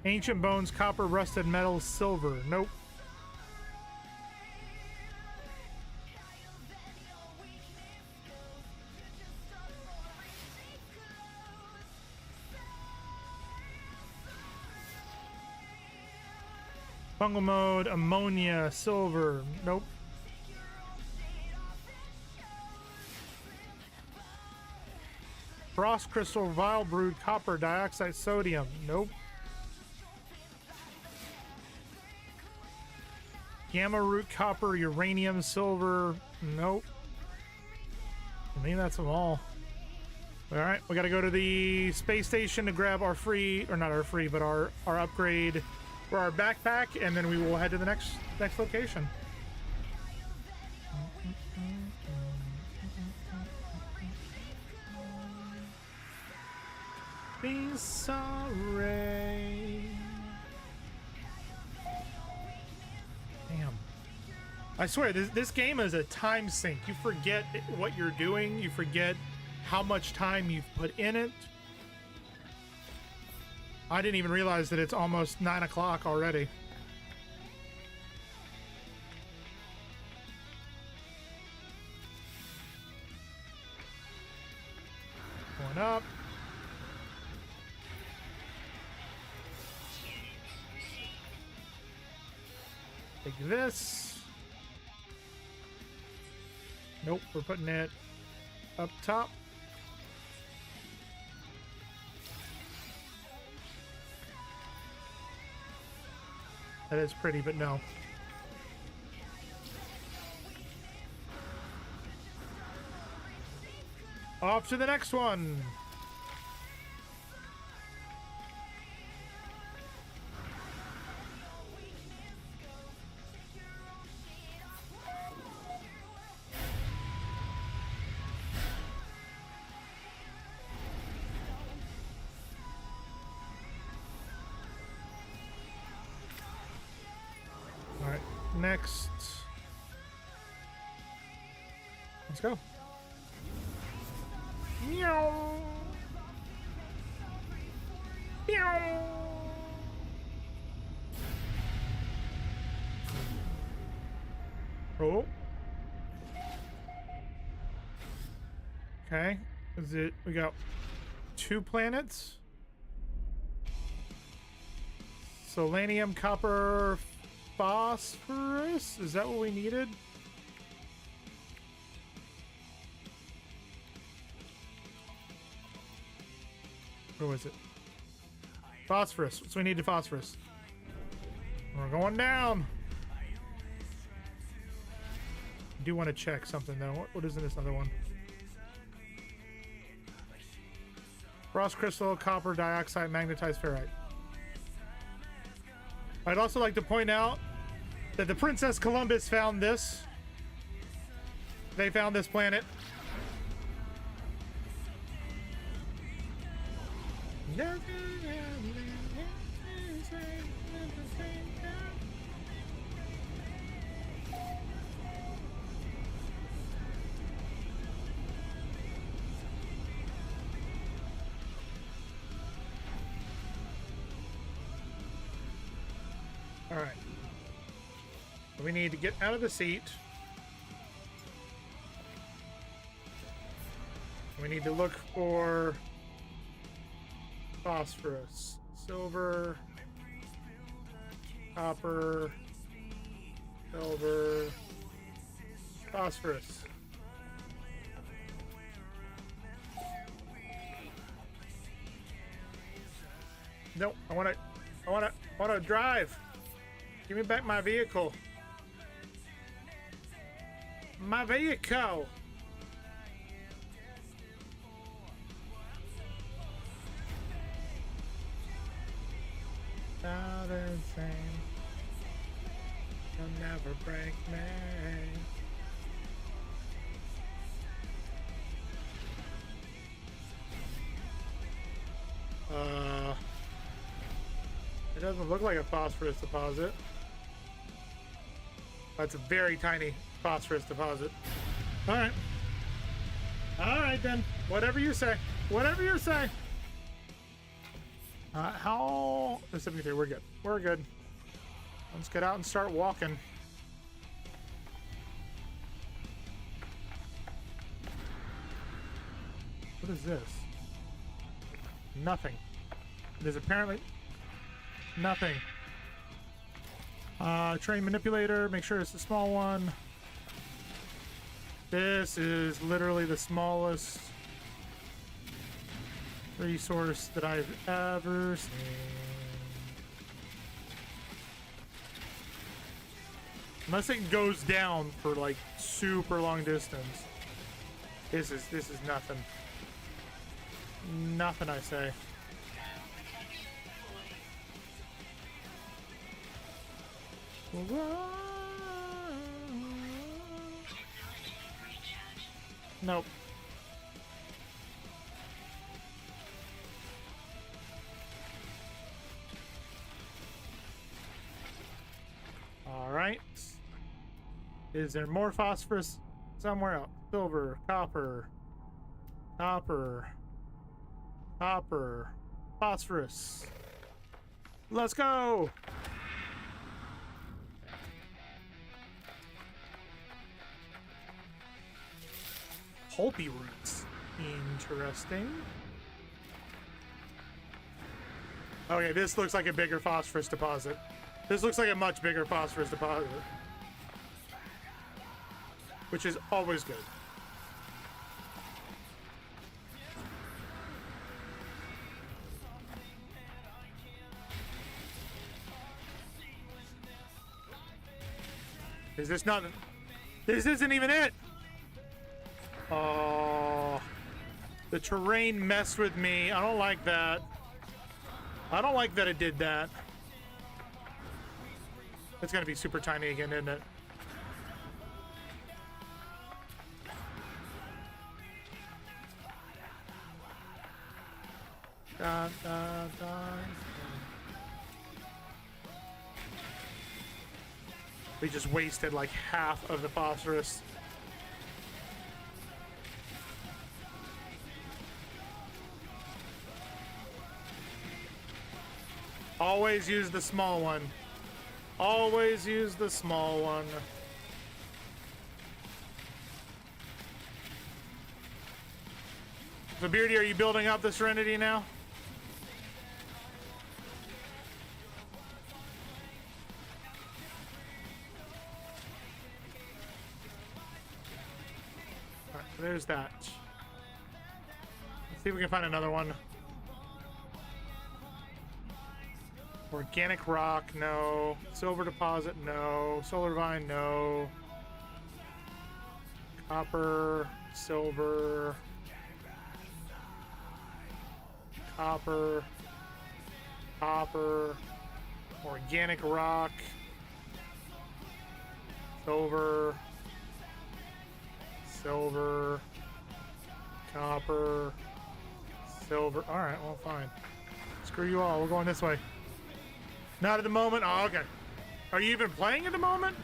Ancient bones, copper, rusted metal, silver. Nope. Fungal mode, ammonia, silver. Nope. Frost crystal, vile brood, copper, dioxide, sodium. Nope. Gamma root, copper, uranium, silver. Nope. I think that's them all. All right, we got to go to the space station to grab our free, or not our free, but our upgrade for our backpack, and then we will head to the next location. Be sorry. Damn. I swear, this game is a time sink. You forget what you're doing. You forget how much time you've put in it. I didn't even realize that it's almost 9 o'clock already. Going up. Take this. Nope, we're putting it up top. That is pretty, but no. off to the next one. All right, next. Let's go. Meow. Meow. Oh. Okay. Is it? We got 2 planets. Selenium, copper, phosphorus. Is that what we needed? Where was it? Phosphorus. So we need the phosphorus. We're going down. I do want to check something though. What is in this other one? Frost crystal, copper dioxide, magnetized ferrite. I'd also like to point out that the Princess Columbus found this. They found this planet. All right. We need to get out of the seat. We need to look for phosphorus, silver, copper, silver, phosphorus. Nope, I wanna drive. Give me back my vehicle. My vehicle. Now the same. You'll never break me. It doesn't look like a phosphorus deposit. That's a very tiny phosphorus deposit. All right. All right then. Whatever you say. Whatever you say. How? 73. We're good. We're good. Let's get out and start walking. What is this? Nothing. It is apparently nothing. Train manipulator. Make sure it's the small one. This is literally the smallest resource that I've ever seen. Unless it goes down for like super long distance. This is nothing. Nothing, I say. Nope. All right. Is there more phosphorus somewhere else? Silver, copper, copper, copper, phosphorus. Let's go. Pulpy roots. Interesting. Okay, this looks like a bigger phosphorus deposit. This looks like a much bigger phosphorus deposit. Which is always good. Is this not... This isn't even it! Oh... The terrain messed with me. I don't like that. I don't like that it did that. It's gonna be super tiny again, isn't it? Da, da, da. We just wasted like half of the phosphorus. Always use the small one. Always use the small one. So Beardy, are you building up the Serenity now? All right, there's that. Let's see if we can find another one. Organic rock, no. Silver deposit, no. Solar vine, no. Copper, silver. Copper. Copper. Organic rock. Silver. Silver. Copper. Silver. Alright, well, fine. Screw you all. We're going this way. Not at the moment? Oh, okay. Are you even playing at the moment?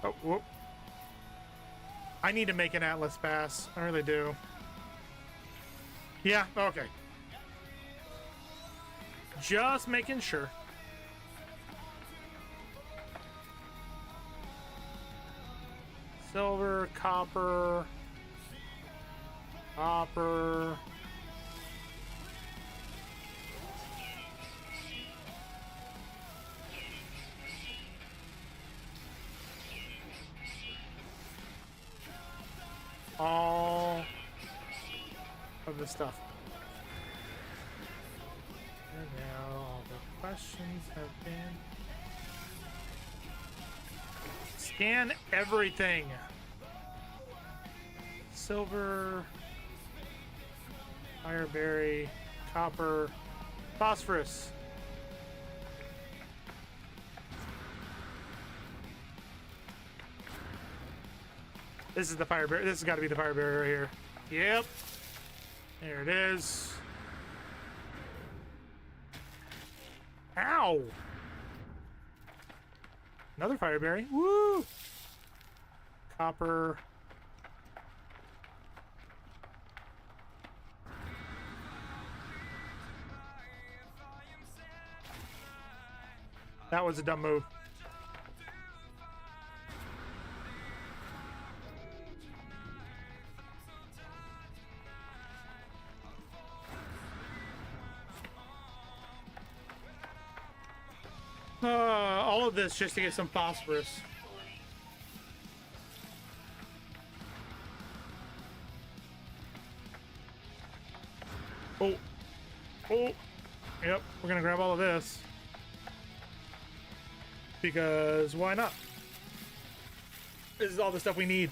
Oh, whoop. I need to make an Atlas pass. I really do. Yeah, okay. Just making sure. Silver, copper, copper. All of the stuff. And now all the questions have been... Scan everything. Silver, fireberry, copper, phosphorus. This is the fireberry. This has got to be the fireberry right here. Yep. There it is. Ow! Another fireberry. Woo! Copper. That was a dumb move. All of this just to get some phosphorus. Oh. Oh. Yep, we're gonna grab all of this. Because why not? This is all the stuff we need.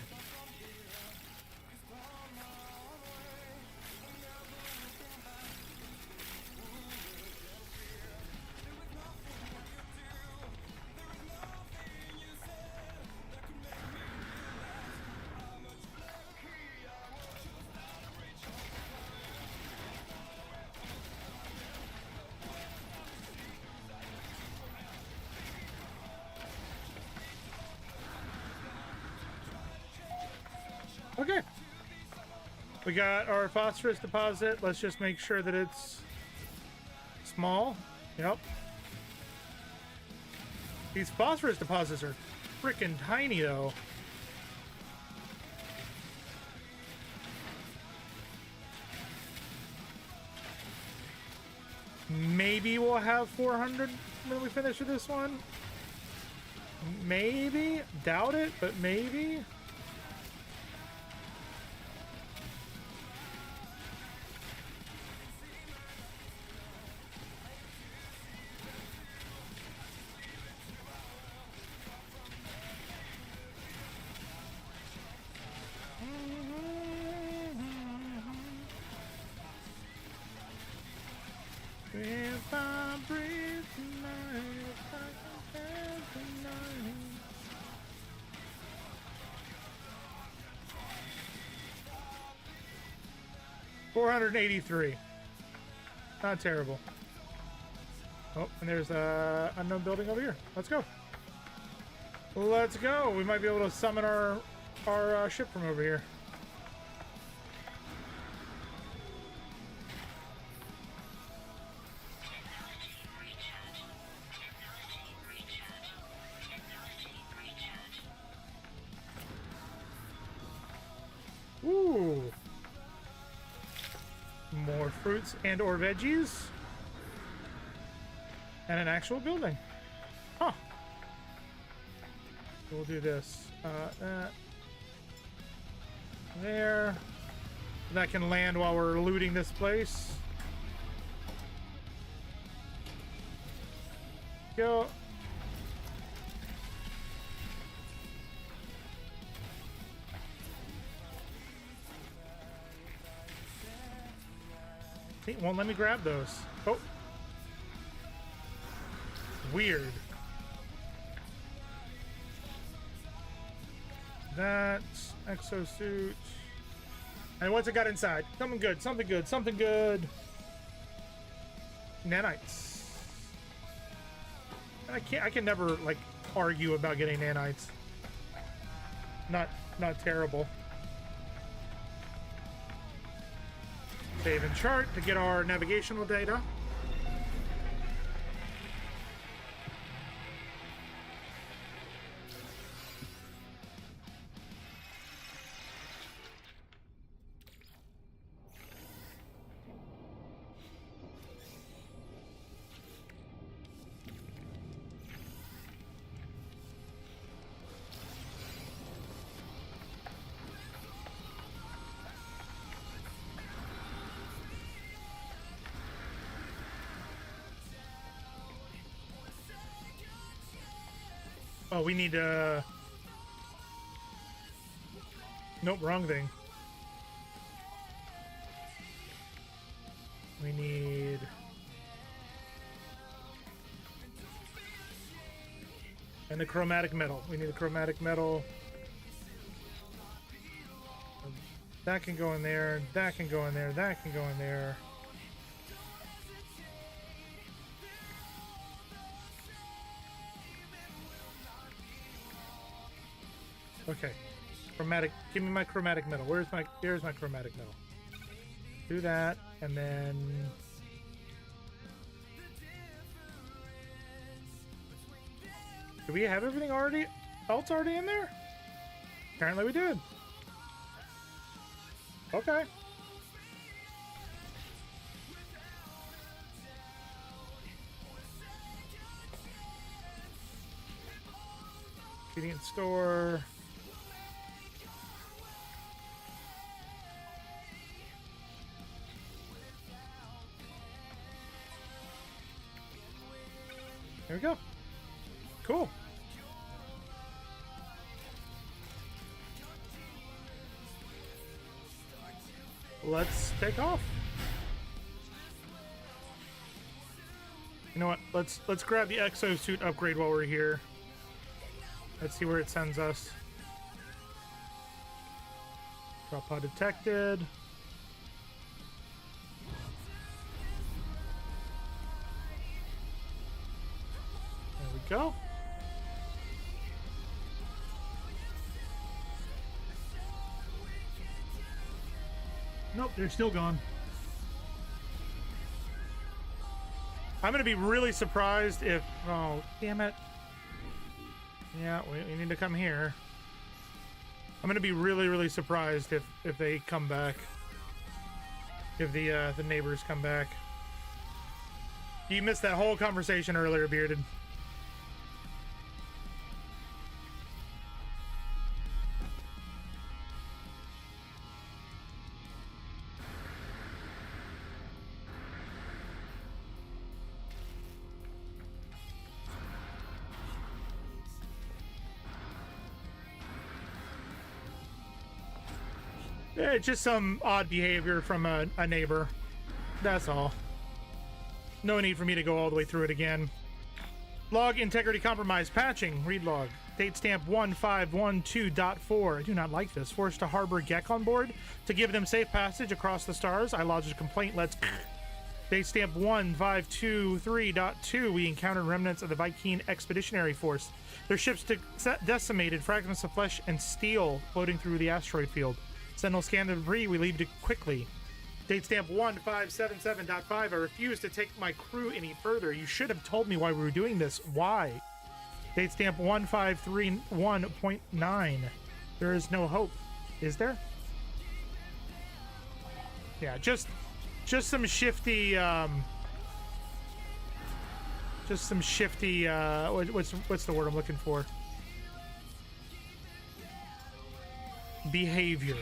Okay. We got our phosphorus deposit. Let's just make sure that it's small. Yep. These phosphorus deposits are freaking tiny, though. Maybe we'll have 400 when we finish with this one. Maybe. Doubt it, but maybe. If I breathe tonight, if I can have tonight. $483. Not terrible. Oh, and there's a unknown building over here. Let's go. Let's go. We might be able to summon our ship from over here. Ooh. More fruits and or veggies. And an actual building. Huh. We'll do this. That. There. That can land while we're looting this place. Go. It won't let me grab those. Oh. Weird. That's exosuit. And what's it got inside? Something good, something good, something good. Nanites. I can never like argue about getting nanites. Not terrible. Save and chart to get our navigational data. Oh, we need nope, wrong thing. We need and the chromatic metal. We need the chromatic metal. That can go in there, that can go in there, that can go in there. Okay, chromatic. Give me my chromatic metal. Here's my chromatic metal. Do that, and then do we have everything else already in there? Apparently we did. Okay. Convenient store. There we go. Cool. Let's take off. You know what? Let's grab the exosuit upgrade while we're here. Let's see where it sends us. Drop pod detected. There we go. Nope, they're still gone. I'm gonna be really surprised if... Oh, damn it. Yeah, we need to come here. I'm gonna be really, really surprised if they come back. If the neighbors come back. You missed that whole conversation earlier, Bearded. Yeah, it's just some odd behavior from a neighbor. That's all. No need for me to go all the way through it again. Log integrity compromise patching. Read log. Date stamp 1512.4. I do not like this. Forced to harbor Gek on board to give them safe passage across the stars. I lodged a complaint. Let's. Date stamp 1523.2. We encountered remnants of the Viking Expeditionary Force. Their ships decimated, fragments of flesh and steel floating through the asteroid field. Sentinel scanned the debris. We leave it quickly. Date stamp 1577.5. I refuse to take my crew any further. You should have told me why we were doing this. Why? Date stamp 1531.9. There is no hope. Is there? Yeah, just some shifty what's the word I'm looking for? Behavior.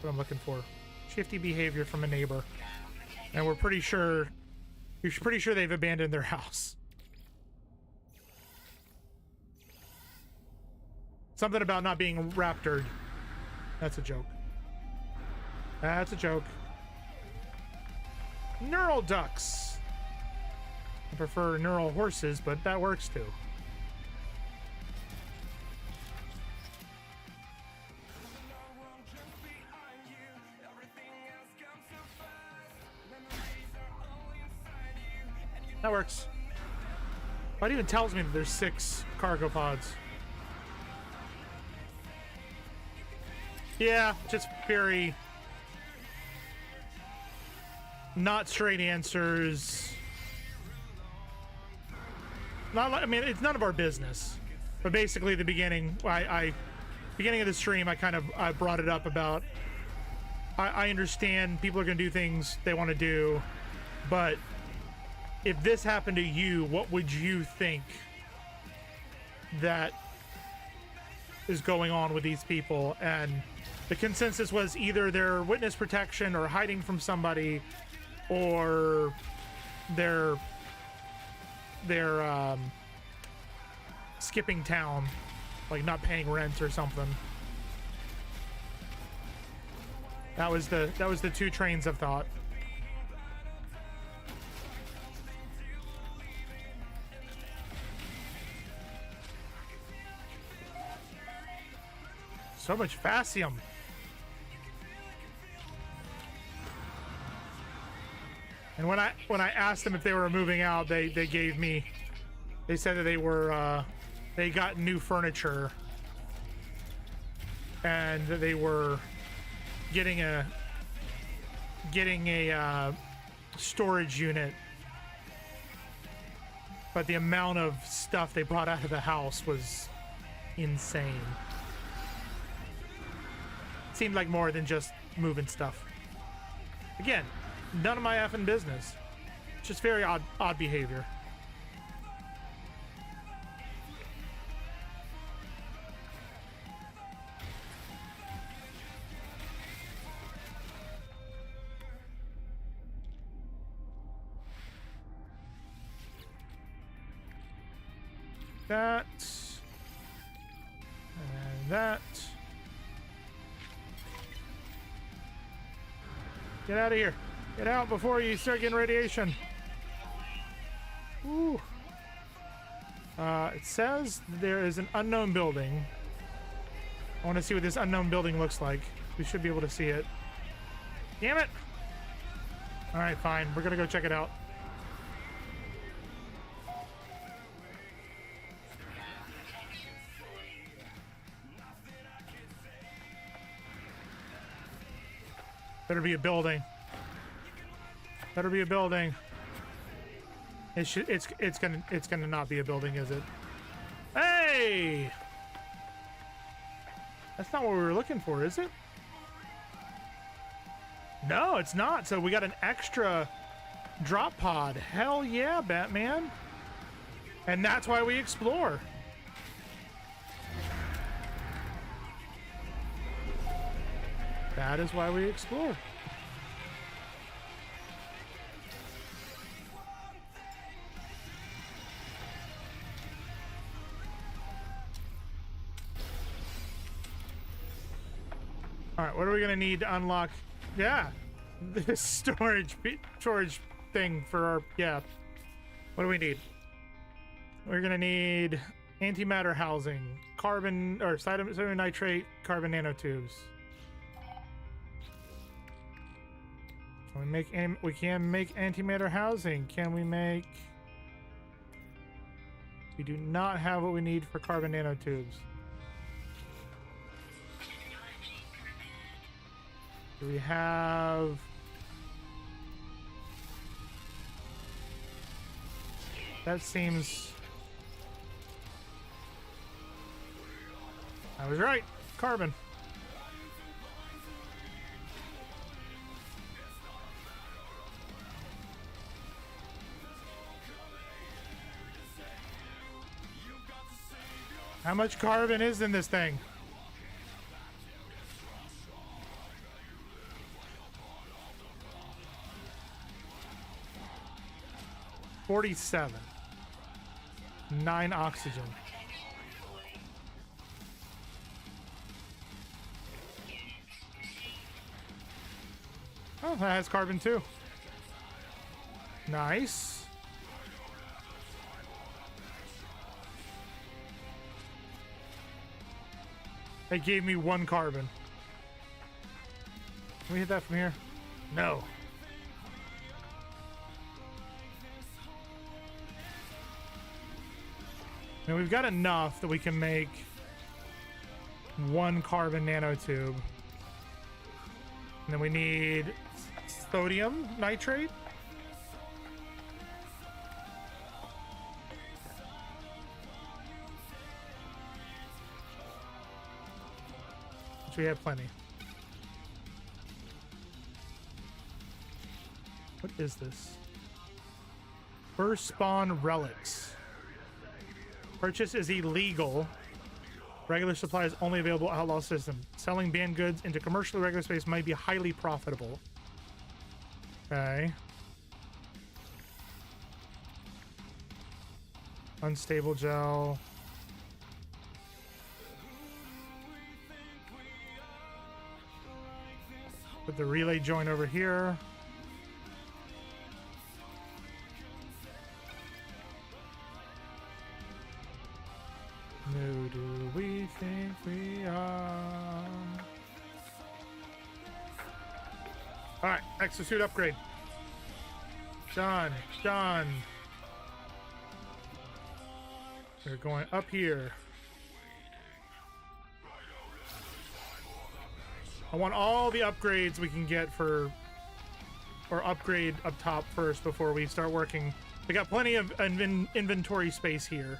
What I'm looking for. Shifty behavior from a neighbor. And you're pretty sure they've abandoned their house. Something about not being raptored. That's a joke. That's a joke. Neural ducks. I prefer neural horses, but that works too. That works. But it even tells me that there's 6 cargo pods. Yeah, just very not straight answers. Not like, I mean, it's none of our business. But basically, the beginning, beginning of the stream, I brought it up about. I understand people are going to do things they want to do, but if this happened to you, what would you think that is going on with these people? And the consensus was either they're witness protection or hiding from somebody, or they're skipping town, like not paying rent or something. That was the 2 trains of thought. So much Fassium. And when I asked them if they were moving out, they said that they were they got new furniture and that they were getting a storage unit, but the amount of stuff they brought out of the house was insane. Seemed like more than just moving stuff. Again, none of my effing business. Just very odd behavior. That and that. Get out of here. Get out before you start getting radiation. Ooh. It says there is an unknown building. I want to see what this unknown building looks like. We should be able to see it. Damn it! Alright, fine. We're gonna go check it out. Better be a building. Better be a building. It's gonna not be a building, is it? Hey! That's not what we were looking for, is it? No, it's not. So we got an extra drop pod. Hell yeah, Batman. And that's why we explore. That is why we explore. All right, what are we gonna need to unlock? Yeah, this storage thing for our, yeah. What do we need? We're gonna need antimatter housing, carbon, or sodium nitrate, carbon nanotubes. Can we make, we can make antimatter housing. Can we make... We do not have what we need for carbon nanotubes. Do we have... That seems... I was right. Carbon. How much carbon is in this thing? $47. 9 oxygen. Oh, that has carbon too. Nice. They gave me 1 carbon. Can we hit that from here? No. Now we've got enough that we can make 1 carbon nanotube. And then we need sodium nitrate. Which we have plenty. What is this? First spawn relics. Purchase is illegal. Regular supplies only available outlaw system. Selling banned goods into commercially regular space might be highly profitable. Okay. Unstable gel. Put the relay joint over here. Who do we think we are? Alright, exosuit upgrade. Done. Done. We're going up here. I want all the upgrades we can get for... Or upgrade up top first before we start working. We got plenty of inventory space here.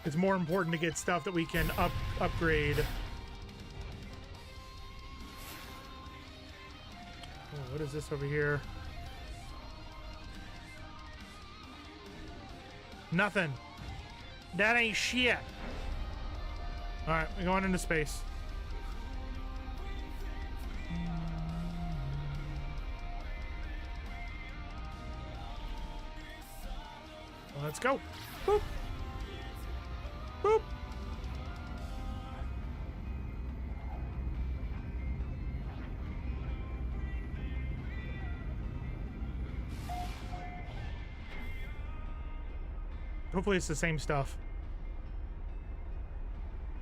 It's more important to get stuff that we can upgrade. Oh, what is this over here? Nothing. That ain't shit. Alright, we're going into space. Let's go. Boop. Boop. Hopefully it's the same stuff.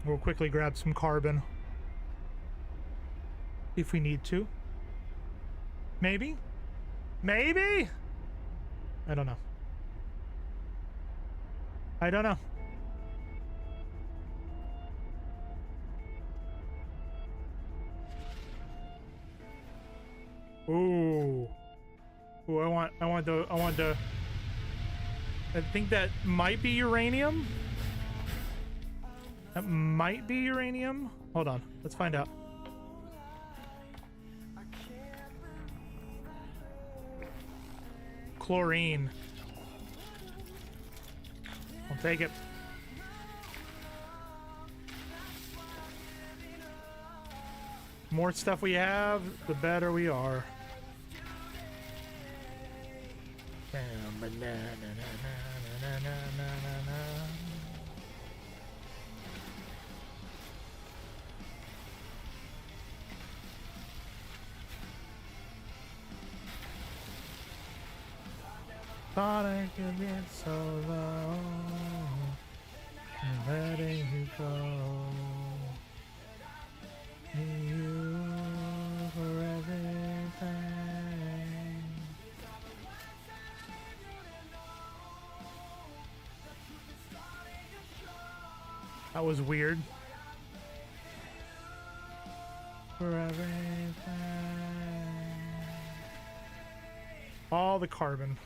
We'll quickly grab some carbon. If we need to. Maybe? Maybe? I don't know. I don't know. Ooh. Ooh, I want the I think that might be uranium. That might be uranium. Hold on, let's find out. Chlorine. I'll take it. More stuff we have, the better we are. Thought I could get so low and letting you go. You for everything. That was weird. For everything. All the carbon.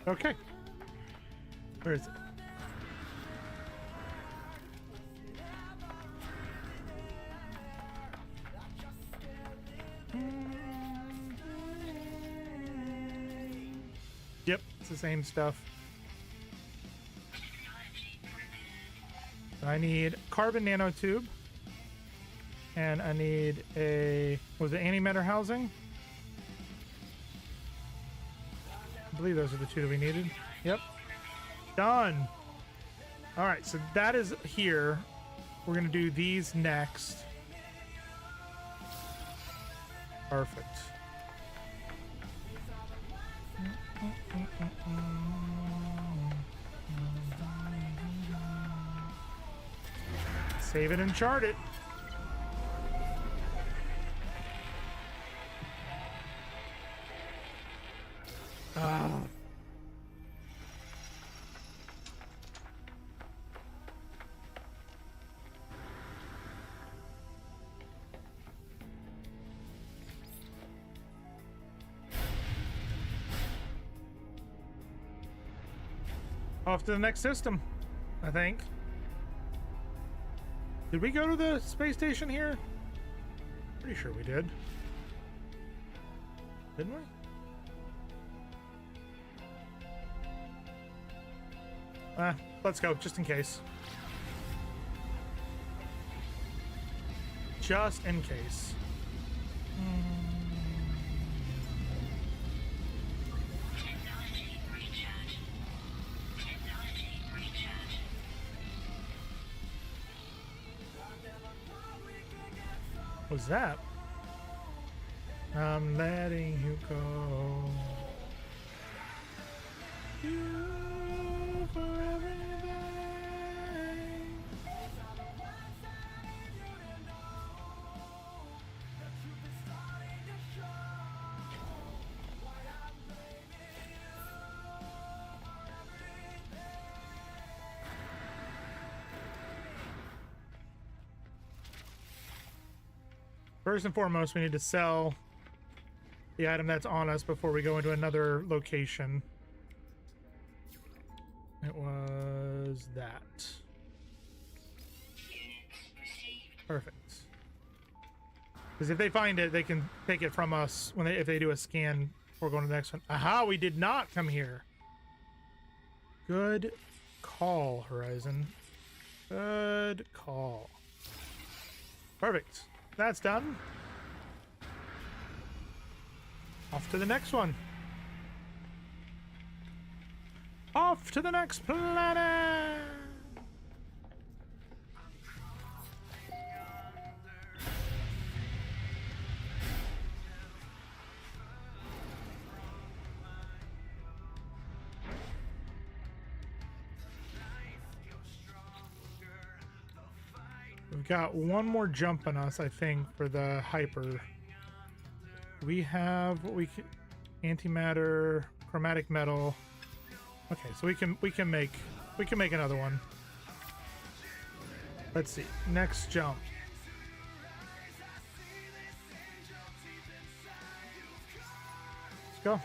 Okay. Where is it? Yep, it's the same stuff. I need carbon nanotube. And I need a, was it antimatter housing? I believe those are the two that we needed. Yep. Done. All right, so that is here. We're going to do these next. Perfect. Save it and chart it. Off to the next system, I think. Did we go to the space station here? Pretty sure we did. Didn't we? Let's go, just in case. Just in case. What's that? I'm letting you go. You for everything. First and foremost, we need to sell the item that's on us before we go into another location. It was that. Perfect. Because if they find it, they can take it from us when if they do a scan before going to the next one. Aha, we did not come here. Good call, Horizon. Good call. Perfect. That's done. Off to the next one. Off to the next planet. We've got one more jump on us, I think, for the hyper. We have what we can, antimatter, chromatic metal. Okay, so we can make another one. Let's see. Next jump. Let's go.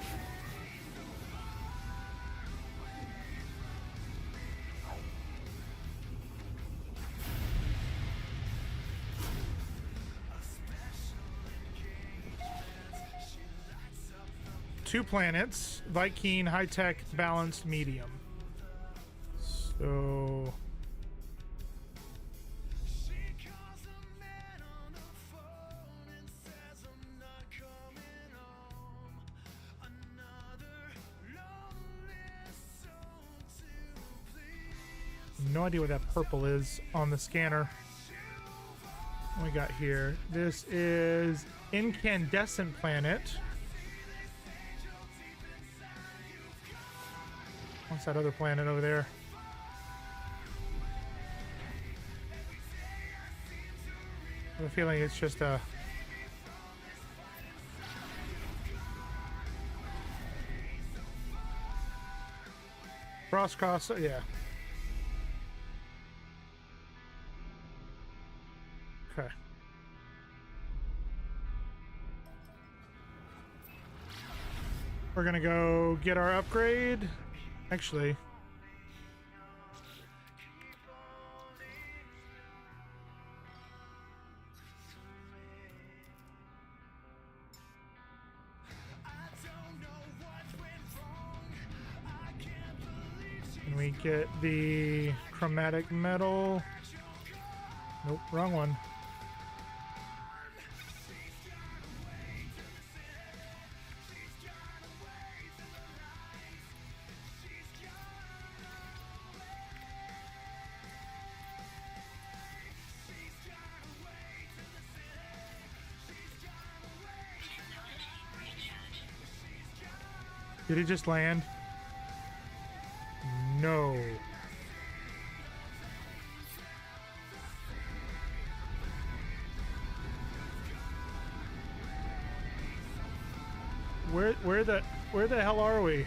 Two planets, Viking, high-tech, balanced, medium. So No idea what that purple is on the scanner. What we got here? This is incandescent planet. What's that other planet over there? I have a feeling it's just a... cross, yeah. Okay. We're gonna go get our upgrade. Actually, can we get the chromatic metal? Nope, wrong one. Did it just land? No. Where the hell are we?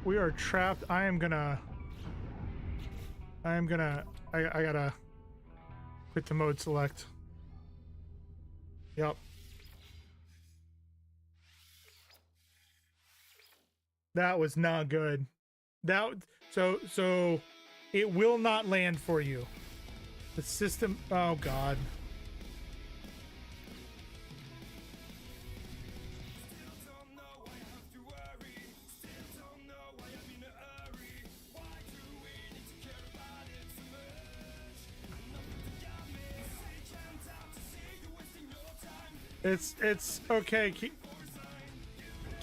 We are trapped. I gotta quit the mode select. Yep. That was not good. So it will not land for you. The system, oh God. It's okay,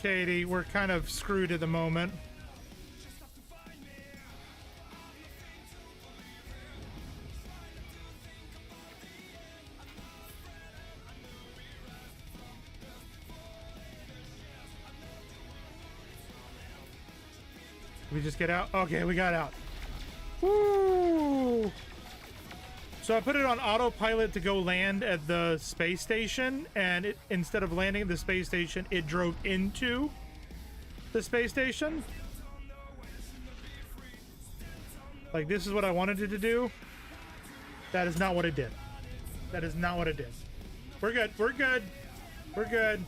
Katie. We're kind of screwed at the moment. Did we just get out? Okay, we got out. Woo! So I put it on autopilot to go land at the space station, and instead of landing at the space station, it drove into the space station. Like, this is what I wanted it to do. That is not what it did. That is not what it did. We're good. We're good. We're good.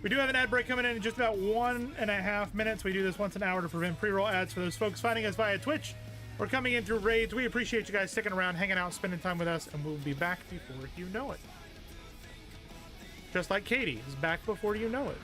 We do have an ad break coming in just about 1.5 minutes. We do this once an hour to prevent pre-roll ads for those folks finding us via Twitch. We're coming in through raids. We appreciate you guys sticking around, hanging out, spending time with us, and we'll be back before you know it. Just like Katie is back before you know it.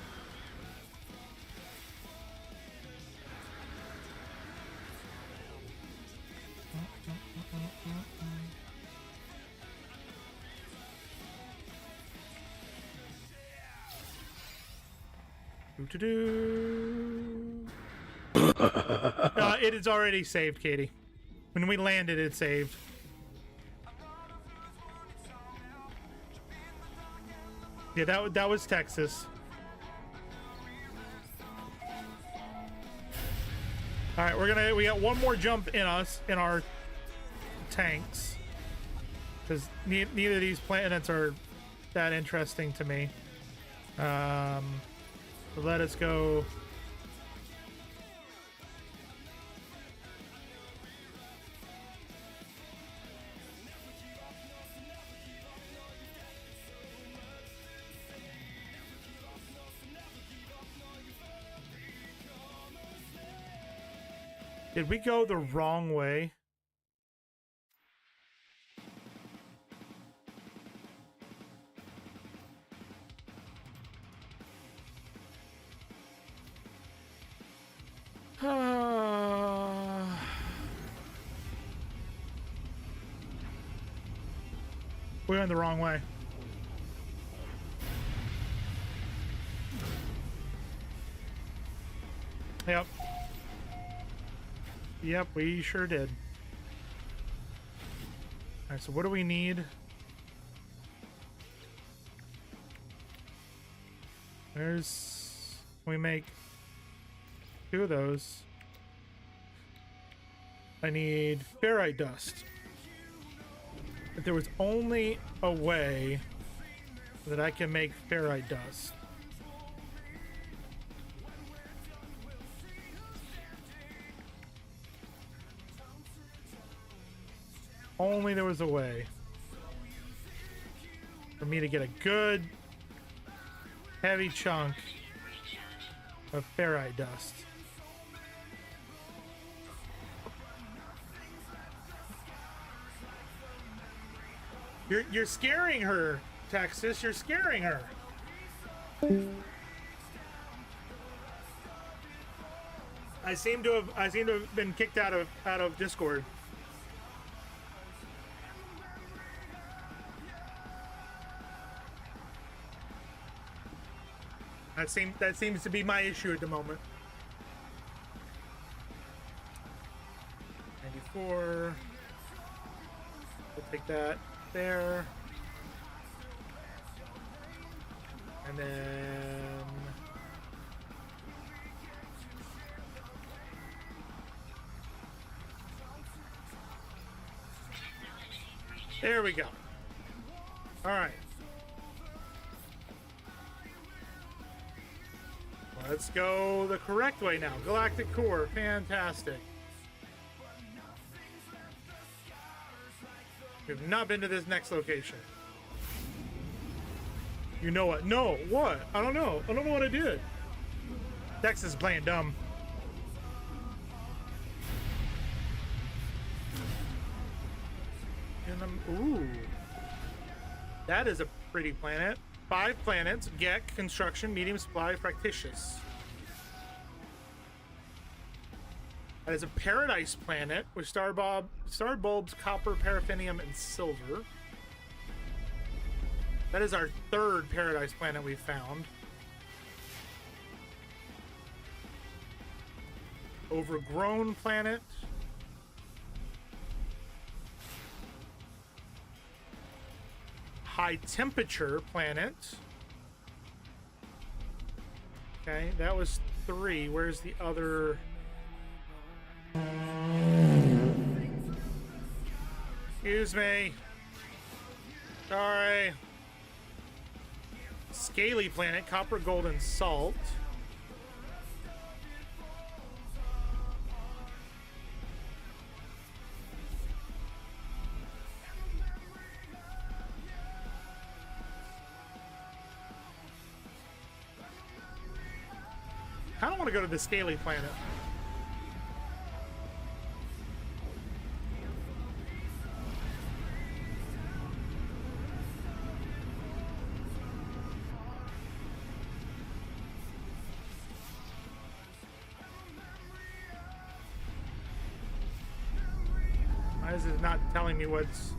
It is already saved, Katie. When we landed, it saved. Yeah, that was Texas. All right, we got one more jump in our tanks, because neither of these planets are that interesting to me. So let us go. Did we go the wrong way? We went the wrong way. Yep. Yep, we sure did. Alright, so what do we need? We make 2 of those. I need ferrite dust. If there was only a way that I can make ferrite dust. Only there was a way for me to get a good heavy chunk of ferrite dust. You're scaring her, Texas. You're scaring her. I seem to have been kicked out of Discord. That seems to be my issue at the moment. 94. We'll take that there. And then there we go. All right. Let's go the correct way now. Galactic core. Fantastic. We've not been to this next location. You know what? No, what? I don't know. I don't know what I did. Texas is playing dumb. Ooh. That is a pretty planet. 5 planets. Gek, construction, medium supply, fractitious. That is a paradise planet with star bulbs, copper, paraffinium, and silver. That is our 3rd paradise planet we've found. Overgrown planet. High temperature planet. Okay, that was 3. Where's the other? Excuse me. Sorry. Scaly planet, copper, gold, and salt. I don't want to go to the scaly planet. Why is it not telling me what's...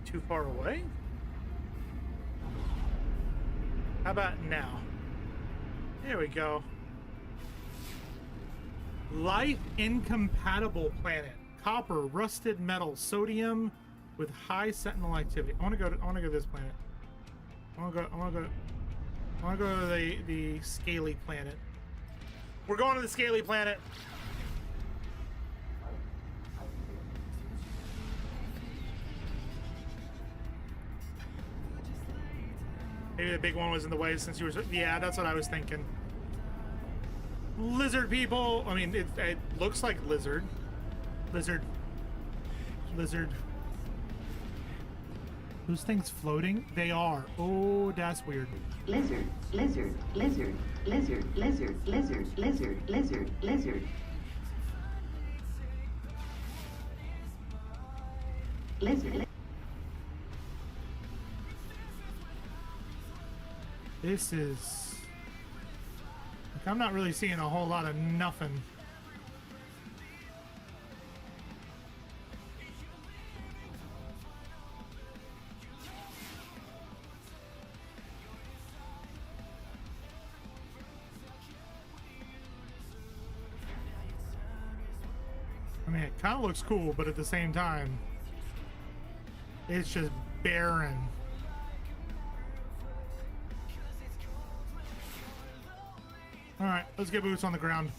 too far away? How about now? There we go. Life incompatible planet. Copper, rusted metal, sodium with high sentinel activity. I want to go to this planet. I want to go to the scaly planet. We're going to the scaly planet. Maybe the big one was in the way since you were... Yeah, that's what I was thinking. Lizard people! I mean, it looks like lizard. Lizard. Those things floating? They are. Oh, that's weird. Lizard. Lizard. This is... Like, I'm not really seeing a whole lot of nothing. I mean, it kind of looks cool, but at the same time, it's just barren. All right, let's get boots on the ground.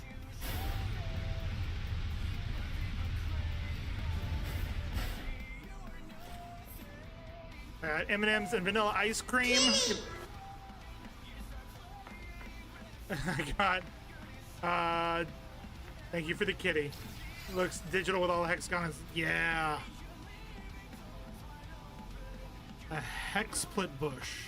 All right, M&M's and vanilla ice cream. I got, thank you for the kitty. Looks digital with all the hexagons. Yeah. A hexplit bush.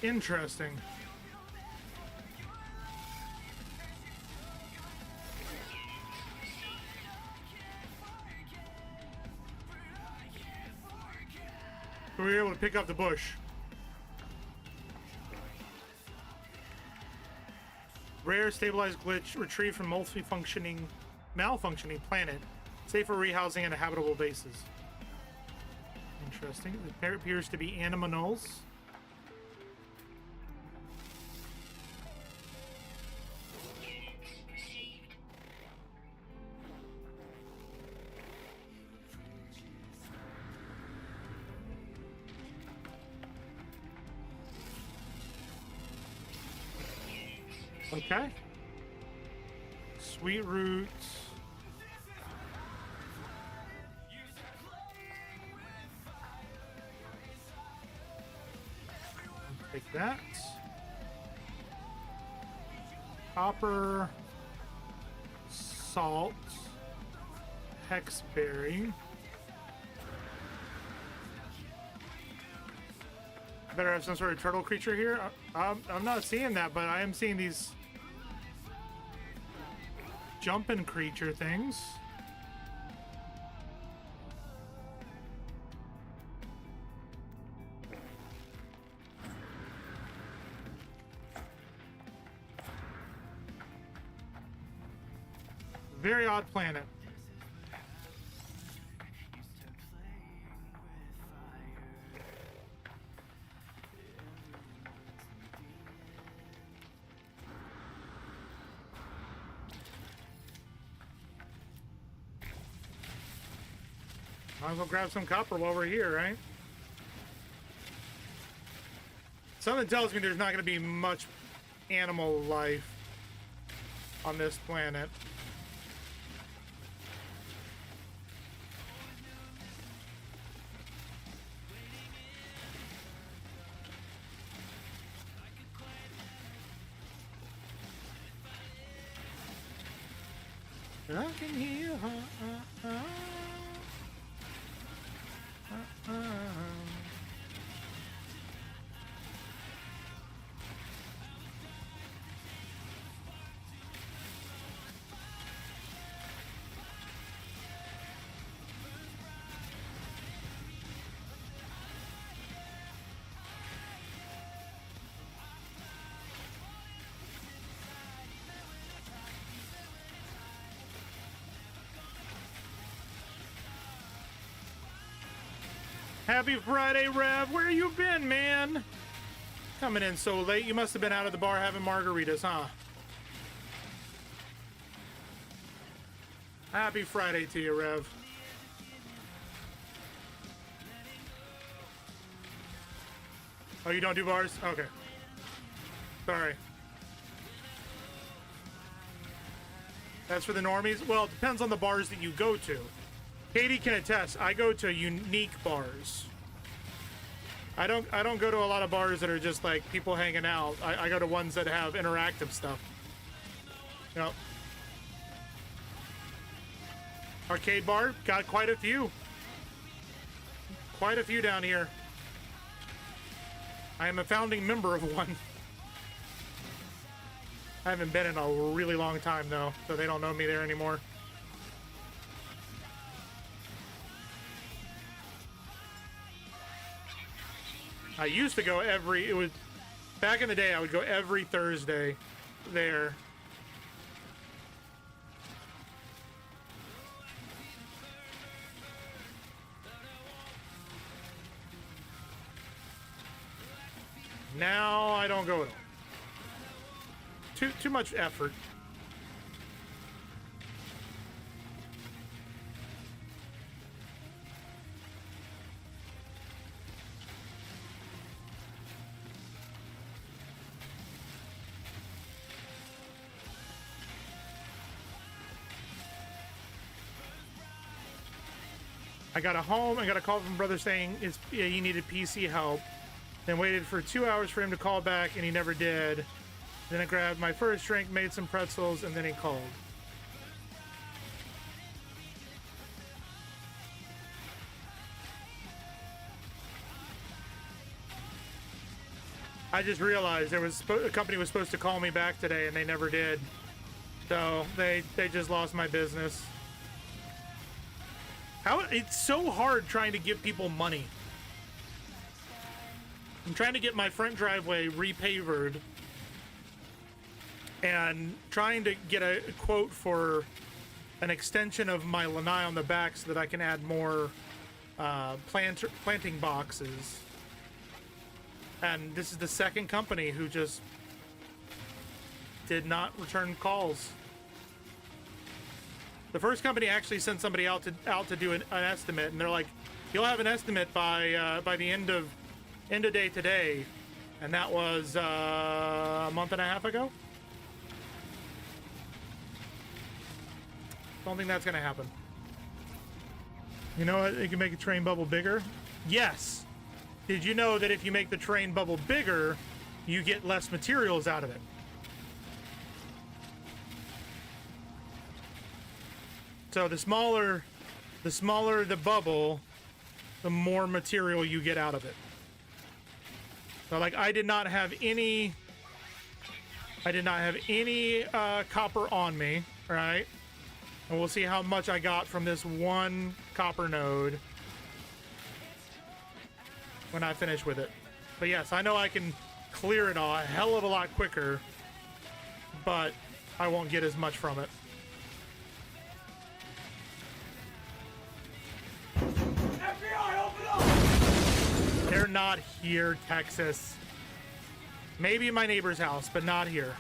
Interesting. We were able to pick up the bush. Rare stabilized glitch retrieved from malfunctioning planet. Safe for rehousing and habitable bases. Interesting. There appears to be animals. Okay. Sweet roots. Take that. Copper. Salt. Hexberry. Better have some sort of turtle creature here. I'm not seeing that, but I am seeing these jumping creature things. Very odd planet. Might as well grab some copper while we're here, right? Something tells me there's not going to be much animal life on this planet. I can hear her. Happy Friday, Rev. Where you been, man? Coming in so late. You must have been out at the bar having margaritas, huh? Happy Friday to you, Rev. Oh, you don't do bars? Okay. Sorry. That's for the normies? Well, it depends on the bars that you go to. Katie can attest, I go to unique bars. I don't go to a lot of bars that are just like people hanging out. I go to ones that have interactive stuff. You know, Arcade bar, got quite a few. Quite a few down here. I am a founding member of one. I haven't been in a really long time though, so they don't know me there anymore. I used to go back in the day, I would go every Thursday there. Now I don't go at all. Too much effort. I got a call from brother saying he needed PC help. Then waited for 2 hours for him to call back, and he never did. Then I grabbed my first drink, made some pretzels, and then he called. I just realized a company was supposed to call me back today, and they never did. So they just lost my business. It's so hard trying to give people money. I'm trying to get my front driveway repavered and trying to get a quote for an extension of my lanai on the back so that I can add more planting boxes. And this is the second company who just did not return calls. The first company actually sent somebody out to do an estimate, and they're like, "You'll have an estimate by the end of day today," and that was a month and a half ago. Don't think that's gonna happen. You know what? You can make a train bubble bigger. Yes. Did you know that if you make the train bubble bigger, you get less materials out of it? So the smaller the bubble, the more material you get out of it. So like I did not have any copper on me, right? And we'll see how much I got from this one copper node when I finish with it. But yes, I know I can clear it a hell of a lot quicker, but I won't get as much from it. FBI, open up! They're not here, Texas. Maybe my neighbor's house, but not here.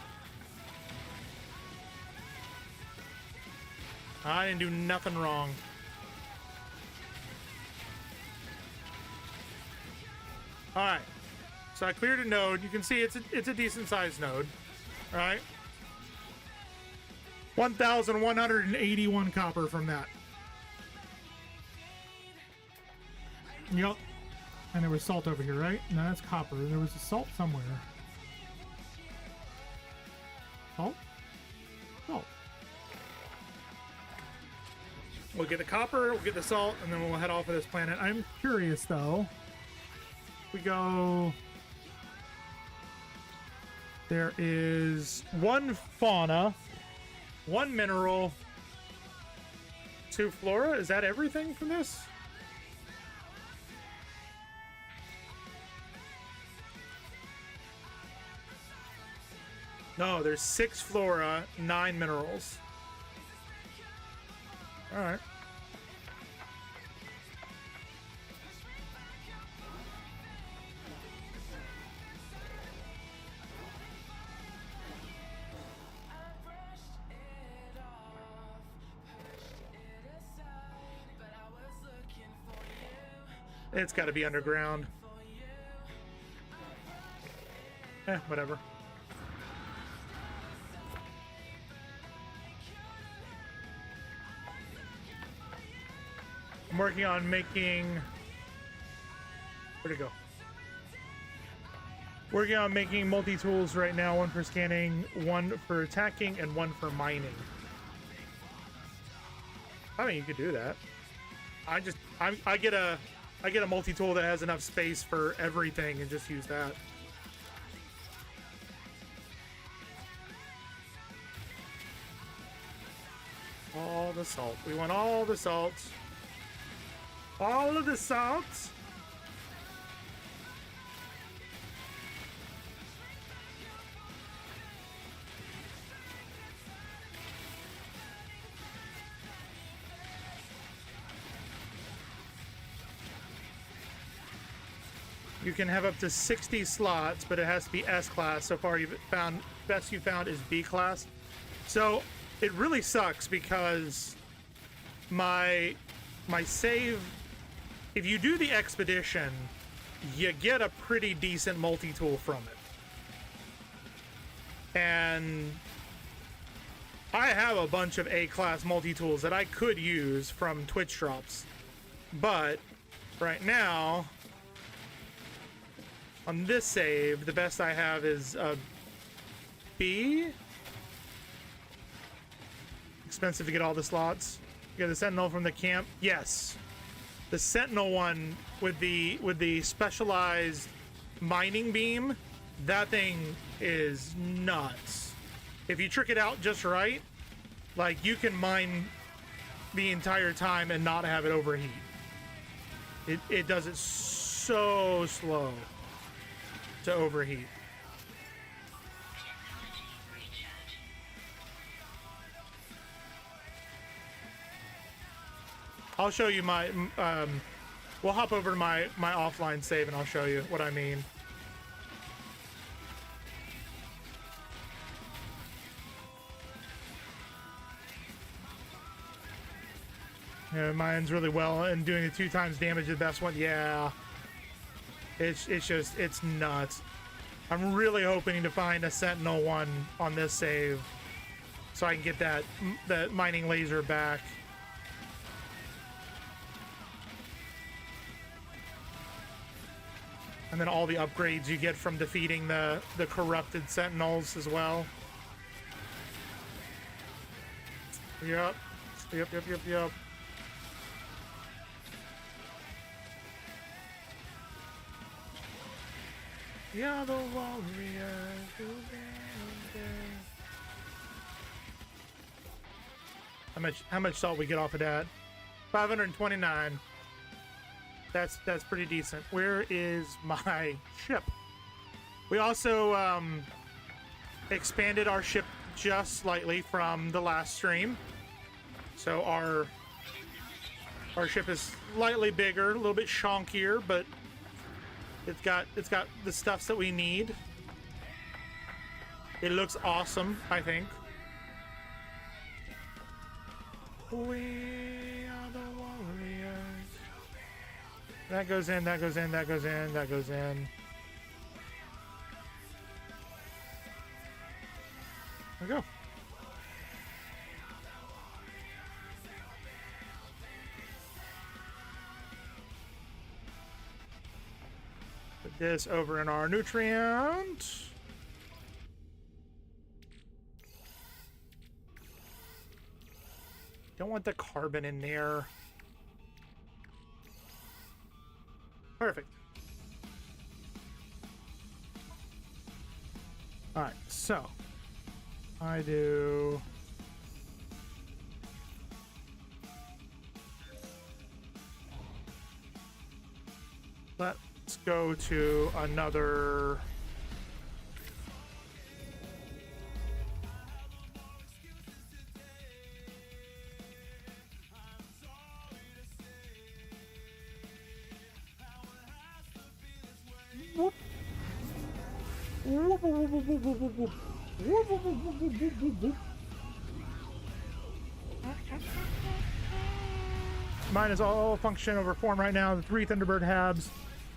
I didn't do nothing wrong. All right, so I cleared a node. You can see it's a decent sized node, all right? 1,181 copper from that. Yep. And there was salt over here, right? No, that's copper. There was a salt somewhere. Salt? Salt. We'll get the copper, we'll get the salt, and then we'll head off of this planet. I'm curious, though. We go... There is one fauna, one mineral, 2 flora. Is that everything from this? No, there's 6 flora, 9 minerals. All right. It's got to be underground. Whatever. I'm working on making... Where'd it go? Working on making multi-tools right now. One for scanning, one for attacking, and one for mining. I mean, you could do that. I get a multi-tool that has enough space for everything and just use that. All the salt. We want all the salt. All of the salt. You can have up to 60 slots, but it has to be S class. So far, you've found best you found is B class. So it really sucks because my save, if you do the expedition, you get a pretty decent multi-tool from it. And I have a bunch of A-class multi-tools that I could use from Twitch drops. But right now, on this save, the best I have is a B. Expensive to get all the slots. You get the Sentinel from the camp. Yes. The Sentinel one with the specialized mining beam, that thing is nuts. If you trick it out just right, like, you can mine the entire time and not have it overheat. It does it so slow to overheat. I'll show you my we'll hop over to my offline save and I'll show you what I mean. Yeah, mine's really well and doing the 2 times damage, the best one. Yeah, it's just, it's nuts. I'm really hoping to find a Sentinel one on this save so I can get that mining laser back. And then all the upgrades you get from defeating the corrupted Sentinels as well. Yep. Yep. You're the warrior who how much salt we get off of that? 529. That's pretty decent. Where is my ship? We also expanded our ship just slightly from the last stream. So our ship is slightly bigger, a little bit chonkier, but it's got the stuffs that we need. It looks awesome, I think. We are the warriors. That goes in, that goes in, that goes in, that goes in. There we go. Put this over in our nutrient. Don't want the carbon in there. Perfect. All right, so I do let's go to another whoop. Whoop, whoop, whoop, whoop, whoop, whoop, whoop. Whoop, whoop, whoop, whoop, whoop, whoop, whoop. Mine is all function over form right now. The 3 Thunderbird habs,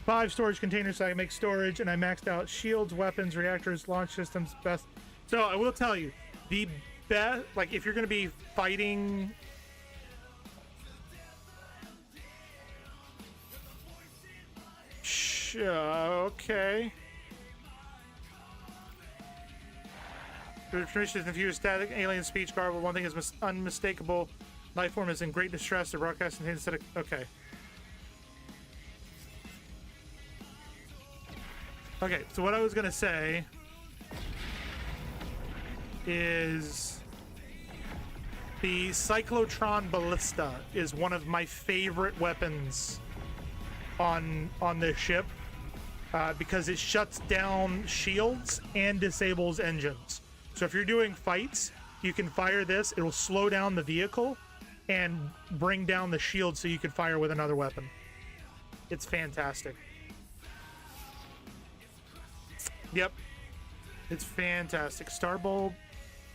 5 storage containers so I can make storage, and I maxed out shields, weapons, reactors, launch systems, best. So I will tell you, the best, like, if you're going to be fighting okay. The tradition is infused static alien speech garble. One thing is unmistakable. Life form is in great distress. The broadcast contains acidic. Okay. Okay, so what I was gonna say is the Cyclotron Ballista is one of my favorite weapons on this ship because it shuts down shields and disables engines. So if you're doing fights, you can fire this. It'll slow down the vehicle and bring down the shield so you can fire with another weapon. It's fantastic. Yep. It's fantastic. Starbulb,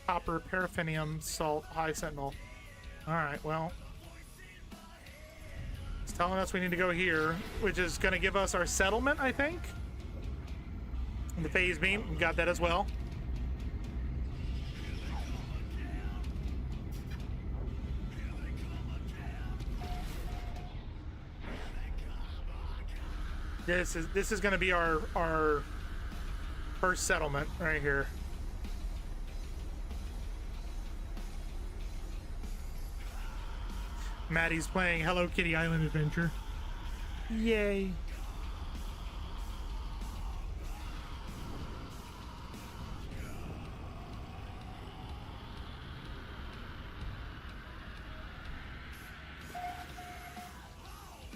copper, paraffinium, salt, high sentinel. Alright, well. It's telling us we need to go here, which is going to give us our settlement, I think. And the phase beam, we got that as well. This is going to be our first settlement right here. Maddie's playing Hello Kitty Island Adventure. Yay.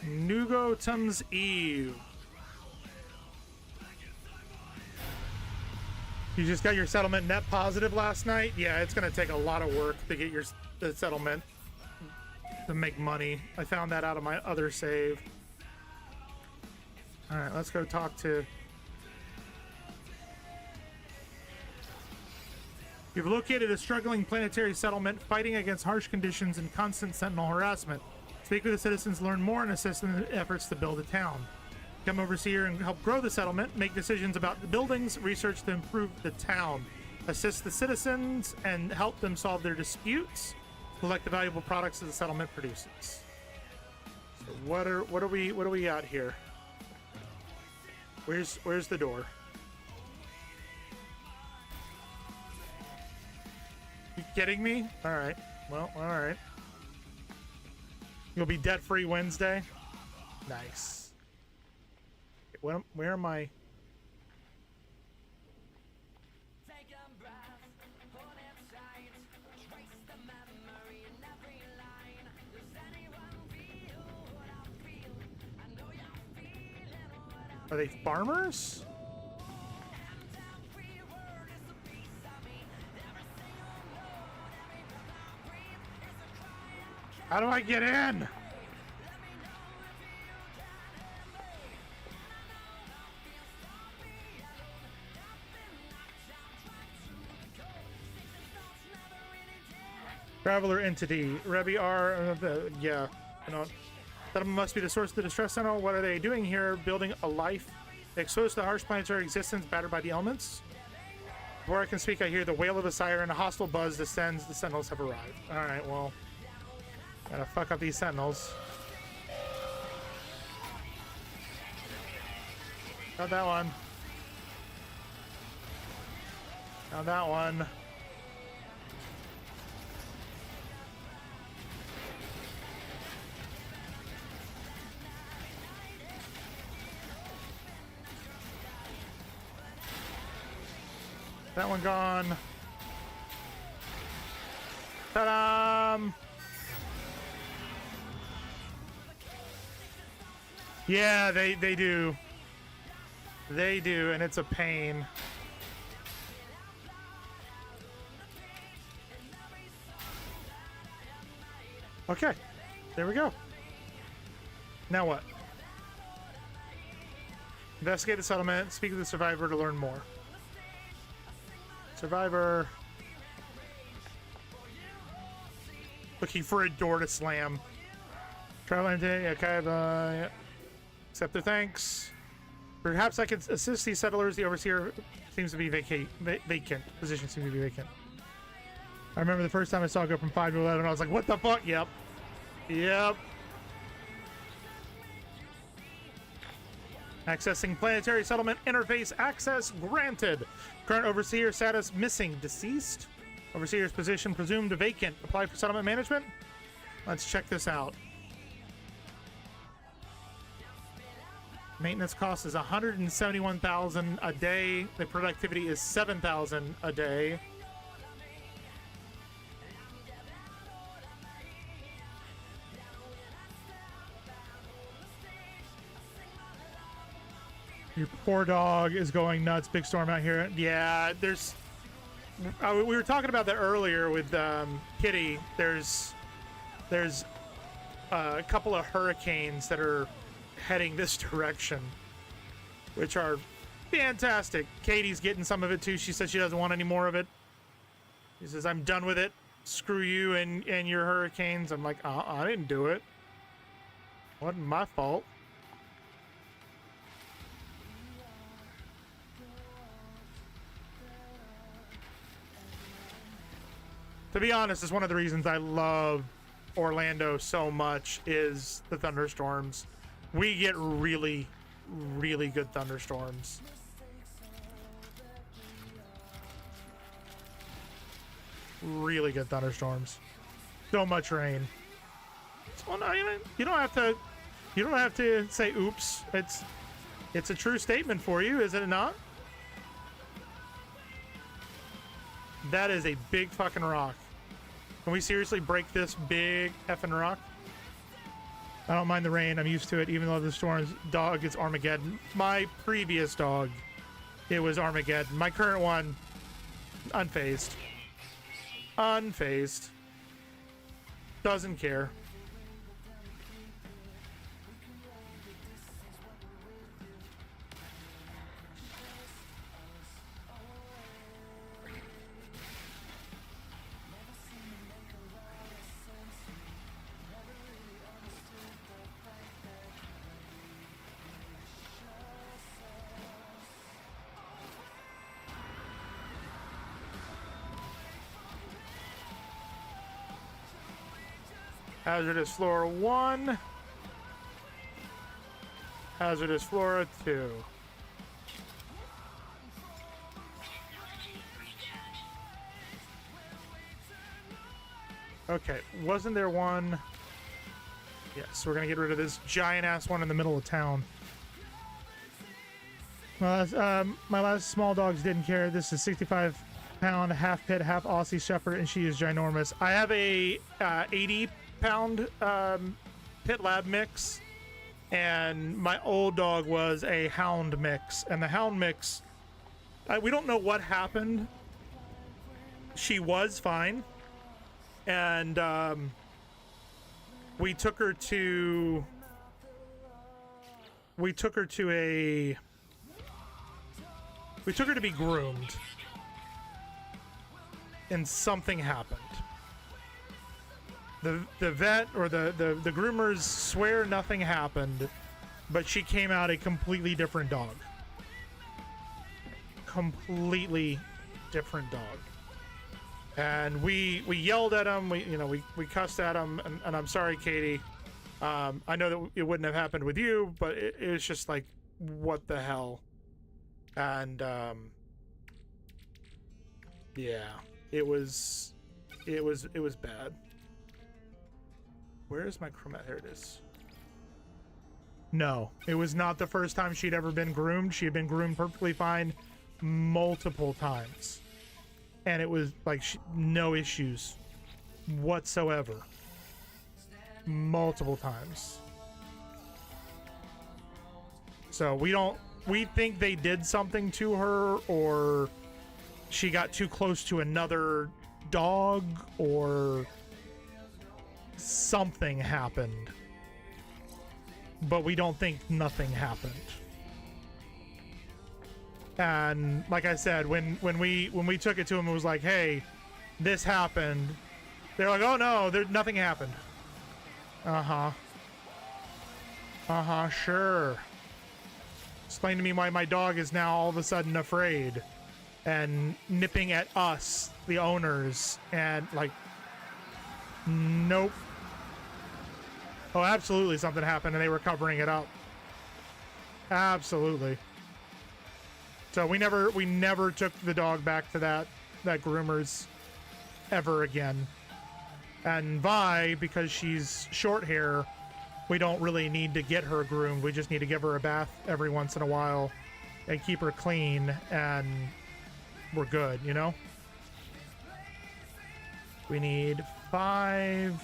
Nugotum's Eve. You just got your settlement net positive last night? Yeah, it's going to take a lot of work to get the settlement to make money. I found that out of my other save. All right, let's go talk to... You've located a struggling planetary settlement fighting against harsh conditions and constant sentinel harassment. Speak with the citizens, learn more, and assist in the efforts to build a town. Come overseer and help grow the settlement, make decisions about the buildings, research to improve the town, assist the citizens, and help them solve their disputes, collect the valuable products that the settlement produces. So what do we got here? Where's the door? You kidding me? All right. Well, all right. You'll be debt-free Wednesday. Nice. Where am I? Are they farmers? How do I get in? Traveler entity, Rebbe R. Yeah, you know, that must be the source of the distress center. What are they doing here? Building a life exposed to harsh planetary existence, battered by the elements. Before I can speak, I hear the wail of a siren. A hostile buzz descends. The sentinels have arrived. All right, well, gotta fuck up these sentinels. Got that one. Got that one. That one gone. Ta-da! Yeah, they do. They do, and it's a pain. Okay, there we go. Now what? Investigate the settlement. Speak with the survivor to learn more. Survivor. Looking for a door to slam. Traveling today. Okay, yeah. Accept their thanks. Perhaps I can assist these settlers. The overseer seems to be vacant. Position seems to be vacant. I remember the first time I saw it go from 5 to 11. I was like, what the fuck? Yep. Yep. Accessing planetary settlement interface access granted. Current overseer status missing. Deceased. Overseer's position presumed vacant. Apply for settlement management. Let's check this out. Maintenance cost is 171,000 a day. The productivity is 7,000 a day. Your poor dog is going nuts. Big storm out here. Yeah, there's... we were talking about that earlier with Kitty. There's a couple of hurricanes that are heading this direction, which are fantastic. Katie's getting some of it too. She said she doesn't want any more of it. She says, I'm done with it. Screw you and your hurricanes. I'm like, I didn't do it. Wasn't my fault. To be honest, it's one of the reasons I love Orlando so much is the thunderstorms. We get really, really good thunderstorms. Really good thunderstorms. So much rain. Well, no, you don't have to say oops. It's a true statement for you, is it not? That is a big fucking rock. Can we seriously break this big effing rock? I don't mind the rain. I'm used to it, even though the storm's dog is Armageddon. My previous dog, it was Armageddon. My current one, unfazed. Unfazed. Doesn't care. Hazardous Flora 1. Hazardous Flora 2. Okay, wasn't there one? Yes, we're gonna get rid of this giant-ass one in the middle of town. Well, my last small dogs didn't care. This is 65-pound, half pit, half Aussie Shepherd, and she is ginormous. I have a 80-pound pit lab mix, and my old dog was a hound mix. And the hound mix, we don't know what happened. She was fine, and we took her to be groomed, and something happened. The vet or the groomers swear nothing happened, but she came out a completely different dog. Completely different dog. And we yelled at him. We cussed at him. And I'm sorry, Katie. I know that it wouldn't have happened with you, but it was just like, what the hell? And yeah, it was bad. Where is my chroma? There it is. No, it was not the first time she'd ever been groomed. She had been groomed perfectly fine multiple times. And it was like no issues whatsoever. Multiple times. So we think they did something to her, or she got too close to another dog, or something happened, but we don't think nothing happened. And like I said, when we took it to them, it was like, hey, this happened. They're like, oh no, nothing happened. Sure. Explain to me why my dog is now all of a sudden afraid and nipping at us, the owners, and like, nope. Oh, absolutely something happened and they were covering it up. Absolutely. So we never took the dog back to that groomer's ever again. And Vi, because she's short hair, we don't really need to get her groomed. We just need to give her a bath every once in a while and keep her clean, and we're good, you know? We need 5.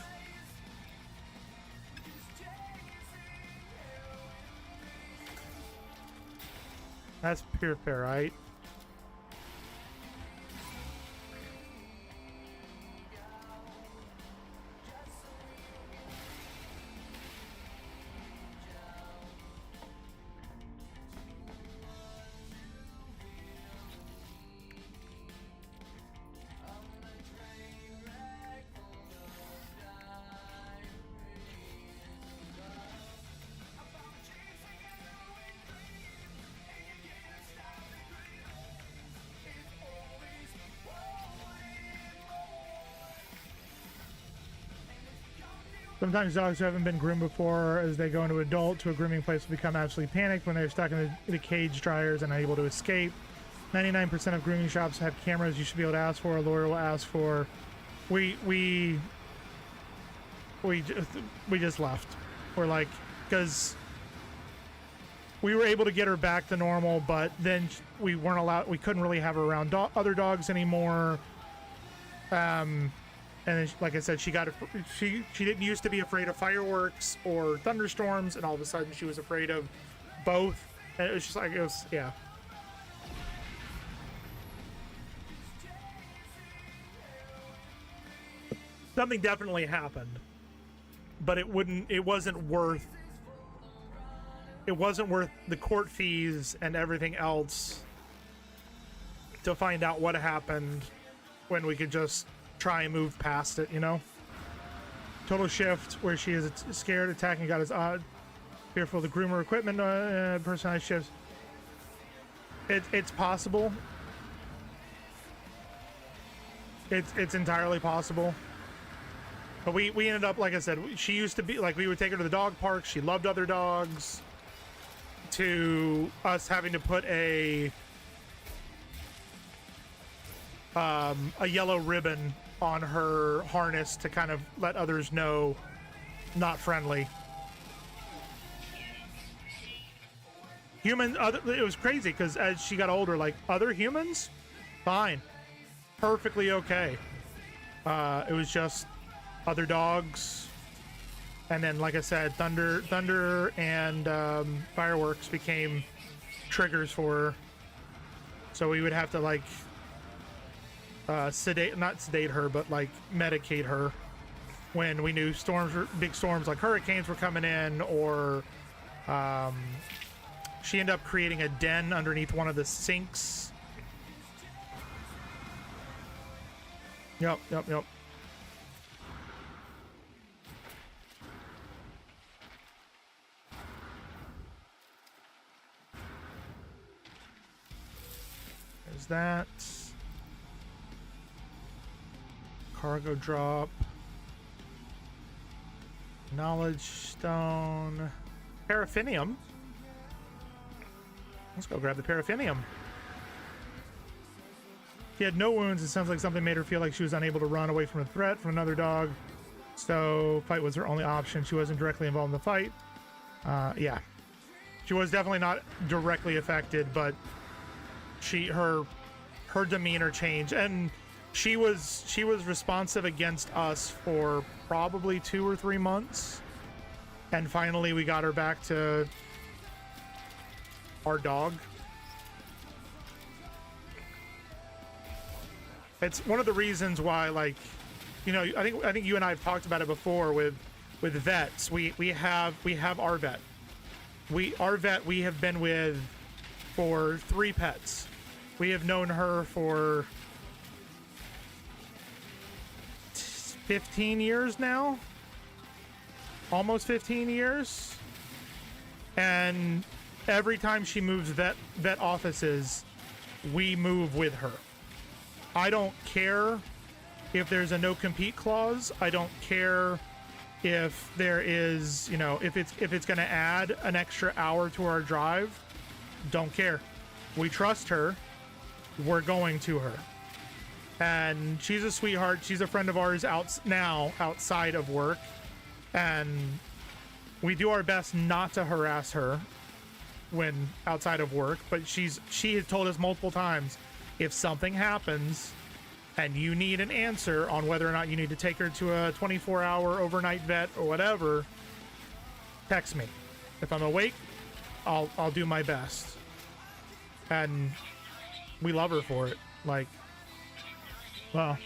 That's pure ferrite. Sometimes dogs who haven't been groomed before, as they go into adult to a grooming place, will become absolutely panicked when they're stuck in the cage dryers and unable to escape. 99% of grooming shops have cameras you should be able to ask for. A lawyer will ask for. We just left. We're like, because we were able to get her back to normal, but then we weren't allowed. We couldn't really have her around other dogs anymore. And then, like I said, she didn't used to be afraid of fireworks or thunderstorms, and all of a sudden she was afraid of both. And it was just like, yeah. Something definitely happened, but it wasn't worth the court fees and everything else to find out what happened when we could just try and move past it, you know? Total shift, where she is scared, attacking God is odd, fearful of the groomer equipment, personalized shifts. It's possible. It's entirely possible. But we ended up, like I said, she used to be, like, we would take her to the dog park. She loved other dogs. To us having to put a yellow ribbon on her harness to kind of let others know not friendly. It was crazy because as she got older, like, other humans, fine, perfectly okay. It was just other dogs, and then, like I said, thunder and fireworks became triggers for her. So we would have to, like, not sedate her, but like medicate her when we knew big storms like hurricanes were coming in, or she ended up creating a den underneath one of the sinks. Yep. There's that. Cargo drop. Knowledge stone. Paraffinium. Let's go grab the paraffinium. She had no wounds. It sounds like something made her feel like she was unable to run away from a threat from another dog. So fight was her only option. She wasn't directly involved in the fight. Yeah. She was definitely not directly affected, but her demeanor changed, and she was responsive against us for probably 2 or 3 months, and finally we got her back to our dog. It's one of the reasons why, like, you know, I think you and I have talked about it before with vets. We have our vet. Our vet we have been with for 3 pets. We have known her for 15 years now, almost 15 years, and every time she moves vet offices, we move with her. I don't care if there's a no compete clause. I don't care if there is, you know, if it's going to add an extra hour to our drive. Don't care. We trust her. We're going to her. and she's a sweetheart. She's a friend of ours outside of work, and we do our best not to harass her when outside of work. But she has told us multiple times, if something happens and you need an answer on whether or not you need to take her to a 24-hour overnight vet or whatever, text me. If I'm awake, I'll do my best. And we love her for it. Like, well,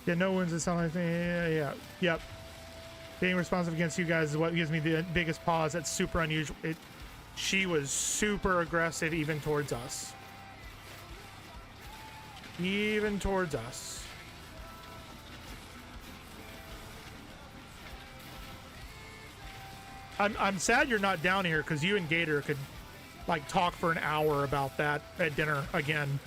yeah, no wounds. It sounds like, yep. Being responsive against you guys is what gives me the biggest pause. That's super unusual. She was super aggressive even towards us. Even towards us. I'm sad you're not down here, because you and Gator could like talk for an hour about that at dinner again.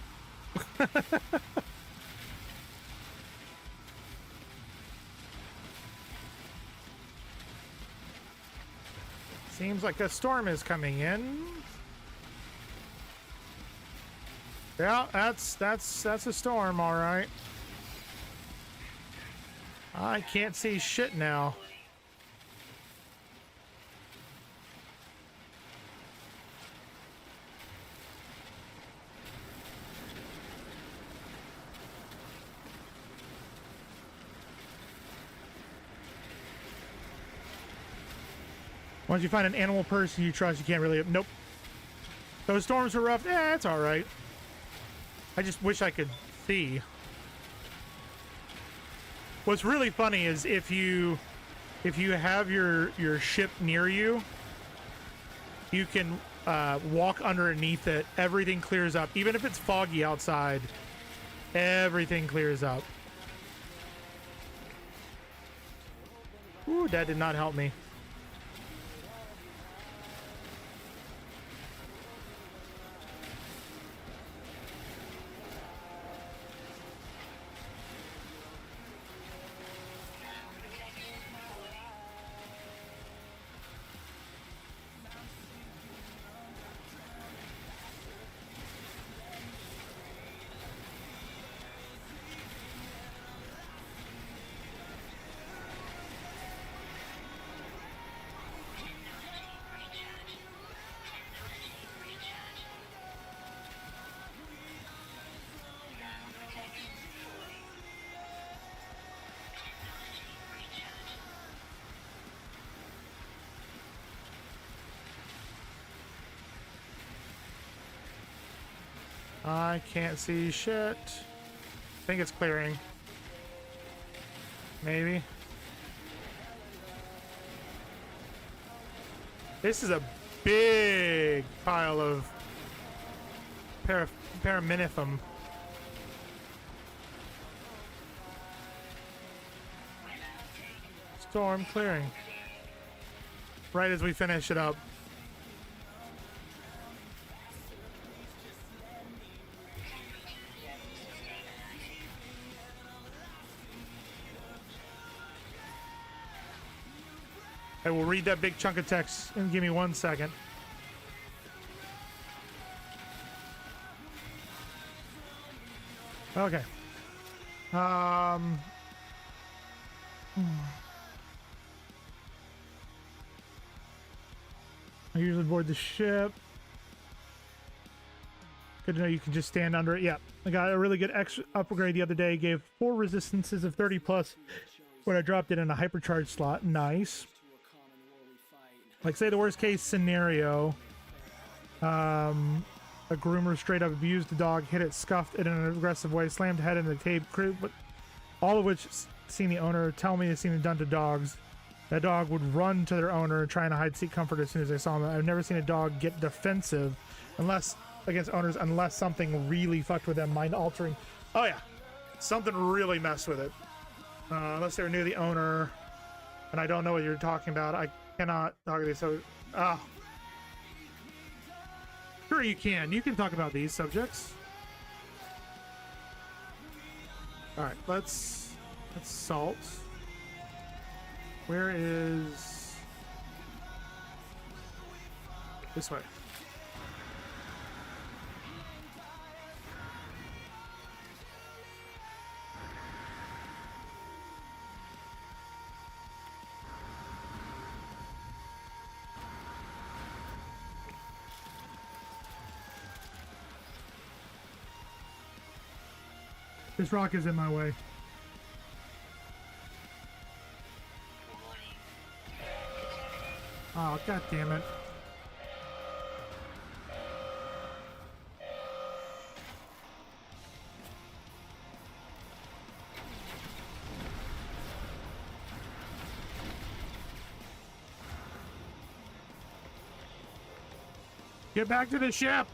Seems like a storm is coming in. Yeah, that's a storm, all right. I can't see shit now. Once you find an animal person you trust, you can't really... Nope. Those storms were rough. Eh, it's all right. I just wish I could see. What's really funny is if you have your ship near you, you can walk underneath it. Everything clears up. Even if it's foggy outside, everything clears up. Ooh, that did not help me. I can't see shit. I think it's clearing. Maybe. This is a big pile of paraminifum. Storm clearing. Right as we finish it up. I will read that big chunk of text and give me 1 second. Okay. I usually board the ship. Good to know you can just stand under it. Yeah, I got a really good extra upgrade the other day. Gave 4 resistances of 30 plus when I dropped it in a hypercharge slot. Nice. Like, say the worst case scenario, a groomer straight up abused the dog, hit it, scuffed it in an aggressive way, slammed head into the tape, but all of which seen the owner tell me it's seen it done to dogs. That dog would run to their owner trying to hide, seek comfort as soon as they saw him. I've never seen a dog get defensive against owners unless something really fucked with them, mind altering. Oh yeah, something really messed with it. Unless they were near the owner, and I don't know what you're talking about. I cannot talk to these. So, sure you can. You can talk about these subjects. All right, let's salt. Where is this way? This rock is in my way. Oh, god damn it. Get back to the ship!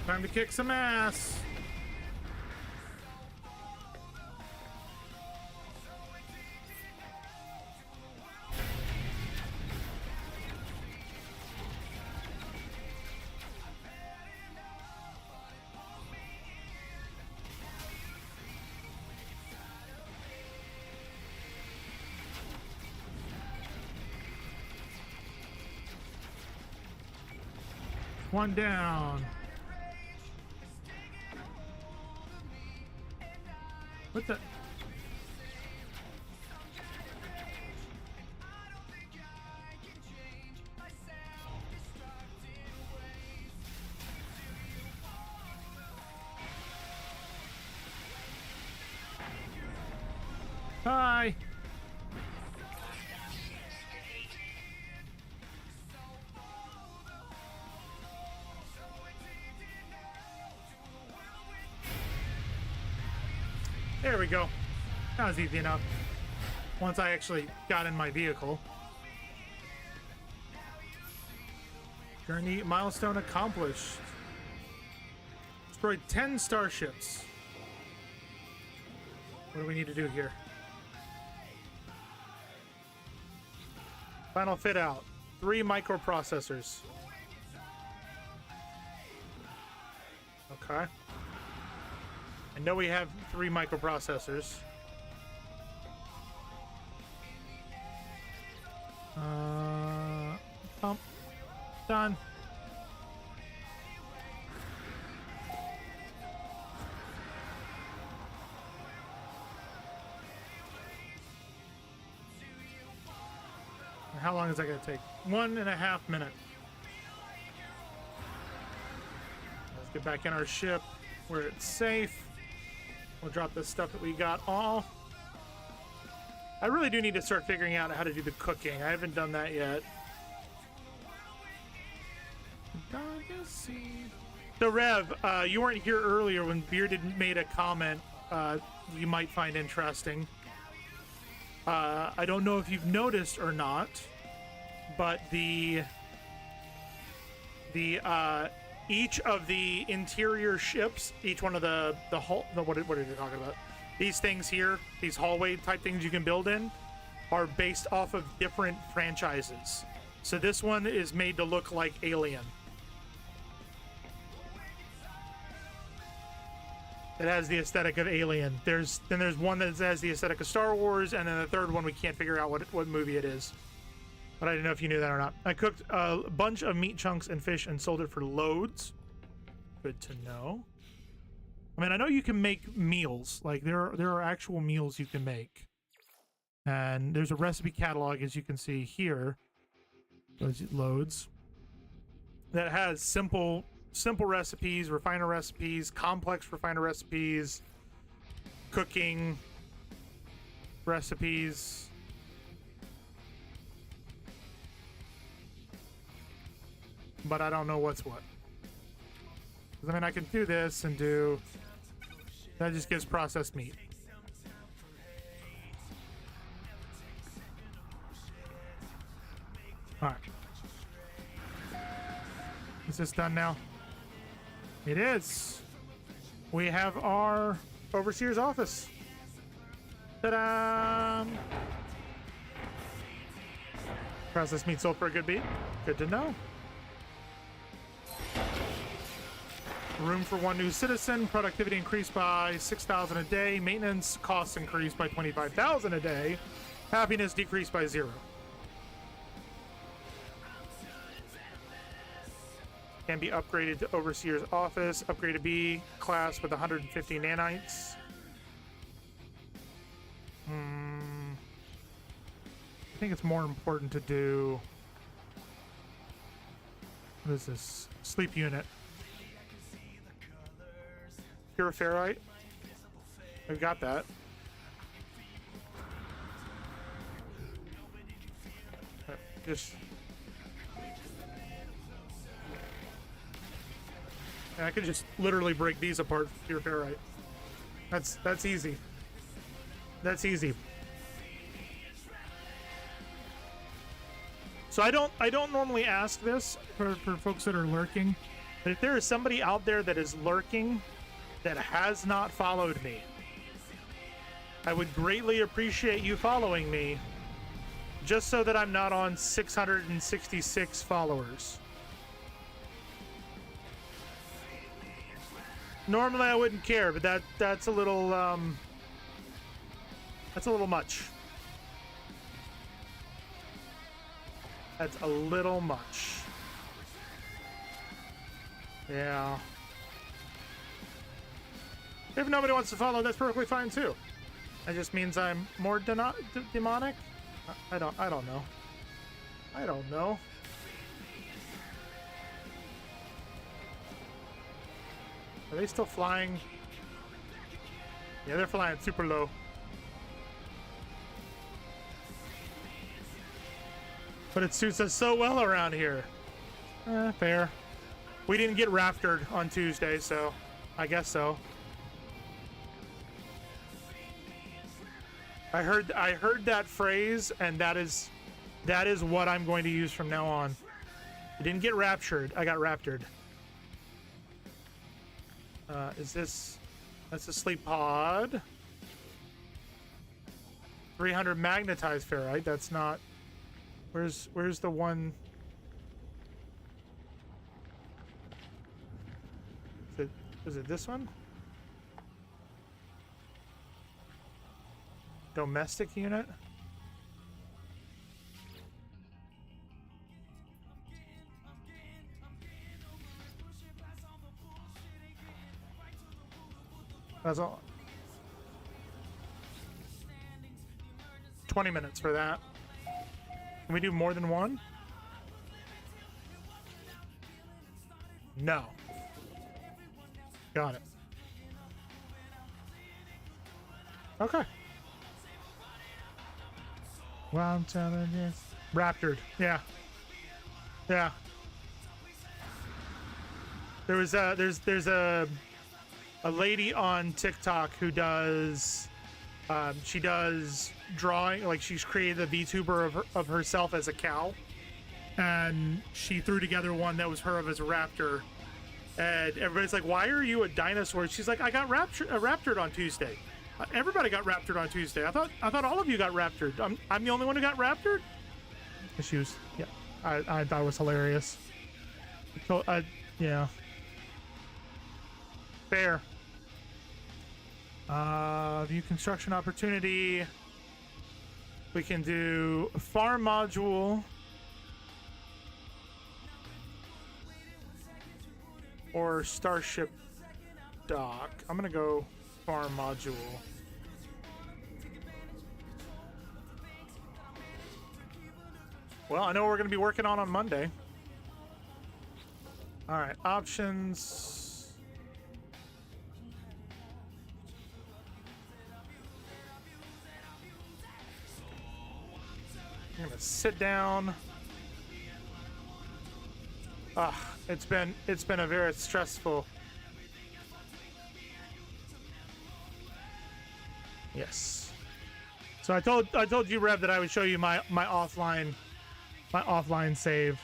Time to kick some ass. One down. What the? Hi. There we go. That was easy enough. Once I actually got in my vehicle. Journey milestone accomplished. Destroyed 10 starships. What do we need to do here? Final fit out. 3 microprocessors. Okay. I know we have 3 microprocessors. Pump. Done. How long is that going to take? 1.5 minutes. Let's get back in our ship where it's safe. We'll drop this stuff that we got all. I really do need to start figuring out how to do the cooking. I haven't done that yet. So Rev, you weren't here earlier when Bearded made a comment you might find interesting. I don't know if you've noticed or not, but the each of the interior ships, each one of the hull, what are you talking about? These things here, these hallway type things you can build in, are based off of different franchises. So this one is made to look like Alien. It has the aesthetic of Alien. There's one that has the aesthetic of Star Wars, and then the third one we can't figure out what movie it is. But I didn't know if you knew that or not. I cooked a bunch of meat chunks and fish and sold it for loads. Good to know. I mean, I know you can make meals. Like there are actual meals you can make, and there's a recipe catalog, as you can see here. Loads that has simple recipes, refiner recipes, complex refiner recipes, cooking recipes. But I don't know what's what. 'Cause, I mean, I can do this and do... That just gives processed meat. Alright. Is this done now? It is. We have our overseer's office. Ta-da! Processed meat sold for a good beat. Good to know. Room for one new citizen. Productivity increased by 6,000 a day. Maintenance costs increased by 25,000 a day. Happiness decreased by 0. Can be upgraded to Overseer's office. Upgrade to B class with 150 nanites. I think it's more important to do... What is this? Sleep unit. Pure ferrite. We've got that. Just... I could just literally break these apart with pure ferrite. That's easy. That's easy. So I don't normally ask this for folks that are lurking, but if there is somebody out there that is lurking that has not followed me, I would greatly appreciate you following me, just so that I'm not on 666 followers. Normally I wouldn't care, but that's a little much. That's a little much. Yeah. If nobody wants to follow, that's perfectly fine too. That just means I'm more demonic. I don't know. I don't know. Are they still flying? Yeah, they're flying super low. But it suits us so well around here. Fair. We didn't get raptured on Tuesday, so I guess so. I heard that phrase, and that is what I'm going to use from now on. I didn't get raptured. I got raptured. That's a sleep pod. 300 magnetized ferrite. That's not. Where's the one? Is it this one? Domestic unit? That's all. 20 minutes for that. Can we do more than one? No. Got it. Okay. Well, I'm telling you. Raptured. Yeah. Yeah. There's a lady on TikTok who does she does drawing, like she's created a VTuber of herself as a cow, and she threw together one that was her as a raptor, and everybody's like, why are you a dinosaur? She's like, I got raptured on Tuesday. Everybody got raptured on Tuesday. I thought all of you got raptured. I'm the only one who got raptured. She was, yeah, I thought it was hilarious. So yeah, fair. View construction opportunity. We can do a farm module or starship dock. I'm gonna go farm module. Well, I know what we're gonna be working on Monday. All right, options. I'm gonna sit down. It's been a very stressful. Yes. So I told you, Rev, that I would show you my offline save.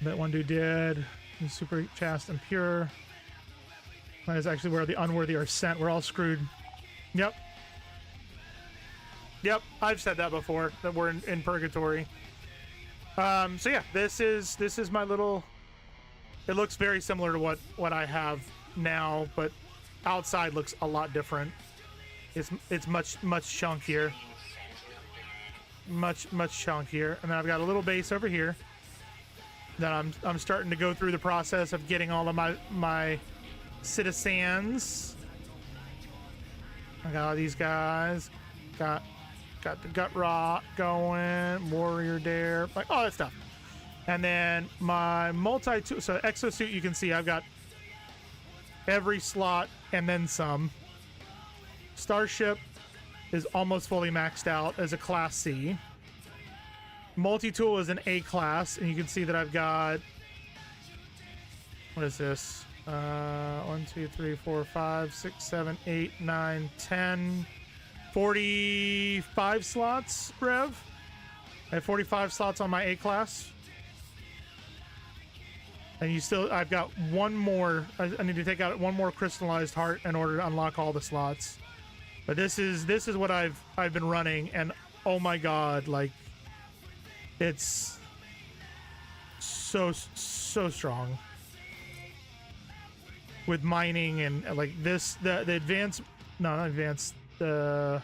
That one dude did. He's super chaste and pure. That is actually where the unworthy are sent. We're all screwed. Yep. Yep, I've said that before, that we're in purgatory. So yeah, this is my little. It looks very similar to what I have now, but outside looks a lot different. It's much chunkier, much chunkier. And then I've got a little base over here that I'm starting to go through the process of getting all of my citizens. I got all these guys. Got the gut rot going, warrior dare, like all that stuff. And then my multi-tool, so exosuit, you can see I've got every slot and then some. Starship is almost fully maxed out as a class C. Multi-tool is an A class, and you can see that I've got, what is this? 1, 2, 3, 4, 5, 6, 7, 8, 9, 10, 45 slots, Rev. I have 45 slots on my A class. And I've got one more. I need to take out one more crystallized heart in order to unlock all the slots. But this is what I've been running, and oh my god, like it's so strong with mining and like this. The advanced, no, not advanced. The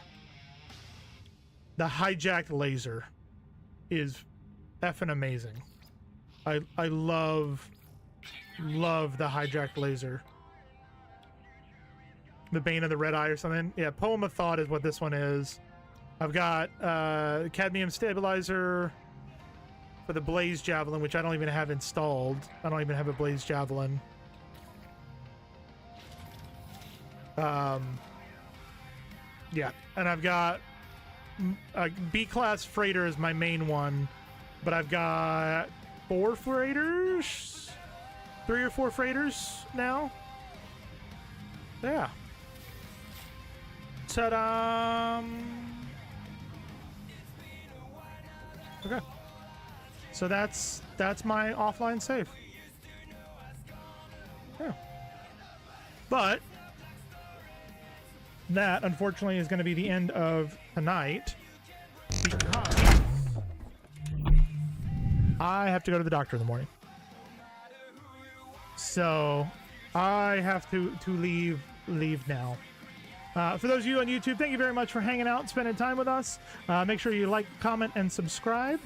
hijacked laser is effing amazing. I love the hijacked laser. The Bane of the Red Eye or something. Yeah, Poem of Thought is what this one is. I've got cadmium stabilizer for the Blaze Javelin, which I don't even have installed. I don't even have a Blaze Javelin. Yeah, and I've got B-class freighter is my main one, but I've got 4 freighters, 3 or 4 freighters now. Yeah. Ta-da! Okay. So that's my offline save. Yeah. But that, unfortunately, is going to be the end of tonight because I have to go to the doctor in the morning. So I have to leave now. For those of you on YouTube, thank you very much for hanging out and spending time with us. Make sure you like, comment, and subscribe.